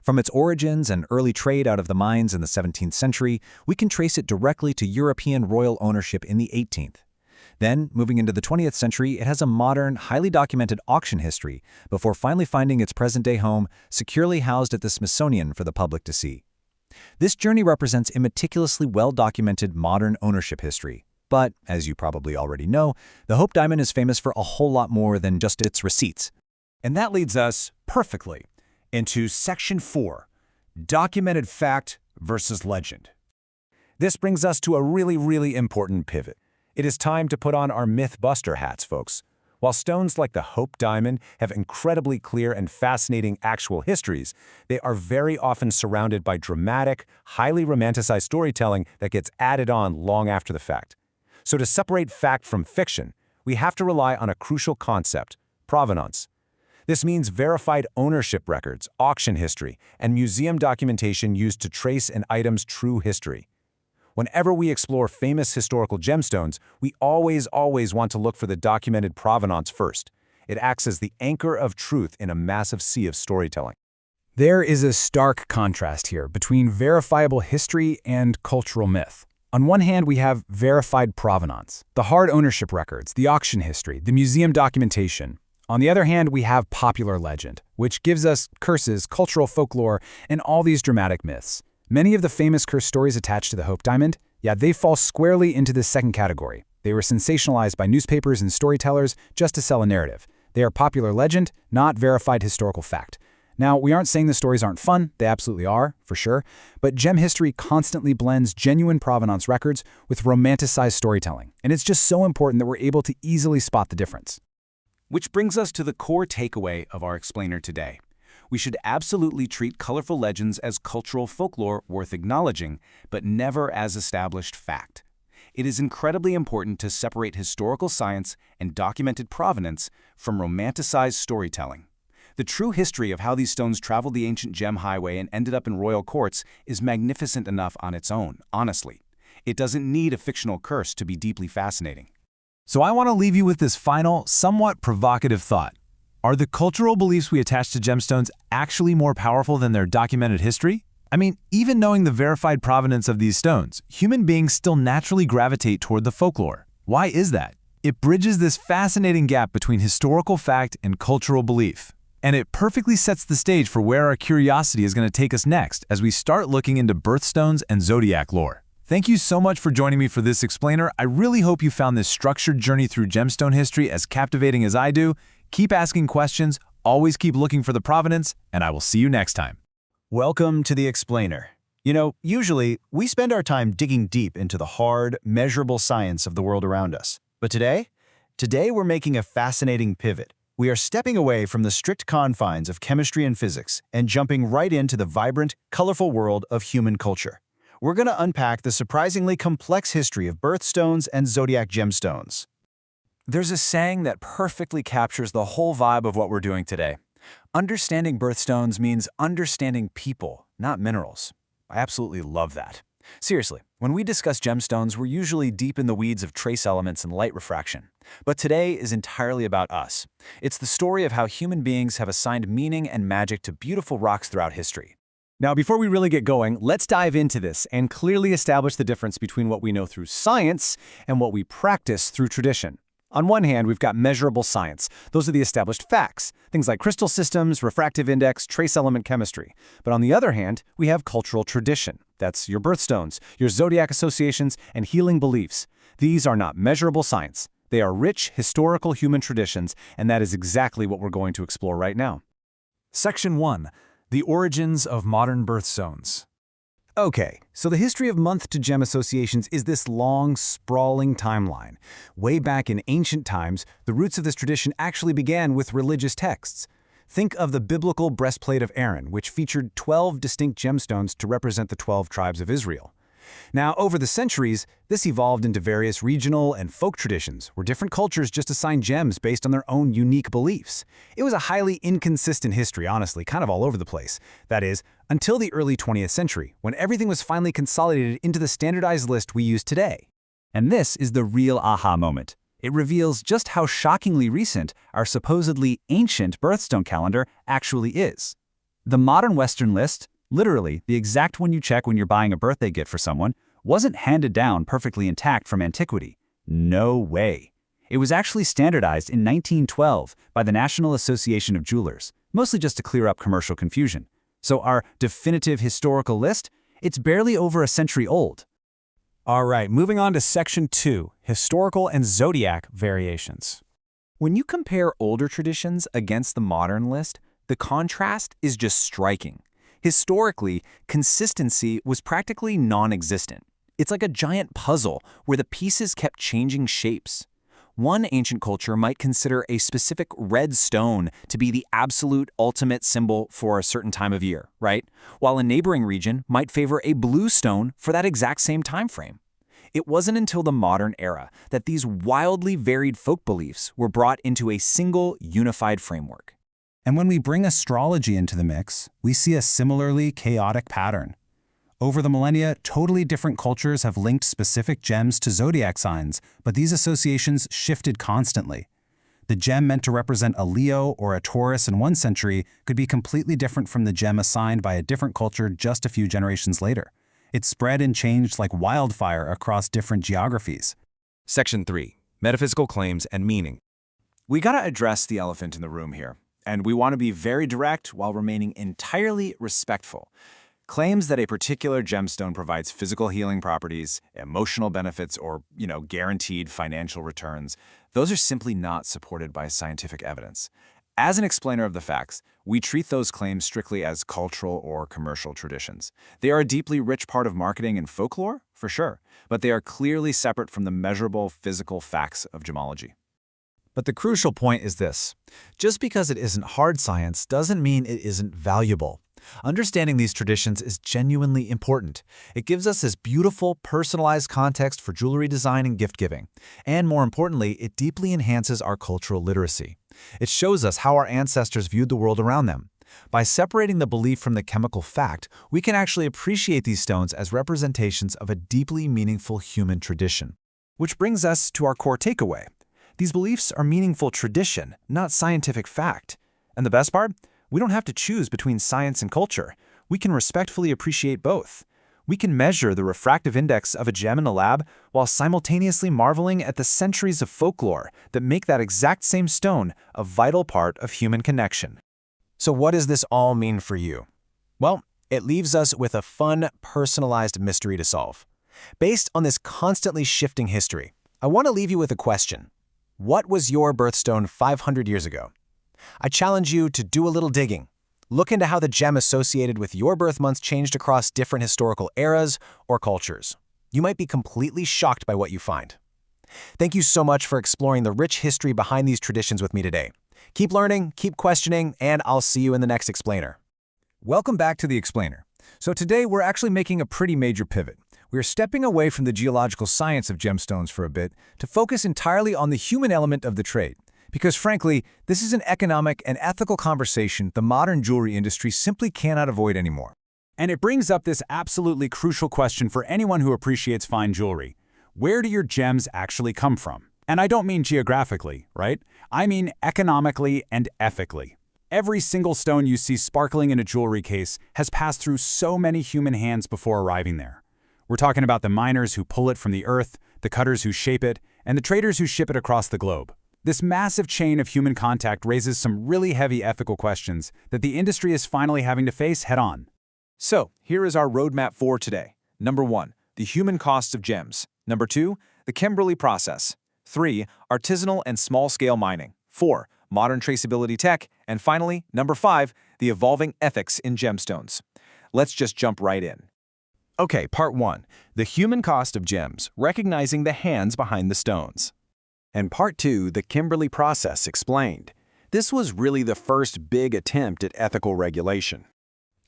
Speaker 9: From its origins and early trade out of the mines in the 17th century, we can trace it directly to European royal ownership in the 18th. Then, moving into the 20th century, it has a modern, highly documented auction history before finally finding its present-day home, securely housed at the Smithsonian for the public to see. This journey represents a meticulously well-documented modern ownership history. But, as you probably already know, the Hope Diamond is famous for a whole lot more than just its receipts.
Speaker 1: And that leads us perfectly into Section 4, Documented Fact versus Legend. This brings us to a really important pivot. It is time to put on our Mythbuster hats, folks. While stones like the Hope Diamond have incredibly clear and fascinating actual histories, they are very often surrounded by dramatic, highly romanticized storytelling that gets added on long after the fact. So to separate fact from fiction, we have to rely on a crucial concept, provenance. This means verified ownership records, auction history, and museum documentation used to trace an item's true history. Whenever we explore famous historical gemstones, we always want to look for the documented provenance first. It acts as the anchor of truth in a massive sea of storytelling.
Speaker 12: There is a stark contrast here between verifiable history and cultural myth. On one hand, we have verified provenance, the hard ownership records, the auction history, the museum documentation. On the other hand, we have popular legend, which gives us curses, cultural folklore, and all these dramatic myths. Many of the famous curse stories attached to the Hope Diamond, they fall squarely into this second category. They were sensationalized by newspapers and storytellers just to sell a narrative. They are popular legend, not verified historical fact. Now, we aren't saying the stories aren't fun, they absolutely are, for sure, but gem history constantly blends genuine provenance records with romanticized storytelling, and it's just so important that we're able to easily spot the difference.
Speaker 16: Which brings us to the core takeaway of our explainer today. We should absolutely treat colorful legends as cultural folklore worth acknowledging, but never as established fact. It is incredibly important to separate historical science and documented provenance from romanticized storytelling. The true history of how these stones traveled the ancient gem highway and ended up in royal courts is magnificent enough on its own, honestly. It doesn't need a fictional curse to be deeply fascinating.
Speaker 1: So I want to leave you with this final, somewhat provocative thought. Are the cultural beliefs we attach to gemstones actually more powerful than their documented history? I mean, even knowing the verified provenance of these stones, human beings still naturally gravitate toward the folklore. Why is that? It bridges this fascinating gap between historical fact and cultural belief. And it perfectly sets the stage for where our curiosity is going to take us next as we start looking into birthstones and zodiac lore. Thank you so much for joining me for this explainer. I really hope you found this structured journey through gemstone history as captivating as I do. Keep asking questions, always keep looking for the provenance, and I will see you next time.
Speaker 6: Welcome to the explainer. You know, usually we spend our time digging deep into the hard, measurable science of the world around us. But today we're making a fascinating pivot. We are stepping away from the strict confines of chemistry and physics and jumping right into the vibrant, colorful world of human culture. We're going to unpack the surprisingly complex history of birthstones and zodiac gemstones.
Speaker 1: There's a saying that perfectly captures the whole vibe of what we're doing today. Understanding birthstones means understanding people, not minerals. I absolutely love that. Seriously, when we discuss gemstones, we're usually deep in the weeds of trace elements and light refraction. But today is entirely about us. It's the story of how human beings have assigned meaning and magic to beautiful rocks throughout history.
Speaker 6: Now, before we really get going, let's dive into this and clearly establish the difference between what we know through science and what we practice through tradition. On one hand, we've got measurable science. Those are the established facts, things like crystal systems, refractive index, trace element chemistry. But on the other hand, we have cultural tradition. That's your birthstones, your zodiac associations, and healing beliefs. These are not measurable science. They are rich, historical human traditions, and that is exactly what we're going to explore right now.
Speaker 1: Section 1.
Speaker 2: The origins of modern birthstones. Okay, so the history of month-to-gem associations is this long, sprawling timeline. Way back in ancient times, the roots of this tradition actually began with religious texts. Think of the biblical breastplate of Aaron, which featured 12 distinct gemstones to represent the 12 tribes of Israel. Now, over the centuries, this evolved into various regional and folk traditions, where different cultures just assigned gems based on their own unique beliefs. It was a highly inconsistent history, honestly, kind of all over the place. That is, until the early 20th century, when everything was finally consolidated into the standardized list we use today.
Speaker 7: And this is the real aha moment. It reveals just how shockingly recent our supposedly ancient birthstone calendar actually is. The modern Western list, literally the exact one you check when you're buying a birthday gift for someone, wasn't handed down perfectly intact from antiquity. No way. It was actually standardized in 1912 by the National Association of Jewelers, mostly just to clear up commercial confusion. So our definitive historical list, it's barely over a century old.
Speaker 12: All right, moving on to Section 2, Historical and Zodiac Variations.
Speaker 16: When you compare older traditions against the modern list, the contrast is just striking. Historically, consistency was practically non-existent. It's like a giant puzzle where the pieces kept changing shapes. One ancient culture might consider a specific red stone to be the absolute ultimate symbol for a certain time of year, right? While a neighboring region might favor a blue stone for that exact same time frame. It wasn't until the modern era that these wildly varied folk beliefs were brought into a single unified framework.
Speaker 1: And when we bring astrology into the mix, we see a similarly chaotic pattern. Over the millennia, totally different cultures have linked specific gems to zodiac signs, but these associations shifted constantly. The gem meant to represent a Leo or a Taurus in one century could be completely different from the gem assigned by a different culture just a few generations later. It spread and changed like wildfire across different geographies.
Speaker 5: Section 3. Metaphysical Claims and Meaning.
Speaker 11: We gotta address the elephant in the room here, and we want to be very direct while remaining entirely respectful. Claims that a particular gemstone provides physical healing properties, emotional benefits, or, guaranteed financial returns, those are simply not supported by scientific evidence. As an explainer of the facts, we treat those claims strictly as cultural or commercial traditions. They are a deeply rich part of marketing and folklore, for sure, but they are clearly separate from the measurable physical facts of gemology.
Speaker 2: But the crucial point is this. Just because it isn't hard science doesn't mean it isn't valuable. Understanding these traditions is genuinely important. It gives us this beautiful, personalized context for jewelry design and gift-giving. And more importantly, it deeply enhances our cultural literacy. It shows us how our ancestors viewed the world around them. By separating the belief from the chemical fact, we can actually appreciate these stones as representations of a deeply meaningful human tradition. Which brings us to our core takeaway. These beliefs are meaningful tradition, not scientific fact. And the best part? We don't have to choose between science and culture. We can respectfully appreciate both. We can measure the refractive index of a gem in a lab while simultaneously marveling at the centuries of folklore that make that exact same stone a vital part of human connection.
Speaker 4: So what does this all mean for you? Well, it leaves us with a fun, personalized mystery to solve. Based on this constantly shifting history, I want to leave you with a question. What was your birthstone 500 years ago? I challenge you to do a little digging. Look into how the gem associated with your birth months changed across different historical eras or cultures. You might be completely shocked by what you find. Thank you so much for exploring the rich history behind these traditions with me today. Keep learning, keep questioning, and I'll see you in the next Explainer.
Speaker 12: Welcome back to the Explainer. So today we're actually making a pretty major pivot. We're stepping away from the geological science of gemstones for a bit to focus entirely on the human element of the trade. Because frankly, this is an economic and ethical conversation the modern jewelry industry simply cannot avoid anymore.
Speaker 11: And it brings up this absolutely crucial question for anyone who appreciates fine jewelry. Where do your gems actually come from? And I don't mean geographically, right? I mean economically and ethically. Every single stone you see sparkling in a jewelry case has passed through so many human hands before arriving there. We're talking about the miners who pull it from the earth, the cutters who shape it, and the traders who ship it across the globe. This massive chain of human contact raises some really heavy ethical questions that the industry is finally having to face head-on.
Speaker 5: So, here is our roadmap for today. Number 1, the human costs of gems. Number 2, the Kimberley process. 3, artisanal and small-scale mining. 4, modern traceability tech. And finally, number 5,
Speaker 10: the evolving ethics in gemstones. Let's just jump right in. Okay, part 1, the human cost of gems, recognizing the hands behind the stones.
Speaker 4: And part 2, the Kimberley process explained. This was really the first big attempt at ethical regulation.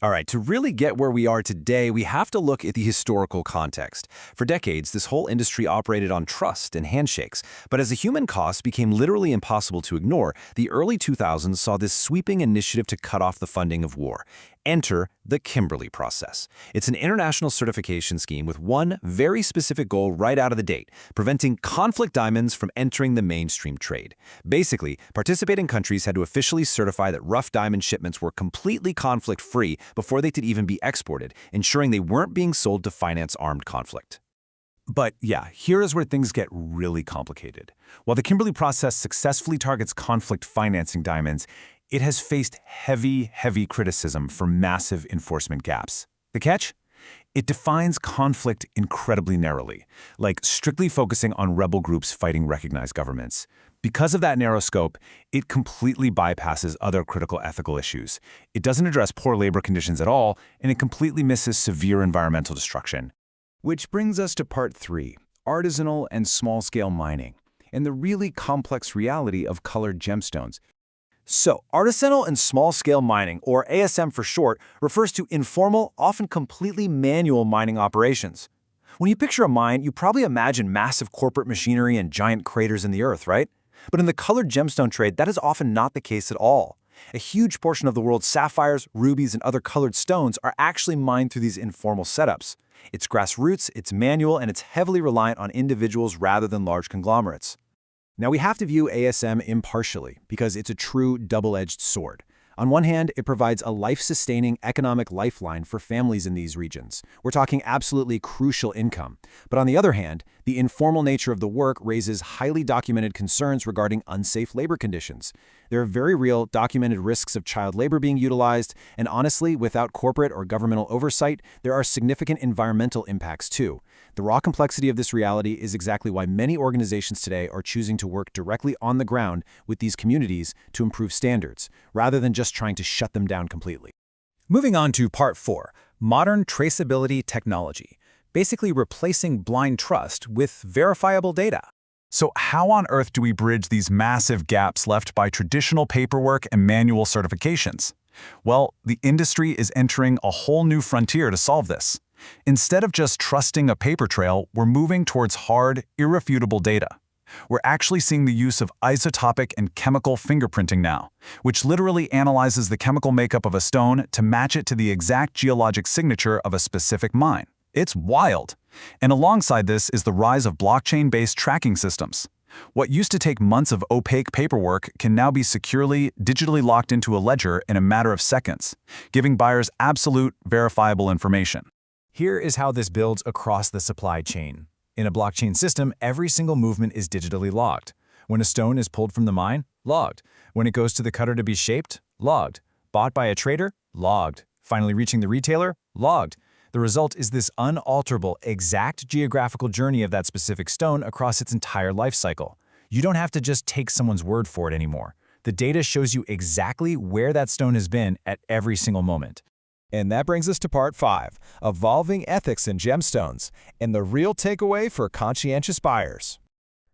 Speaker 1: All right, to really get where we are today, we have to look at the historical context. For decades, this whole industry operated on trust and handshakes, but as the human cost became literally impossible to ignore, the early 2000s saw this sweeping initiative to cut off the funding of war. Enter the Kimberley process. It's an international certification scheme with one very specific goal right out of the gate: preventing conflict diamonds from entering the mainstream trade. Basically, participating countries had to officially certify that rough diamond shipments were completely conflict-free before they could even be exported, ensuring they weren't being sold to finance armed conflict. But yeah, here is where things get really complicated. While the Kimberley process successfully targets conflict financing diamonds, it has faced heavy criticism for massive enforcement gaps. The catch? It defines conflict incredibly narrowly, like strictly focusing on rebel groups fighting recognized governments. Because of that narrow scope, it completely bypasses other critical ethical issues. It doesn't address poor labor conditions at all, and it completely misses severe environmental destruction.
Speaker 2: Which brings us to part 3, artisanal and small-scale mining, and the really complex reality of colored gemstones.
Speaker 1: So, artisanal and small-scale mining, or ASM for short, refers to informal, often completely manual mining operations. When you picture a mine, you probably imagine massive corporate machinery and giant craters in the earth, right? But in the colored gemstone trade, that is often not the case at all. A huge portion of the world's sapphires, rubies, and other colored stones are actually mined through these informal setups. It's grassroots, it's manual, and it's heavily reliant on individuals rather than large conglomerates. Now, we have to view ASM impartially because it's a true double-edged sword. On one hand, it provides a life-sustaining economic lifeline for families in these regions. We're talking absolutely crucial income. But on the other hand, the informal nature of the work raises highly documented concerns regarding unsafe labor conditions. There are very real, documented risks of child labor being utilized, and honestly, without corporate or governmental oversight, there are significant environmental impacts too. The raw complexity of this reality is exactly why many organizations today are choosing to work directly on the ground with these communities to improve standards, rather than just trying to shut them down completely.
Speaker 4: Moving on to part 4, modern traceability technology, basically replacing blind trust with verifiable data.
Speaker 5: So how on earth do we bridge these massive gaps left by traditional paperwork and manual certifications? Well, the industry is entering a whole new frontier to solve this. Instead of just trusting a paper trail, we're moving towards hard, irrefutable data. We're actually seeing the use of isotopic and chemical fingerprinting now, which literally analyzes the chemical makeup of a stone to match it to the exact geologic signature of a specific mine. It's wild. And alongside this is the rise of blockchain-based tracking systems. What used to take months of opaque paperwork can now be securely, digitally locked into a ledger in a matter of seconds, giving buyers absolute, verifiable information.
Speaker 2: Here is how this builds across the supply chain. In a blockchain system, every single movement is digitally logged. When a stone is pulled from the mine, logged. When it goes to the cutter to be shaped, logged. Bought by a trader, logged. Finally reaching the retailer, logged. The result is this unalterable, exact geographical journey of that specific stone across its entire life cycle. You don't have to just take someone's word for it anymore. The data shows you exactly where that stone has been at every single moment.
Speaker 12: And that brings us to part 5, evolving ethics in gemstones, and the real takeaway for conscientious buyers.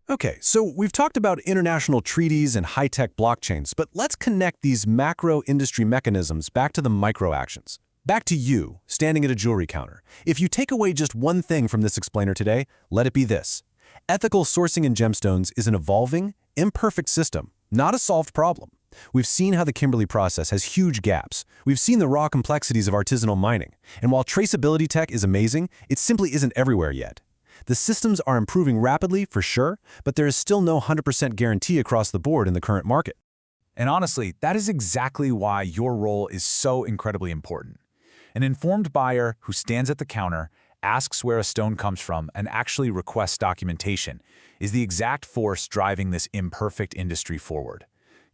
Speaker 6: Okay, so we've talked about international treaties and high-tech blockchains, but let's connect these macro industry mechanisms back to the micro actions. Back to you, standing at a jewelry counter. If you take away just one thing from this explainer today, let it be this. Ethical sourcing in gemstones is an evolving, imperfect system, not a solved problem. We've seen how the Kimberley process has huge gaps. We've seen the raw complexities of artisanal mining. And while traceability tech is amazing, it simply isn't everywhere yet. The systems are improving rapidly, for sure, but there is still no 100% guarantee across the board in the current market.
Speaker 2: And honestly, that is exactly why your role is so incredibly important. An informed buyer who stands at the counter, asks where a stone comes from, and actually requests documentation is the exact force driving this imperfect industry forward.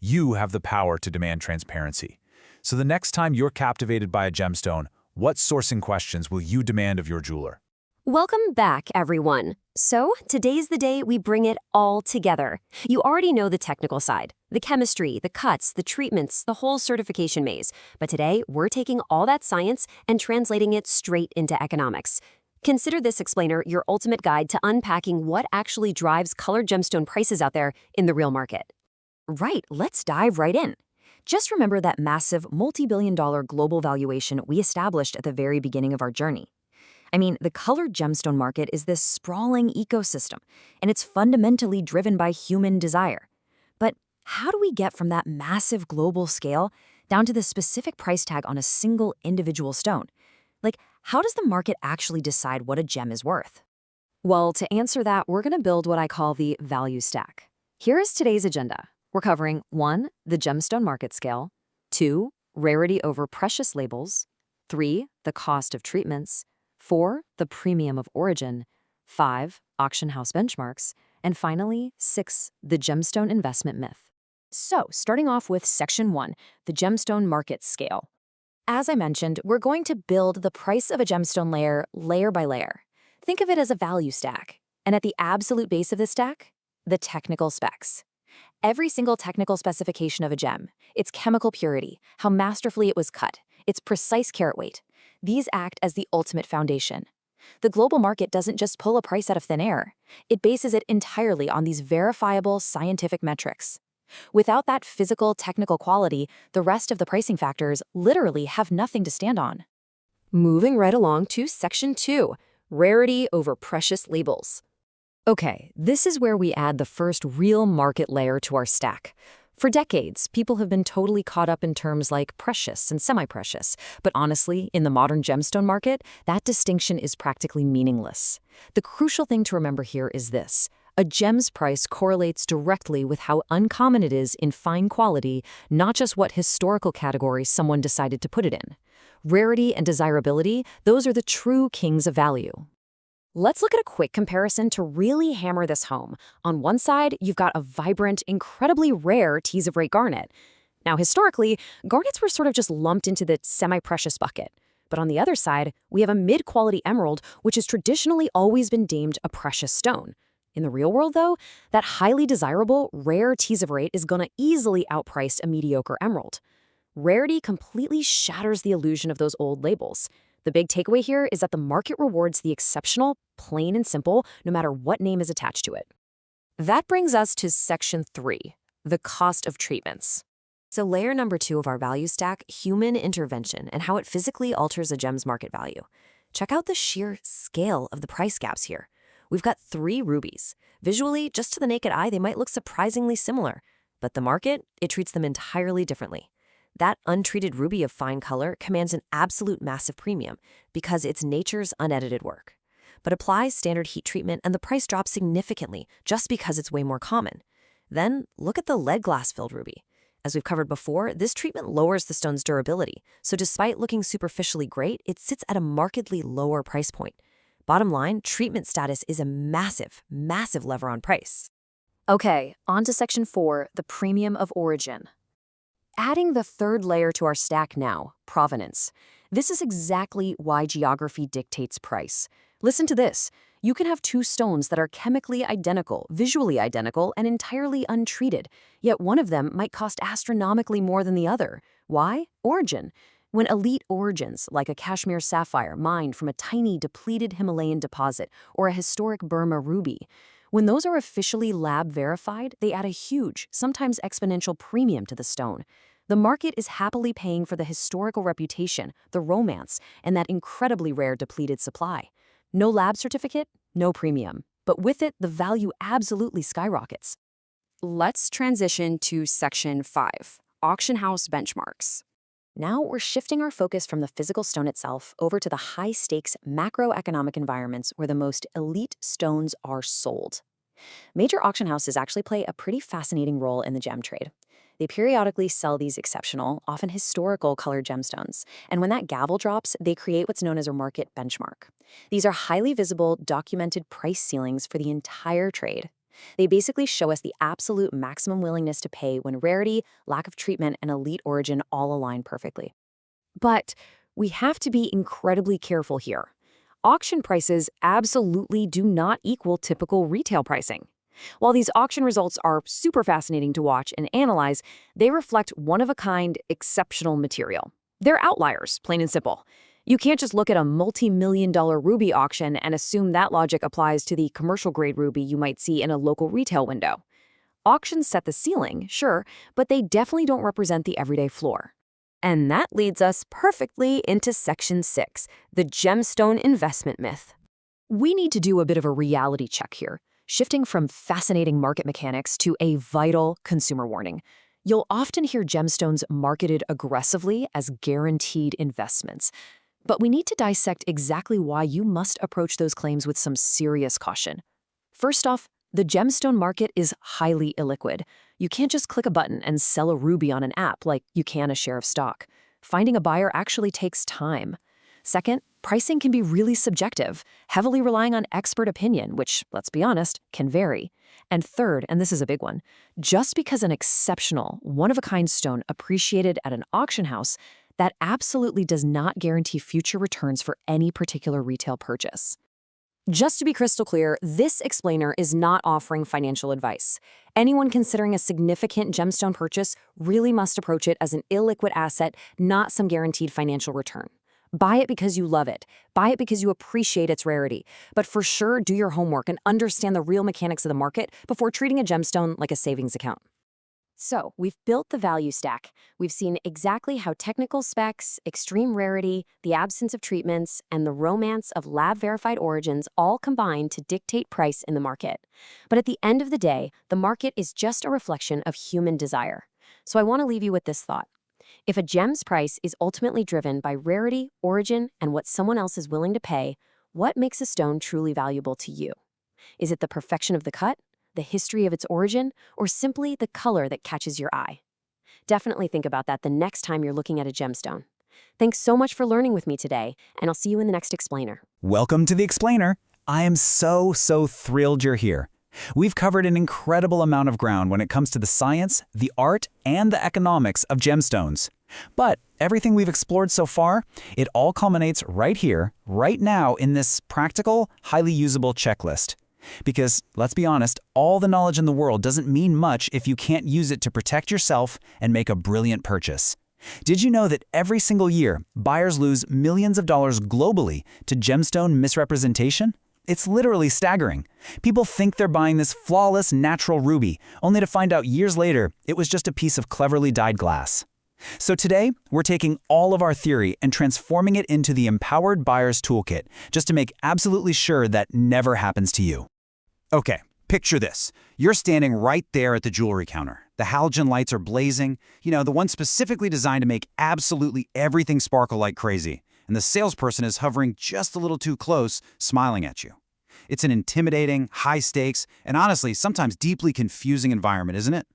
Speaker 2: You have the power to demand transparency. So the next time you're captivated by a gemstone, what sourcing questions will you demand of your jeweler?
Speaker 15: Welcome back, everyone. So, today's the day we bring it all together. You already know the technical side, the chemistry, the cuts, the treatments, the whole certification maze. But today, we're taking all that science and translating it straight into economics. Consider this explainer your ultimate guide to unpacking what actually drives colored gemstone prices out there in the real market. Right, let's dive right in. Just remember that massive multi-billion-dollar global valuation we established at the very beginning of our journey. I mean, the colored gemstone market is this sprawling ecosystem, and it's fundamentally driven by human desire. But how do we get from that massive global scale down to the specific price tag on a single individual stone? Like, how does the market actually decide what a gem is worth? Well, to answer that, we're going to build what I call the value stack. Here is today's agenda. We're covering 1. The gemstone market scale, 2. Rarity over precious labels, 3. The cost of treatments, 4. The premium of origin, 5. Auction house benchmarks, and finally, 6. The gemstone investment myth. So, starting off with Section 1, the gemstone market scale. As I mentioned, we're going to build the price of a gemstone layer by layer. Think of it as a value stack. And at the absolute base of the stack, the technical specs. Every single technical specification of a gem, its chemical purity, how masterfully it was cut, its precise carat weight, these act as the ultimate foundation. The global market doesn't just pull a price out of thin air. It bases it entirely on these verifiable scientific metrics. Without that physical, technical quality, the rest of the pricing factors literally have nothing to stand on. Moving right along to Section 2, rarity over precious labels. Okay, this is where we add the first real market layer to our stack. For decades, people have been totally caught up in terms like precious and semi-precious, but honestly, in the modern gemstone market, that distinction is practically meaningless. The crucial thing to remember here is this. A gem's price correlates directly with how uncommon it is in fine quality, not just what historical category someone decided to put it in. Rarity and desirability, those are the true kings of value. Let's look at a quick comparison to really hammer this home. On one side, you've got a vibrant, incredibly rare teaserate garnet. Now, historically, garnets were sort of just lumped into the semi-precious bucket. But on the other side, we have a mid-quality emerald, which has traditionally always been deemed a precious stone. In the real world, though, that highly desirable, rare teaserate is going to easily outprice a mediocre emerald. Rarity completely shatters the illusion of those old labels. The big takeaway here is that the market rewards the exceptional, plain and simple, no matter what name is attached to it. That brings us to Section 3, the cost of treatments. So layer number 2 of our value stack, human intervention and how it physically alters a gem's market value. Check out the sheer scale of the price gaps here. We've got 3 rubies. Visually, just to the naked eye, they might look surprisingly similar, but the market, it treats them entirely differently. That untreated ruby of fine color commands an absolute massive premium because it's nature's unedited work. But apply standard heat treatment and the price drops significantly just because it's way more common. Then look at the lead glass-filled ruby. As we've covered before, this treatment lowers the stone's durability, so despite looking superficially great, it sits at a markedly lower price point. Bottom line, treatment status is a massive, massive lever on price. Okay, on to Section 4, the premium of origin. Adding the third layer to our stack now, provenance. This is exactly why geography dictates price. Listen to this. You can have 2 stones that are chemically identical, visually identical, and entirely untreated, yet one of them might cost astronomically more than the other. Why? Origin. When elite origins, like a Kashmir sapphire mined from a tiny depleted Himalayan deposit or a historic Burma ruby, when those are officially lab verified, they add a huge, sometimes exponential premium to the stone. The market is happily paying for the historical reputation, the romance, and that incredibly rare depleted supply. No lab certificate, no premium. But with it, the value absolutely skyrockets. Let's transition to Section 5, auction house benchmarks. Now we're shifting our focus from the physical stone itself over to the high-stakes macroeconomic environments where the most elite stones are sold. Major auction houses actually play a pretty fascinating role in the gem trade. They periodically sell these exceptional, often historical colored gemstones, and when that gavel drops, they create what's known as a market benchmark. These are highly visible, documented price ceilings for the entire trade. They basically show us the absolute maximum willingness to pay when rarity, lack of treatment, and elite origin all align perfectly. But we have to be incredibly careful here.
Speaker 8: auction prices absolutely do not equal typical retail pricing. While these auction results are super fascinating to watch and analyze, they reflect one-of-a-kind, exceptional material. They're outliers, plain and simple. You can't just look at a multi-million-dollar ruby auction and assume that logic applies to the commercial-grade ruby you might see in a local retail window. Auctions set the ceiling, sure, but they definitely don't represent the everyday floor. And that leads us perfectly into Section 6, the gemstone investment myth. We need to do a bit of a reality check here, shifting from fascinating market mechanics to a vital consumer warning. You'll often hear gemstones marketed aggressively as guaranteed investments. But we need to dissect exactly why you must approach those claims with some serious caution. First off, the gemstone market is highly illiquid. You can't just click a button and sell a ruby on an app like you can a share of stock. Finding a buyer actually takes time. Second, pricing can be really subjective, heavily relying on expert opinion, which, let's be honest, can vary. And third, and this is a big one, just because an exceptional, one-of-a-kind stone appreciated at an auction house, that absolutely does not guarantee future returns for any particular retail purchase. Just to be crystal clear, this explainer is not offering financial advice. Anyone considering a significant gemstone purchase really must approach it as an illiquid asset, not some guaranteed financial return. Buy it because you love it. Buy it because you appreciate its rarity. But for sure, do your homework and understand the real mechanics of the market before treating a gemstone like a savings account. So, we've built the value stack. We've seen exactly how technical specs, extreme rarity, the absence of treatments, and the romance of lab-verified origins all combine to dictate price in the market. But at the end of the day, the market is just a reflection of human desire. So I want to leave you with this thought. If a gem's price is ultimately driven by rarity, origin, and what someone else is willing to pay, what makes a stone truly valuable to you? Is it the perfection of the cut, the history of its origin, or simply the color that catches your eye? Definitely think about that the next time you're looking at a gemstone. Thanks so much for learning with me today, and I'll see you in the next explainer.
Speaker 7: Welcome to the Explainer. I am so thrilled you're here. We've covered an incredible amount of ground when it comes to the science, the art, and the economics of gemstones. But everything we've explored so far, it all culminates right here, right now in this practical, highly usable checklist. Because, let's be honest, all the knowledge in the world doesn't mean much if you can't use it to protect yourself and make a brilliant purchase. Did you know that every single year, buyers lose millions of dollars globally to gemstone misrepresentation? It's literally staggering. People think they're buying this flawless natural ruby, only to find out years later it was just a piece of cleverly dyed glass. So today, we're taking all of our theory and transforming it into the Empowered Buyer's Toolkit, just to make absolutely sure that never happens to you. Okay, picture this. You're standing right there at the jewelry counter. The halogen lights are blazing, the one specifically designed to make absolutely everything sparkle like crazy. And the salesperson is hovering just a little too close, smiling at you. It's an intimidating, high-stakes, and honestly, sometimes deeply confusing environment, isn't it?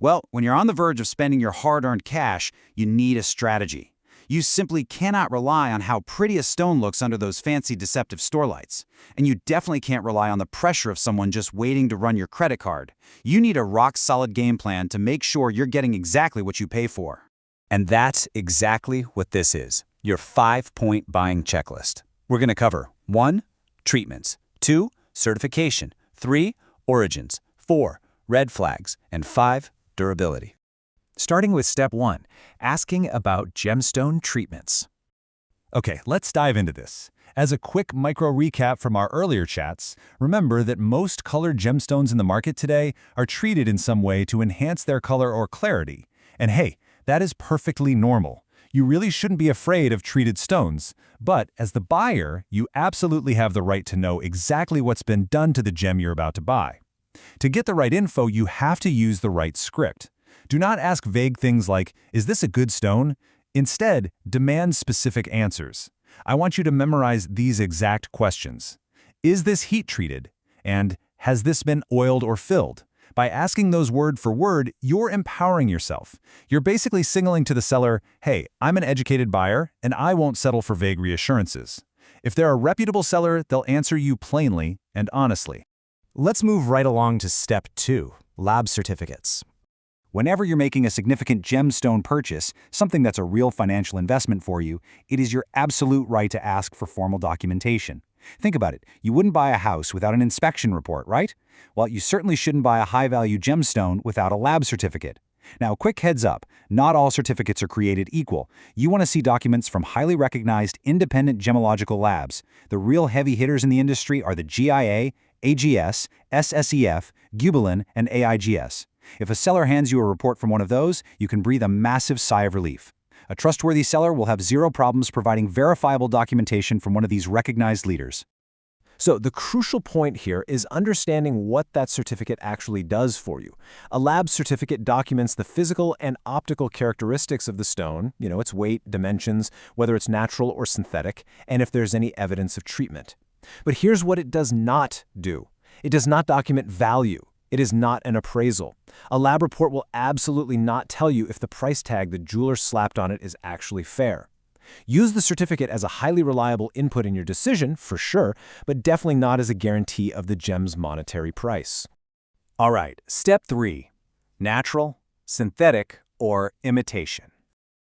Speaker 7: Well, when you're on the verge of spending your hard-earned cash, you need a strategy. You simply cannot rely on how pretty a stone looks under those fancy deceptive store lights. And you definitely can't rely on the pressure of someone just waiting to run your credit card. You need a rock-solid game plan to make sure you're getting exactly what you pay for.
Speaker 1: And that's exactly what this is. Your 5-point buying checklist. We're going to cover 1. Treatments, 2. Certification, 3. Origins, 4. Red flags, and 5. Durability.
Speaker 2: Starting with step 1, asking about gemstone treatments. Okay, let's dive into this. As a quick micro recap from our earlier chats, remember that most colored gemstones in the market today are treated in some way to enhance their color or clarity. And hey, that is perfectly normal. You really shouldn't be afraid of treated stones, but as the buyer, you absolutely have the right to know exactly what's been done to the gem you're about to buy. To get the right info, you have to use the right script. Do not ask vague things like, "Is this a good stone?" Instead, demand specific answers. I want you to memorize these exact questions. Is this heat-treated? And has this been oiled or filled? By asking those word for word, you're empowering yourself. You're basically signaling to the seller, hey, I'm an educated buyer, and I won't settle for vague reassurances. If they're a reputable seller, they'll answer you plainly and honestly.
Speaker 7: Let's move right along to step 2, lab certificates.
Speaker 16: Whenever you're making a significant gemstone purchase, something that's a real financial investment for you, it is your absolute right to ask for formal documentation.
Speaker 4: Think about it. You wouldn't buy a house without an inspection report, right? Well, you certainly shouldn't buy a high-value gemstone without a lab certificate. Now, quick heads up, not all certificates are created equal. You want to see documents from highly recognized independent gemological labs. The real heavy hitters in the industry are the GIA, AGS, SSEF, Gubelin, and AIGS. If a seller hands you a report from one of those, you can breathe a massive sigh of relief. A trustworthy seller will have zero problems providing verifiable documentation from one of these recognized leaders.
Speaker 6: So the crucial point here is understanding what that certificate actually does for you. A lab certificate documents the physical and optical characteristics of the stone, its weight, dimensions, whether it's natural or synthetic, and if there's any evidence of treatment. But here's what it does not do. It does not document value. It is not an appraisal. A lab report will absolutely not tell you if the price tag the jeweler slapped on it is actually fair. Use the certificate as a highly reliable input in your decision, for sure, but definitely not as a guarantee of the gem's monetary price.
Speaker 4: All right, step 3. Natural, synthetic, or imitation.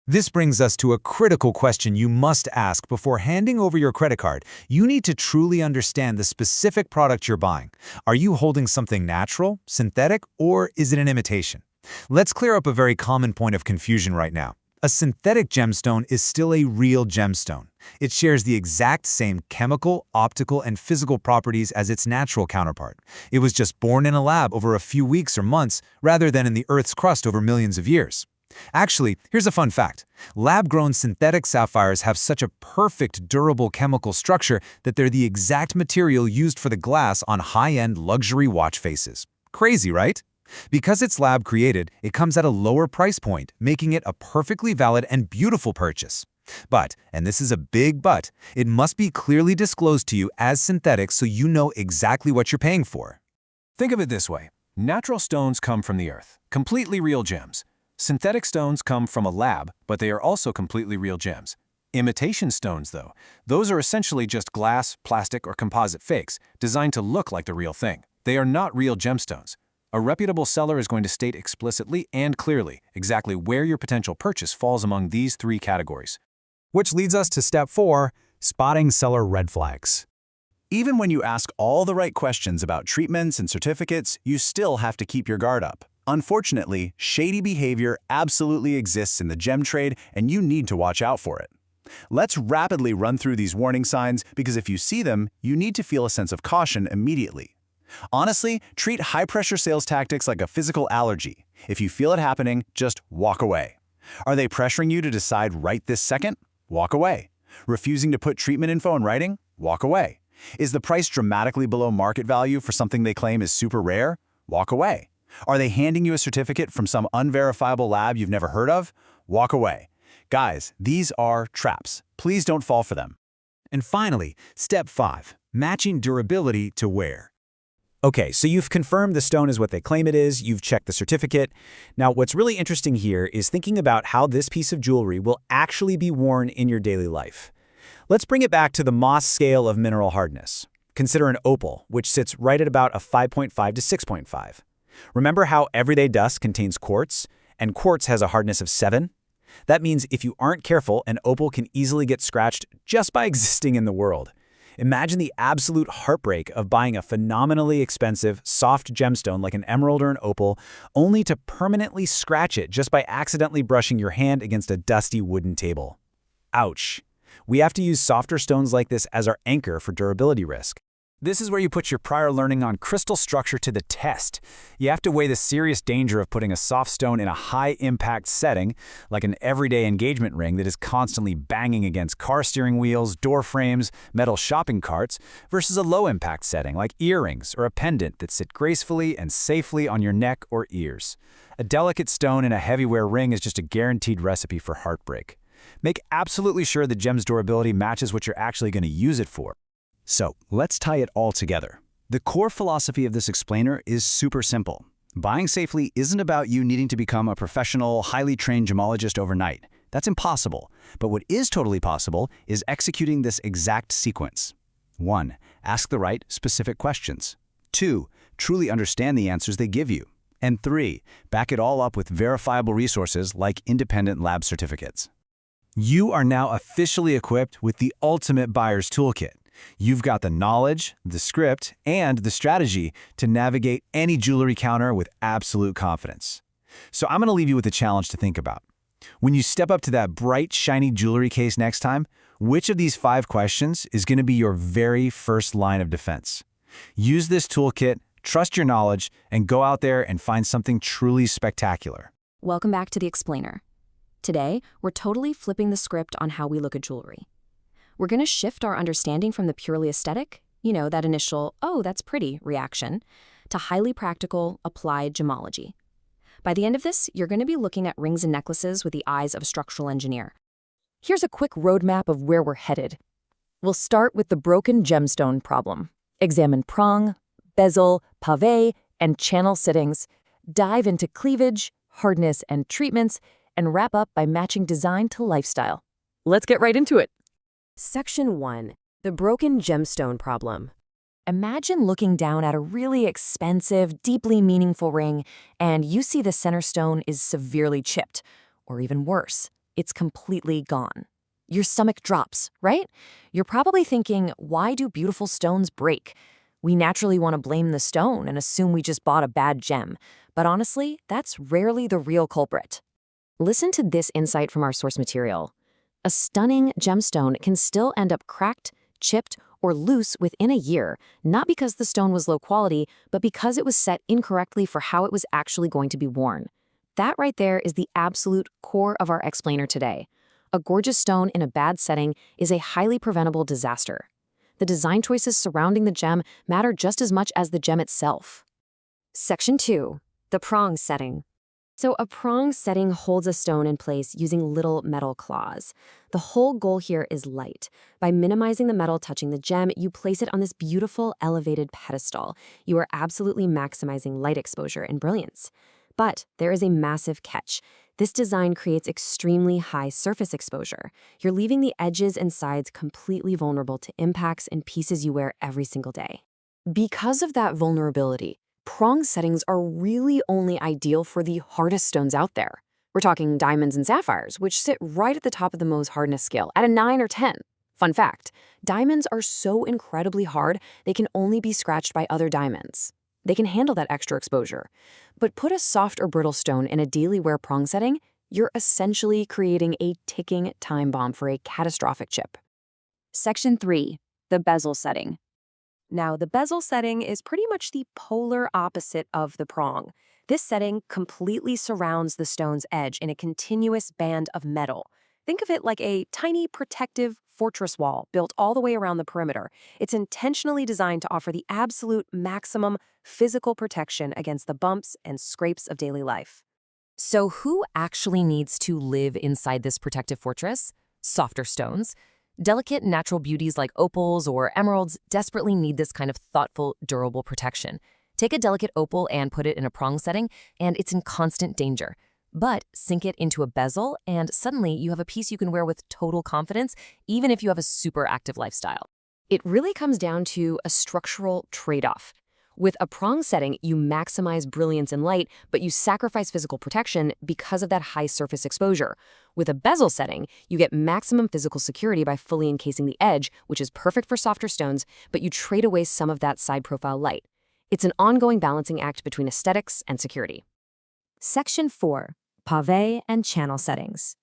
Speaker 3: This brings us to a critical question you must ask before handing over your credit card. You need to truly understand the specific product you're buying. Are you holding something natural, synthetic, or is it an imitation? Let's clear up a very common point of confusion right now. A synthetic gemstone is still a real gemstone. It shares the exact same chemical, optical, and physical properties as its natural counterpart. It was just born in a lab over a few weeks or months, rather than in the Earth's crust over millions of years. Actually, here's a fun fact. Lab-grown synthetic sapphires have such a perfect, durable chemical structure that they're the exact material used for the glass on high-end luxury watch faces. Crazy, right? Because it's lab-created, it comes at a lower price point, making it a perfectly valid and beautiful purchase. But, and this is a big but, it must be clearly disclosed to you as synthetic so you know exactly what you're paying for.
Speaker 6: Think of it this way. Natural stones come from the earth, completely real gems. Synthetic stones come from a lab, but they are also completely real gems. Imitation stones, though, those are essentially just glass, plastic, or composite fakes, designed to look like the real thing. They are not real gemstones. A reputable seller is going to state explicitly and clearly exactly where your potential purchase falls among these 3 categories.
Speaker 4: Which leads us to step 4, spotting seller red flags. Even when you ask all the right questions about treatments and certificates, you still have to keep your guard up. Unfortunately, shady behavior absolutely exists in the gem trade, and you need to watch out for it. Let's rapidly run through these warning signs because if you see them, you need to feel a sense of caution immediately. Honestly, treat high-pressure sales tactics like a physical allergy. If you feel it happening, just walk away. Are they pressuring you to decide right this second? Walk away. Refusing to put treatment info in writing? Walk away. Is the price dramatically below market value for something they claim is super rare? Walk away. Are they handing you a certificate from some unverifiable lab you've never heard of? Walk away. Guys, these are traps. Please don't fall for them.
Speaker 9: And finally, step 5, matching durability to wear. Okay, so you've confirmed the stone is what they claim it is, you've checked the certificate. Now, what's really interesting here is thinking about how this piece of jewelry will actually be worn in your daily life. Let's bring it back to the Mohs scale of mineral hardness. Consider an opal, which sits right at about a 5.5 to 6.5. Remember how everyday dust contains quartz, and quartz has a hardness of 7? That means if you aren't careful, an opal can easily get scratched just by existing in the world. Imagine the absolute heartbreak of buying a phenomenally expensive, soft gemstone like an emerald or an opal, only to permanently scratch it just by accidentally brushing your hand against a dusty wooden table. Ouch. We have to use softer stones like this as our anchor for durability risk. This is where you put your prior learning on crystal structure to the test. You have to weigh the serious danger of putting a soft stone in a high-impact setting, like an everyday engagement ring that is constantly banging against car steering wheels, door frames, metal shopping carts, versus a low-impact setting like earrings or a pendant that sit gracefully and safely on your neck or ears. A delicate stone in a heavy-wear ring is just a guaranteed recipe for heartbreak. Make absolutely sure the gem's durability matches what you're actually going to use it for.
Speaker 4: So, let's tie it all together. The core philosophy of this explainer is super simple. Buying safely isn't about you needing to become a professional, highly trained gemologist overnight. That's impossible. But what is totally possible is executing this exact sequence. 1. Ask the right, specific questions. 2. Truly understand the answers they give you. And 3. Back it all up with verifiable resources like independent lab certificates.
Speaker 9: You are now officially equipped with the ultimate buyer's toolkit.
Speaker 2: You've got the knowledge, the script, and the strategy to navigate any jewelry counter with absolute confidence. So I'm going to leave you with a challenge to think about. When you step up to that bright, shiny jewelry case next time, which of these 5 questions is going to be your very first line of defense? Use this toolkit, trust your knowledge, and go out there and find something truly spectacular.
Speaker 8: Welcome back to The Explainer. Today, we're totally flipping the script on how we look at jewelry. We're going to shift our understanding from the purely aesthetic, that initial, oh, that's pretty reaction, to highly practical, applied gemology. By the end of this, you're going to be looking at rings and necklaces with the eyes of a structural engineer. Here's a quick roadmap of where we're headed. We'll start with the broken gemstone problem. Examine prong, bezel, pave, and channel sittings. Dive into cleavage, hardness, and treatments, and wrap up by matching design to lifestyle. Let's get right into it.
Speaker 15: Section 1. The broken gemstone problem.
Speaker 8: Imagine looking down at a really expensive, deeply meaningful ring, and you see the center stone is severely chipped, or even worse, it's completely gone. Your stomach drops, right? You're probably thinking, why do beautiful stones break? We naturally want to blame the stone and assume we just bought a bad gem, but honestly, that's rarely the real culprit. Listen to this insight from our source material. A stunning gemstone can still end up cracked, chipped, or loose within a year, not because the stone was low quality, but because it was set incorrectly for how it was actually going to be worn. That right there is the absolute core of our explainer today. A gorgeous stone in a bad setting is a highly preventable disaster. The design choices surrounding the gem matter just as much as the gem itself.
Speaker 15: Section 2. The prong setting. So a prong setting holds a stone in place using little metal claws. The whole goal here is light. By minimizing the metal touching the gem, you place it on this beautiful elevated pedestal. You are absolutely maximizing light exposure and brilliance. But there is a massive catch. This design creates extremely high surface exposure. You're leaving the edges and sides completely vulnerable to impacts and pieces you wear every single day. Because of that vulnerability, prong settings are really only ideal for the hardest stones out there. We're talking diamonds and sapphires, which sit right at the top of the Mohs hardness scale at a 9 or 10. Fun fact, diamonds are so incredibly hard, they can only be scratched by other diamonds. They can handle that extra exposure. But put a soft or brittle stone in a daily wear prong setting, you're essentially creating a ticking time bomb for a catastrophic chip.
Speaker 8: Section 3. The bezel setting. Now, the bezel setting is pretty much the polar opposite of the prong. This setting completely surrounds the stone's edge in a continuous band of metal. Think of it like a tiny protective fortress wall built all the way around the perimeter. It's intentionally designed to offer the absolute maximum physical protection against the bumps and scrapes of daily life.
Speaker 14: So who actually needs to live inside this protective fortress? Softer stones. Delicate natural beauties like opals or emeralds desperately need this kind of thoughtful, durable protection. Take a delicate opal and put it in a prong setting, and it's in constant danger. But sink it into a bezel, and suddenly you have a piece you can wear with total confidence, even if you have a super active lifestyle.
Speaker 8: It really comes down to a structural trade-off. With a prong setting, you maximize brilliance and light, but you sacrifice physical protection because of that high surface exposure. With a bezel setting, you get maximum physical security by fully encasing the edge, which is perfect for softer stones, but you trade away some of that side profile light. It's an ongoing balancing act between aesthetics and security.
Speaker 15: Section 4. Pave and channel settings.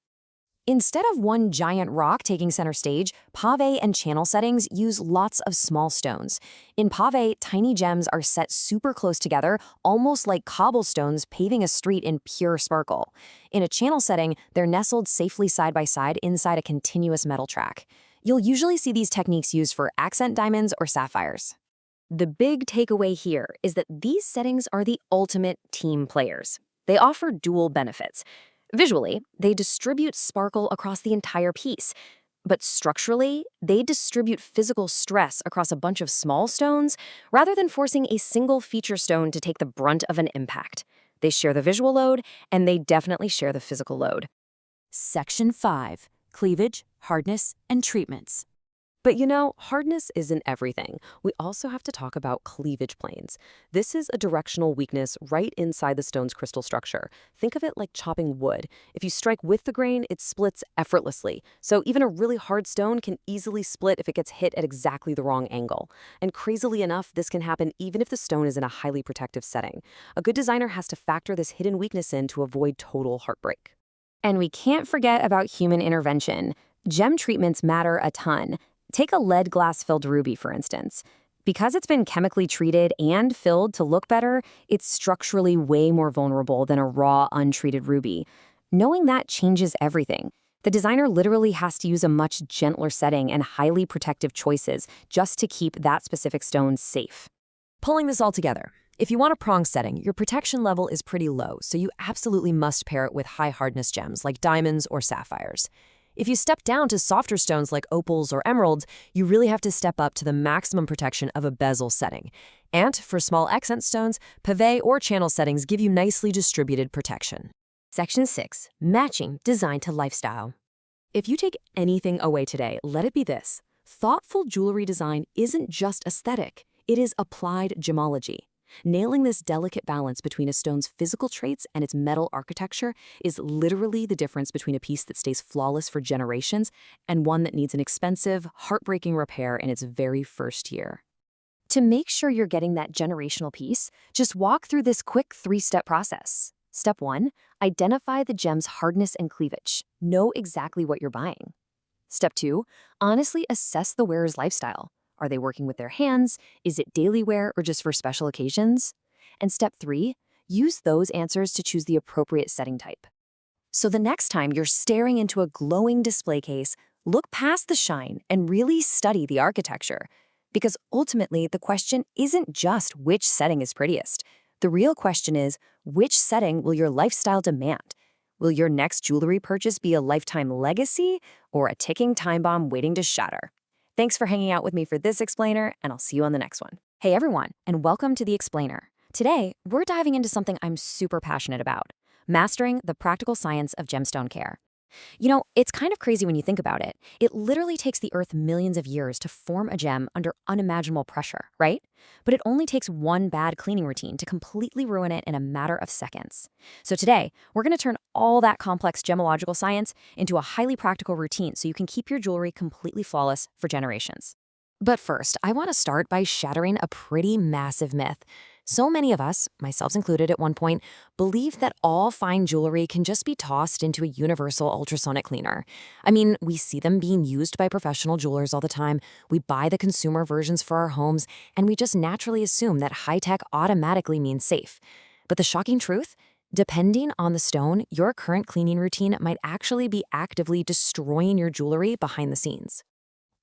Speaker 8: Instead of one giant rock taking center stage, pave and channel settings use lots of small stones. In pave, tiny gems are set super close together, almost like cobblestones paving a street in pure sparkle. In a channel setting, they're nestled safely side by side inside a continuous metal track. You'll usually see these techniques used for accent diamonds or sapphires. The big takeaway here is that these settings are the ultimate team players. They offer dual benefits. Visually, they distribute sparkle across the entire piece. But structurally, they distribute physical stress across a bunch of small stones rather than forcing a single feature stone to take the brunt of an impact. They share the visual load, and they definitely share the physical load.
Speaker 14: Section 5. Cleavage, hardness, and treatments.
Speaker 8: But you know, hardness isn't everything. We also have to talk about cleavage planes. This is a directional weakness right inside the stone's crystal structure. Think of it like chopping wood. If you strike with the grain, it splits effortlessly. So even a really hard stone can easily split if it gets hit at exactly the wrong angle. And crazily enough, this can happen even if the stone is in a highly protective setting. A good designer has to factor this hidden weakness in to avoid total heartbreak.
Speaker 13: And we can't forget about human intervention. Gem treatments matter a ton. Take a lead glass-filled ruby, for instance. Because it's been chemically treated and filled to look better, it's structurally way more vulnerable than a raw, untreated ruby. Knowing that changes everything. The designer literally has to use a much gentler setting and highly protective choices just to keep that specific stone safe.
Speaker 14: Pulling this all together, if you want a prong setting, your protection level is pretty low, so you absolutely must pair it with high-hardness gems like diamonds or sapphires. If you step down to softer stones like opals or emeralds, you really have to step up to the maximum protection of a bezel setting. And for small accent stones, pavé or channel settings give you nicely distributed protection.
Speaker 8: Section 6. Matching Design to Lifestyle. If you take anything away today, let it be this. Thoughtful jewelry design isn't just aesthetic, it is applied gemology. Nailing this delicate balance between a stone's physical traits and its metal architecture is literally the difference between a piece that stays flawless for generations and one that needs an expensive, heartbreaking repair in its very first year. To make sure you're getting that generational piece, just walk through this quick 3-step process. Step 1, identify the gem's hardness and cleavage. Know exactly what you're buying. Step 2, honestly assess the wearer's lifestyle. Are they working with their hands? Is it daily wear or just for special occasions? And step 3, use those answers to choose the appropriate setting type. So the next time you're staring into a glowing display case, look past the shine and really study the architecture. Because ultimately, the question isn't just which setting is prettiest. The real question is, which setting will your lifestyle demand? Will your next jewelry purchase be a lifetime legacy or a ticking time bomb waiting to shatter? Thanks for hanging out with me for this explainer, and I'll see you on the next one. Hey everyone, and welcome to the Explainer. Today, we're diving into something I'm super passionate about, mastering the practical science of gemstone care. You know, it's kind of crazy when you think about it. It literally takes the Earth millions of years to form a gem under unimaginable pressure, right? But it only takes one bad cleaning routine to completely ruin it in a matter of seconds. So today, we're going to turn all that complex gemological science into a highly practical routine so you can keep your jewelry completely flawless for generations. But first, I want to start by shattering a pretty massive myth. So many of us, myself included at one point, believe that all fine jewelry can just be tossed into a universal ultrasonic cleaner. I mean, we see them being used by professional jewelers all the time, we buy the consumer versions for our homes, and we just naturally assume that high-tech automatically means safe. But the shocking truth? Depending on the stone, your current cleaning routine might actually be actively destroying your jewelry behind the scenes.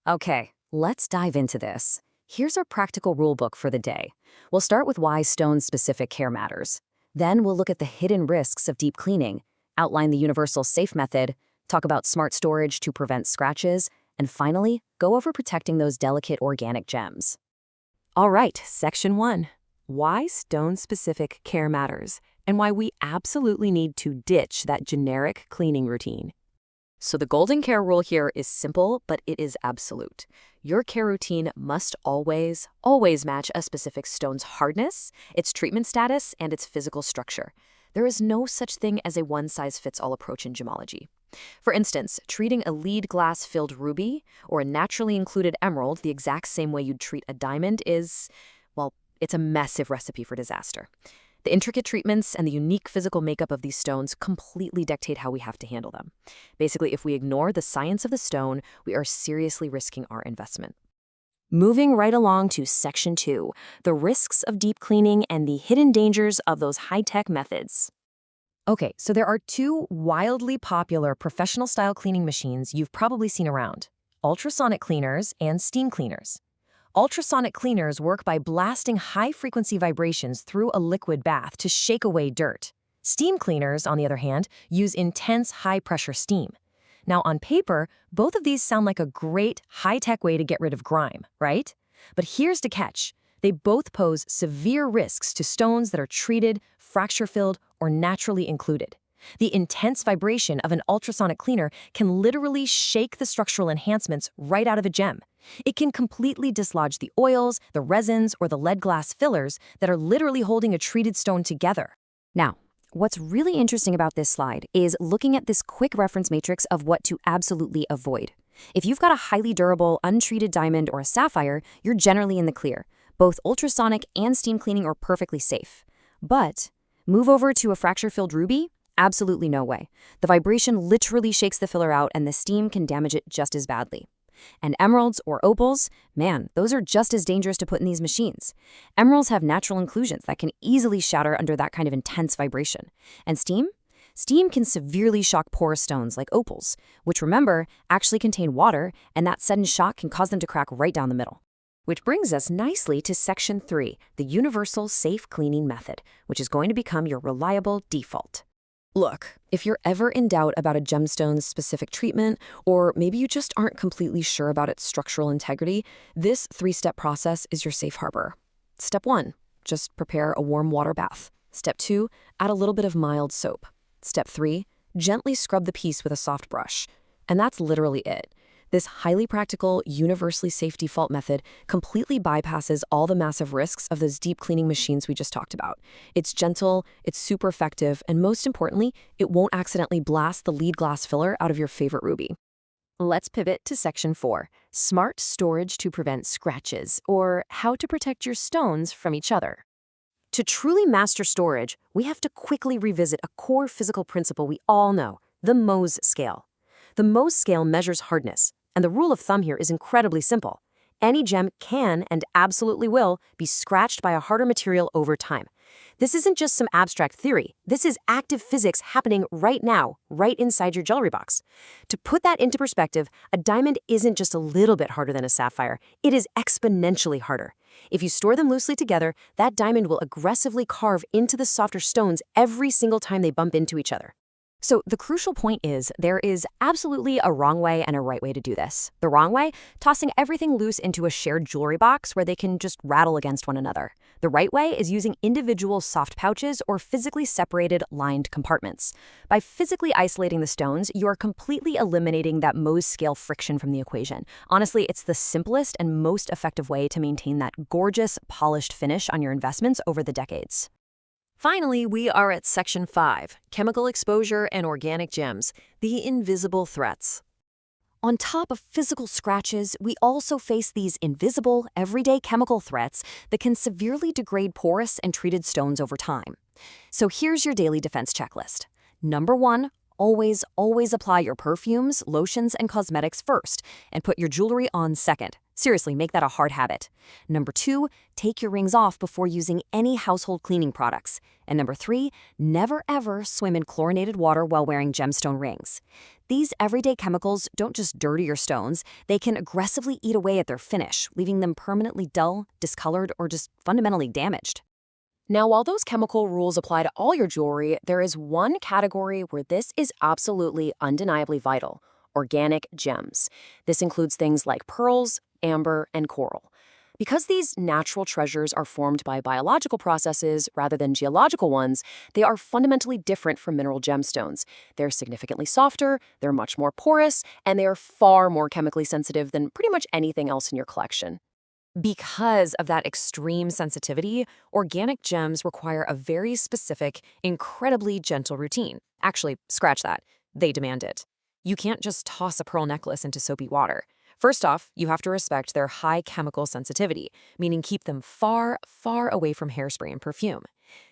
Speaker 8: Okay, let's dive into this. Here's our practical rulebook for the day. We'll start with why stone-specific care matters. Then we'll look at the hidden risks of deep cleaning, outline the universal safe method, talk about smart storage to prevent scratches, and finally, go over protecting those delicate organic gems. All right, Section 1. Why stone-specific care matters, and why we absolutely need to ditch that generic cleaning routine. So the golden care rule here is simple, but it is absolute. Your care routine must always match a specific stone's hardness, its treatment status, and its physical structure. There is no such thing as a one-size-fits-all approach in gemology. For instance, treating a lead glass-filled ruby or a naturally included emerald the exact same way you'd treat a diamond is, well, it's a massive recipe for disaster. The intricate treatments and the unique physical makeup of these stones completely dictate how we have to handle them. Basically, if we ignore the science of the stone, we are seriously risking our investment. Moving right along to Section 2, the risks of deep cleaning and the hidden dangers of those high-tech methods. Okay, so there are two wildly popular professional-style cleaning machines you've probably seen around: ultrasonic cleaners and steam cleaners. Ultrasonic cleaners work by blasting high-frequency vibrations through a liquid bath to shake away dirt. Steam cleaners, on the other hand, use intense high-pressure steam. Now, on paper, both of these sound like a great, high-tech way to get rid of grime, right? But here's the catch. They both pose severe risks to stones that are treated, fracture-filled, or naturally included. The intense vibration of an ultrasonic cleaner can literally shake the structural enhancements right out of a gem. It can completely dislodge the oils, the resins, or the lead glass fillers that are literally holding a treated stone together. Now, what's really interesting about this slide is looking at this quick reference matrix of what to absolutely avoid. If you've got a highly durable, untreated diamond or a sapphire, you're generally in the clear. Both ultrasonic and steam cleaning are perfectly safe. But move over to a fracture-filled ruby? Absolutely no way. The vibration literally shakes the filler out and the steam can damage it just as badly. And emeralds or opals, man, those are just as dangerous to put in these machines. Emeralds have natural inclusions that can easily shatter under that kind of intense vibration. And steam? Steam can severely shock porous stones like opals, which, remember, actually contain water, and that sudden shock can cause them to crack right down the middle. Which brings us nicely to Section 3, the Universal Safe Cleaning Method, which is going to become your reliable default. Look, if you're ever in doubt about a gemstone's specific treatment, or maybe you just aren't completely sure about its structural integrity, this 3-step process is your safe harbor. Step 1, just prepare a warm water bath. Step 2, add a little bit of mild soap. Step 3, gently scrub the piece with a soft brush. And that's literally it. This highly practical, universally safe default method completely bypasses all the massive risks of those deep cleaning machines we just talked about. It's gentle, it's super effective, and most importantly, it won't accidentally blast the lead glass filler out of your favorite ruby. Let's pivot to Section 4, Smart Storage to Prevent Scratches, or How to Protect Your Stones from Each Other. To truly master storage, we have to quickly revisit a core physical principle we all know, the Mohs scale. The Mohs scale measures hardness. And the rule of thumb here is incredibly simple. Any gem can, and absolutely will, be scratched by a harder material over time. This isn't just some abstract theory. This is active physics happening right now, right inside your jewelry box. To put that into perspective, a diamond isn't just a little bit harder than a sapphire. It is exponentially harder. If you store them loosely together, that diamond will aggressively carve into the softer stones every single time they bump into each other. So the crucial point is there is absolutely a wrong way and a right way to do this. The wrong way, tossing everything loose into a shared jewelry box where they can just rattle against one another. The right way is using individual soft pouches or physically separated lined compartments. By physically isolating the stones, you are completely eliminating that Mohs scale friction from the equation. Honestly, it's the simplest and most effective way to maintain that gorgeous, polished finish on your investments over the decades. Finally, we are at Section 5, Chemical Exposure and Organic Gems, the Invisible Threats. On top of physical scratches, we also face these invisible, everyday chemical threats that can severely degrade porous and treated stones over time. So here's your daily defense checklist. Number 1, always apply your perfumes, lotions, and cosmetics first, and put your jewelry on second. Seriously, make that a hard habit. Number 2, take your rings off before using any household cleaning products. And number 3, never ever swim in chlorinated water while wearing gemstone rings. These everyday chemicals don't just dirty your stones, they can aggressively eat away at their finish, leaving them permanently dull, discolored, or just fundamentally damaged. Now, while those chemical rules apply to all your jewelry, there is one category where this is absolutely undeniably vital: organic gems. This includes things like pearls, amber, and coral. Because these natural treasures are formed by biological processes rather than geological ones, they are fundamentally different from mineral gemstones. They're significantly softer, they're much more porous, and they are far more chemically sensitive than pretty much anything else in your collection. Because of that extreme sensitivity, organic gems require a very specific, incredibly gentle routine. Actually, scratch that. They demand it. You can't just toss a pearl necklace into soapy water. First off, you have to respect their high chemical sensitivity, meaning keep them far away from hairspray and perfume.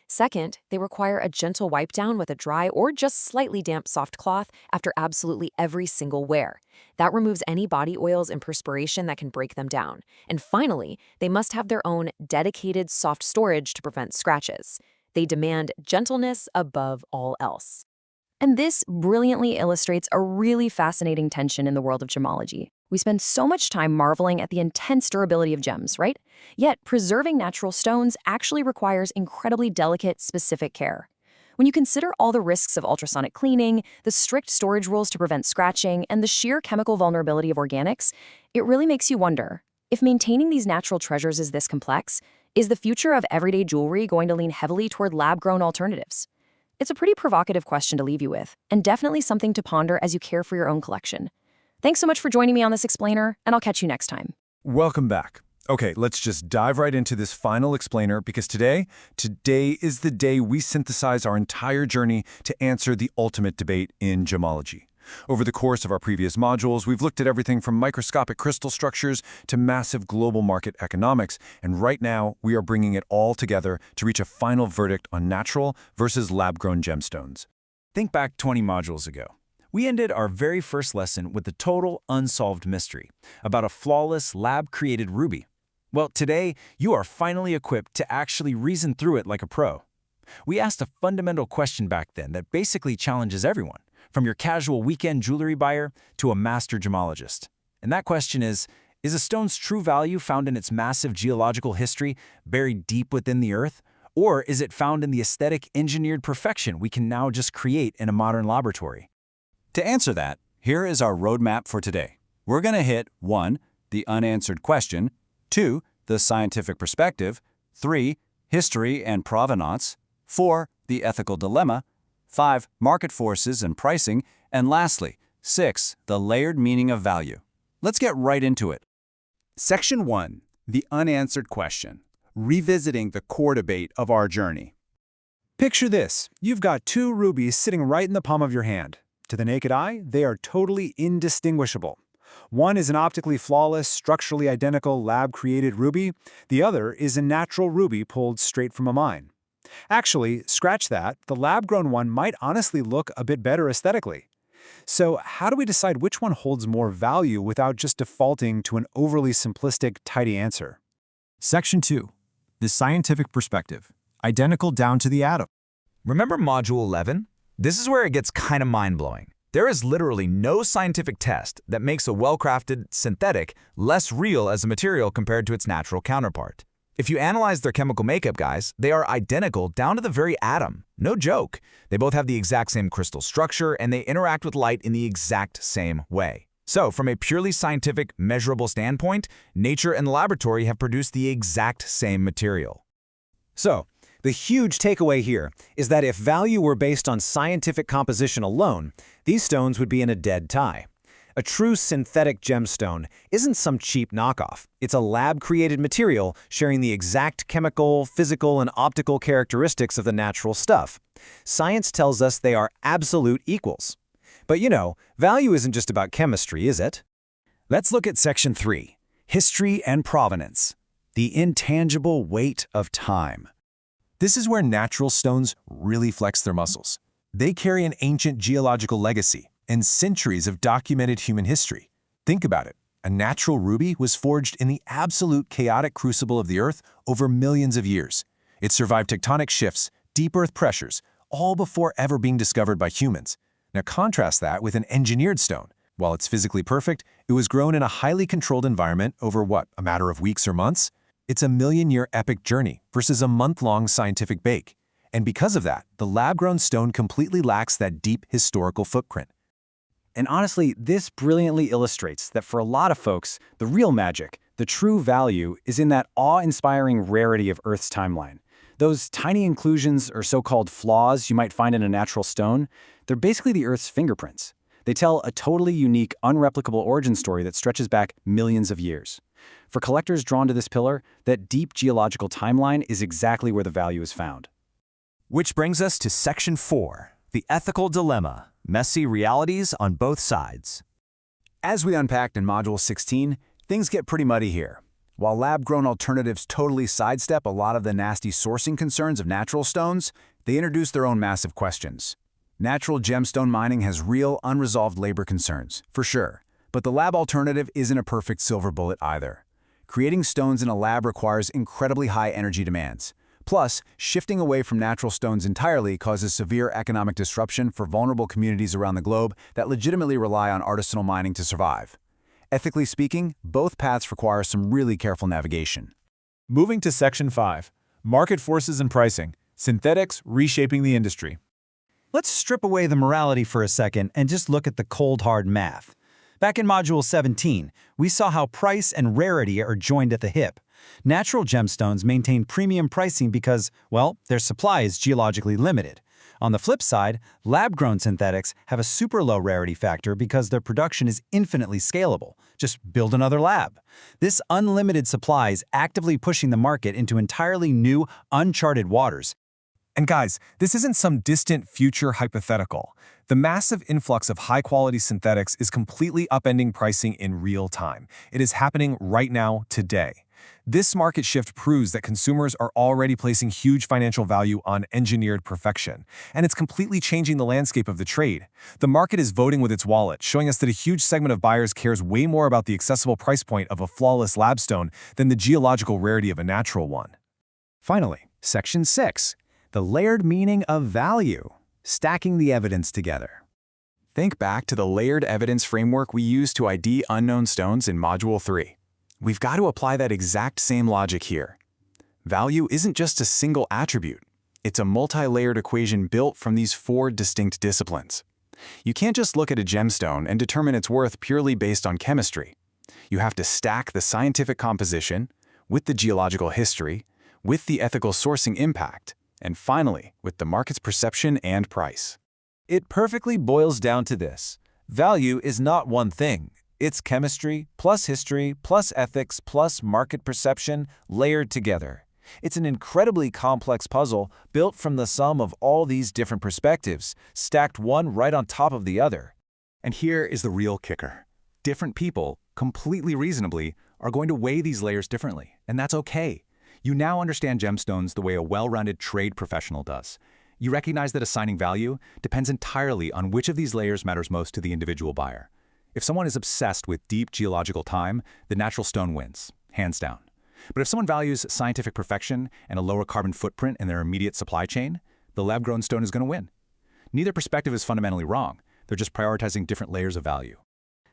Speaker 8: Second, they require a gentle wipe down with a dry or just slightly damp soft cloth after absolutely every single wear. That removes any body oils and perspiration that can break them down. And finally, they must have their own dedicated soft storage to prevent scratches. They demand gentleness above all else. And this brilliantly illustrates a really fascinating tension in the world of gemology. We spend so much time marveling at the intense durability of gems, right? Yet, preserving natural stones actually requires incredibly delicate, specific care. When you consider all the risks of ultrasonic cleaning, the strict storage rules to prevent scratching, and the sheer chemical vulnerability of organics, it really makes you wonder, if maintaining these natural treasures is this complex, is the future of everyday jewelry going to lean heavily toward lab-grown alternatives? It's a pretty provocative question to leave you with, and definitely something to ponder as you care for your own collection. Thanks so much for joining me on this explainer, and I'll catch you next time.
Speaker 2: Welcome back. Okay, let's just dive right into this final explainer because today is the day we synthesize our entire journey to answer the ultimate debate in gemology. Over the course of our previous modules, we've looked at everything from microscopic crystal structures to massive global market economics, and right now we are bringing it all together to reach a final verdict on natural versus lab-grown gemstones.
Speaker 9: Think back 20 modules ago. We ended our very first lesson with the total unsolved mystery about a flawless lab-created ruby. Well, today, you are finally equipped to actually reason through it like a pro. We asked a fundamental question back then that basically challenges everyone, from your casual weekend jewelry buyer to a master gemologist. And that question is a stone's true value found in its massive geological history buried deep within the earth? Or is it found in the aesthetic engineered perfection we can now just create in a modern laboratory?
Speaker 11: To answer that, here is our roadmap for today. We're going to hit 1. The unanswered question, 2. The scientific perspective, 3. History and provenance, 4. The ethical dilemma, 5. Market forces and pricing, and lastly, 6. The layered meaning of value. Let's get right into it. Section 1. The unanswered question. Revisiting the core debate of our journey.
Speaker 12: Picture this. You've got two rubies sitting right in the palm of your hand. To the naked eye, they are totally indistinguishable. One is an optically flawless, structurally identical lab-created ruby. The other is a natural ruby pulled straight from a mine. Actually, scratch that, the lab-grown one might honestly look a bit better aesthetically. So how do we decide which one holds more value without just defaulting to an overly simplistic, tidy answer?
Speaker 18: Section 2. The scientific perspective. Identical down to the atom.
Speaker 7: Remember Module 11? This is where it gets kind of mind-blowing. There is literally no scientific test that makes a well-crafted synthetic less real as a material compared to its natural counterpart. If you analyze their chemical makeup, guys, they are identical down to the very atom. No joke. They both have the exact same crystal structure, and they interact with light in the exact same way. So, from a purely scientific, measurable standpoint, nature and the laboratory have produced the exact same material.
Speaker 4: So, the huge takeaway here is that if value were based on scientific composition alone, these stones would be in a dead tie. A true synthetic gemstone isn't some cheap knockoff. It's a lab-created material sharing the exact chemical, physical, and optical characteristics of the natural stuff. Science tells us they are absolute equals. But you know, value isn't just about chemistry, is it?
Speaker 1: Let's look at Section 3, History and Provenance, the intangible weight of time. This is where natural stones really flex their muscles. They carry an ancient geological legacy and centuries of documented human history. Think about it. A natural ruby was forged in the absolute chaotic crucible of the Earth over millions of years. It survived tectonic shifts, deep Earth pressures, all before ever being discovered by humans. Now contrast that with an engineered stone. While it's physically perfect, it was grown in a highly controlled environment over a matter of weeks or months? It's a million-year epic journey versus a month-long scientific bake. And because of that, the lab-grown stone completely lacks that deep historical footprint.
Speaker 20: And honestly, this brilliantly illustrates that for a lot of folks, the real magic, the true value, is in that awe-inspiring rarity of Earth's timeline. Those tiny inclusions or so-called flaws you might find in a natural stone, they're basically the Earth's fingerprints. They tell a totally unique, unreplicable origin story that stretches back millions of years. For collectors drawn to this pillar, that deep geological timeline is exactly where the value is found.
Speaker 9: Which brings us to Section 4, the ethical dilemma, messy realities on both sides.
Speaker 11: As we unpacked in Module 16, things get pretty muddy here. While lab-grown alternatives totally sidestep a lot of the nasty sourcing concerns of natural stones, they introduce their own massive questions. Natural gemstone mining has real, unresolved labor concerns, for sure. But the lab alternative isn't a perfect silver bullet either. Creating stones in a lab requires incredibly high energy demands. Plus, shifting away from natural stones entirely causes severe economic disruption for vulnerable communities around the globe that legitimately rely on artisanal mining to survive. Ethically speaking, both paths require some really careful navigation.
Speaker 2: Moving to Section 5, Market Forces and Pricing, Synthetics Reshaping the Industry.
Speaker 1: Let's strip away the morality for a second and just look at the cold hard math. Back in Module 17, we saw how price and rarity are joined at the hip. Natural gemstones maintain premium pricing because, well, their supply is geologically limited.
Speaker 9: On the flip side, lab-grown synthetics have a super low rarity factor because their production is infinitely scalable. Just build another lab. This unlimited supply is actively pushing the market into entirely new, uncharted waters.
Speaker 2: And guys, this isn't some distant future hypothetical. The massive influx of high-quality synthetics is completely upending pricing in real time. It is happening right now, today. This market shift proves that consumers are already placing huge financial value on engineered perfection, and it's completely changing the landscape of the trade. The market is voting with its wallet, showing us that a huge segment of buyers cares way more about the accessible price point of a flawless lab stone than the geological rarity of a natural one.
Speaker 9: Finally, Section 6. The layered meaning of value. Stacking the evidence together.
Speaker 11: Think back to the layered evidence framework we used to ID unknown stones in Module 3. We've got to apply that exact same logic here. Value isn't just a single attribute. It's a multi-layered equation built from these 4 distinct disciplines. You can't just look at a gemstone and determine its worth purely based on chemistry. You have to stack the scientific composition with the geological history, with the ethical sourcing impact, and finally, with the market's perception and price.
Speaker 2: It perfectly boils down to this. Value is not one thing. It's chemistry, plus history, plus ethics, plus market perception, layered together. It's an incredibly complex puzzle built from the sum of all these different perspectives, stacked one right on top of the other.
Speaker 11: And here is the real kicker. Different people, completely reasonably, are going to weigh these layers differently, and that's okay. You now understand gemstones the way a well-rounded trade professional does. You recognize that assigning value depends entirely on which of these layers matters most to the individual buyer. If someone is obsessed with deep geological time, the natural stone wins, hands down. But if someone values scientific perfection and a lower carbon footprint in their immediate supply chain, the lab-grown stone is going to win. Neither perspective is fundamentally wrong. They're just prioritizing different layers of value.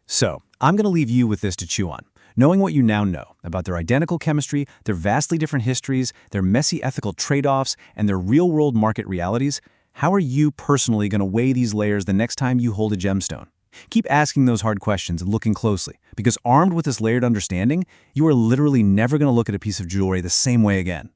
Speaker 9: So, I'm going to leave you with this to chew on. Knowing what you now know about their identical chemistry, their vastly different histories, their messy ethical trade-offs, and their real-world market realities, how are you personally going to weigh these layers the next time you hold a gemstone? Keep asking those hard questions and looking closely, because armed with this layered understanding, you are literally never going to look at a piece of jewelry the same way again.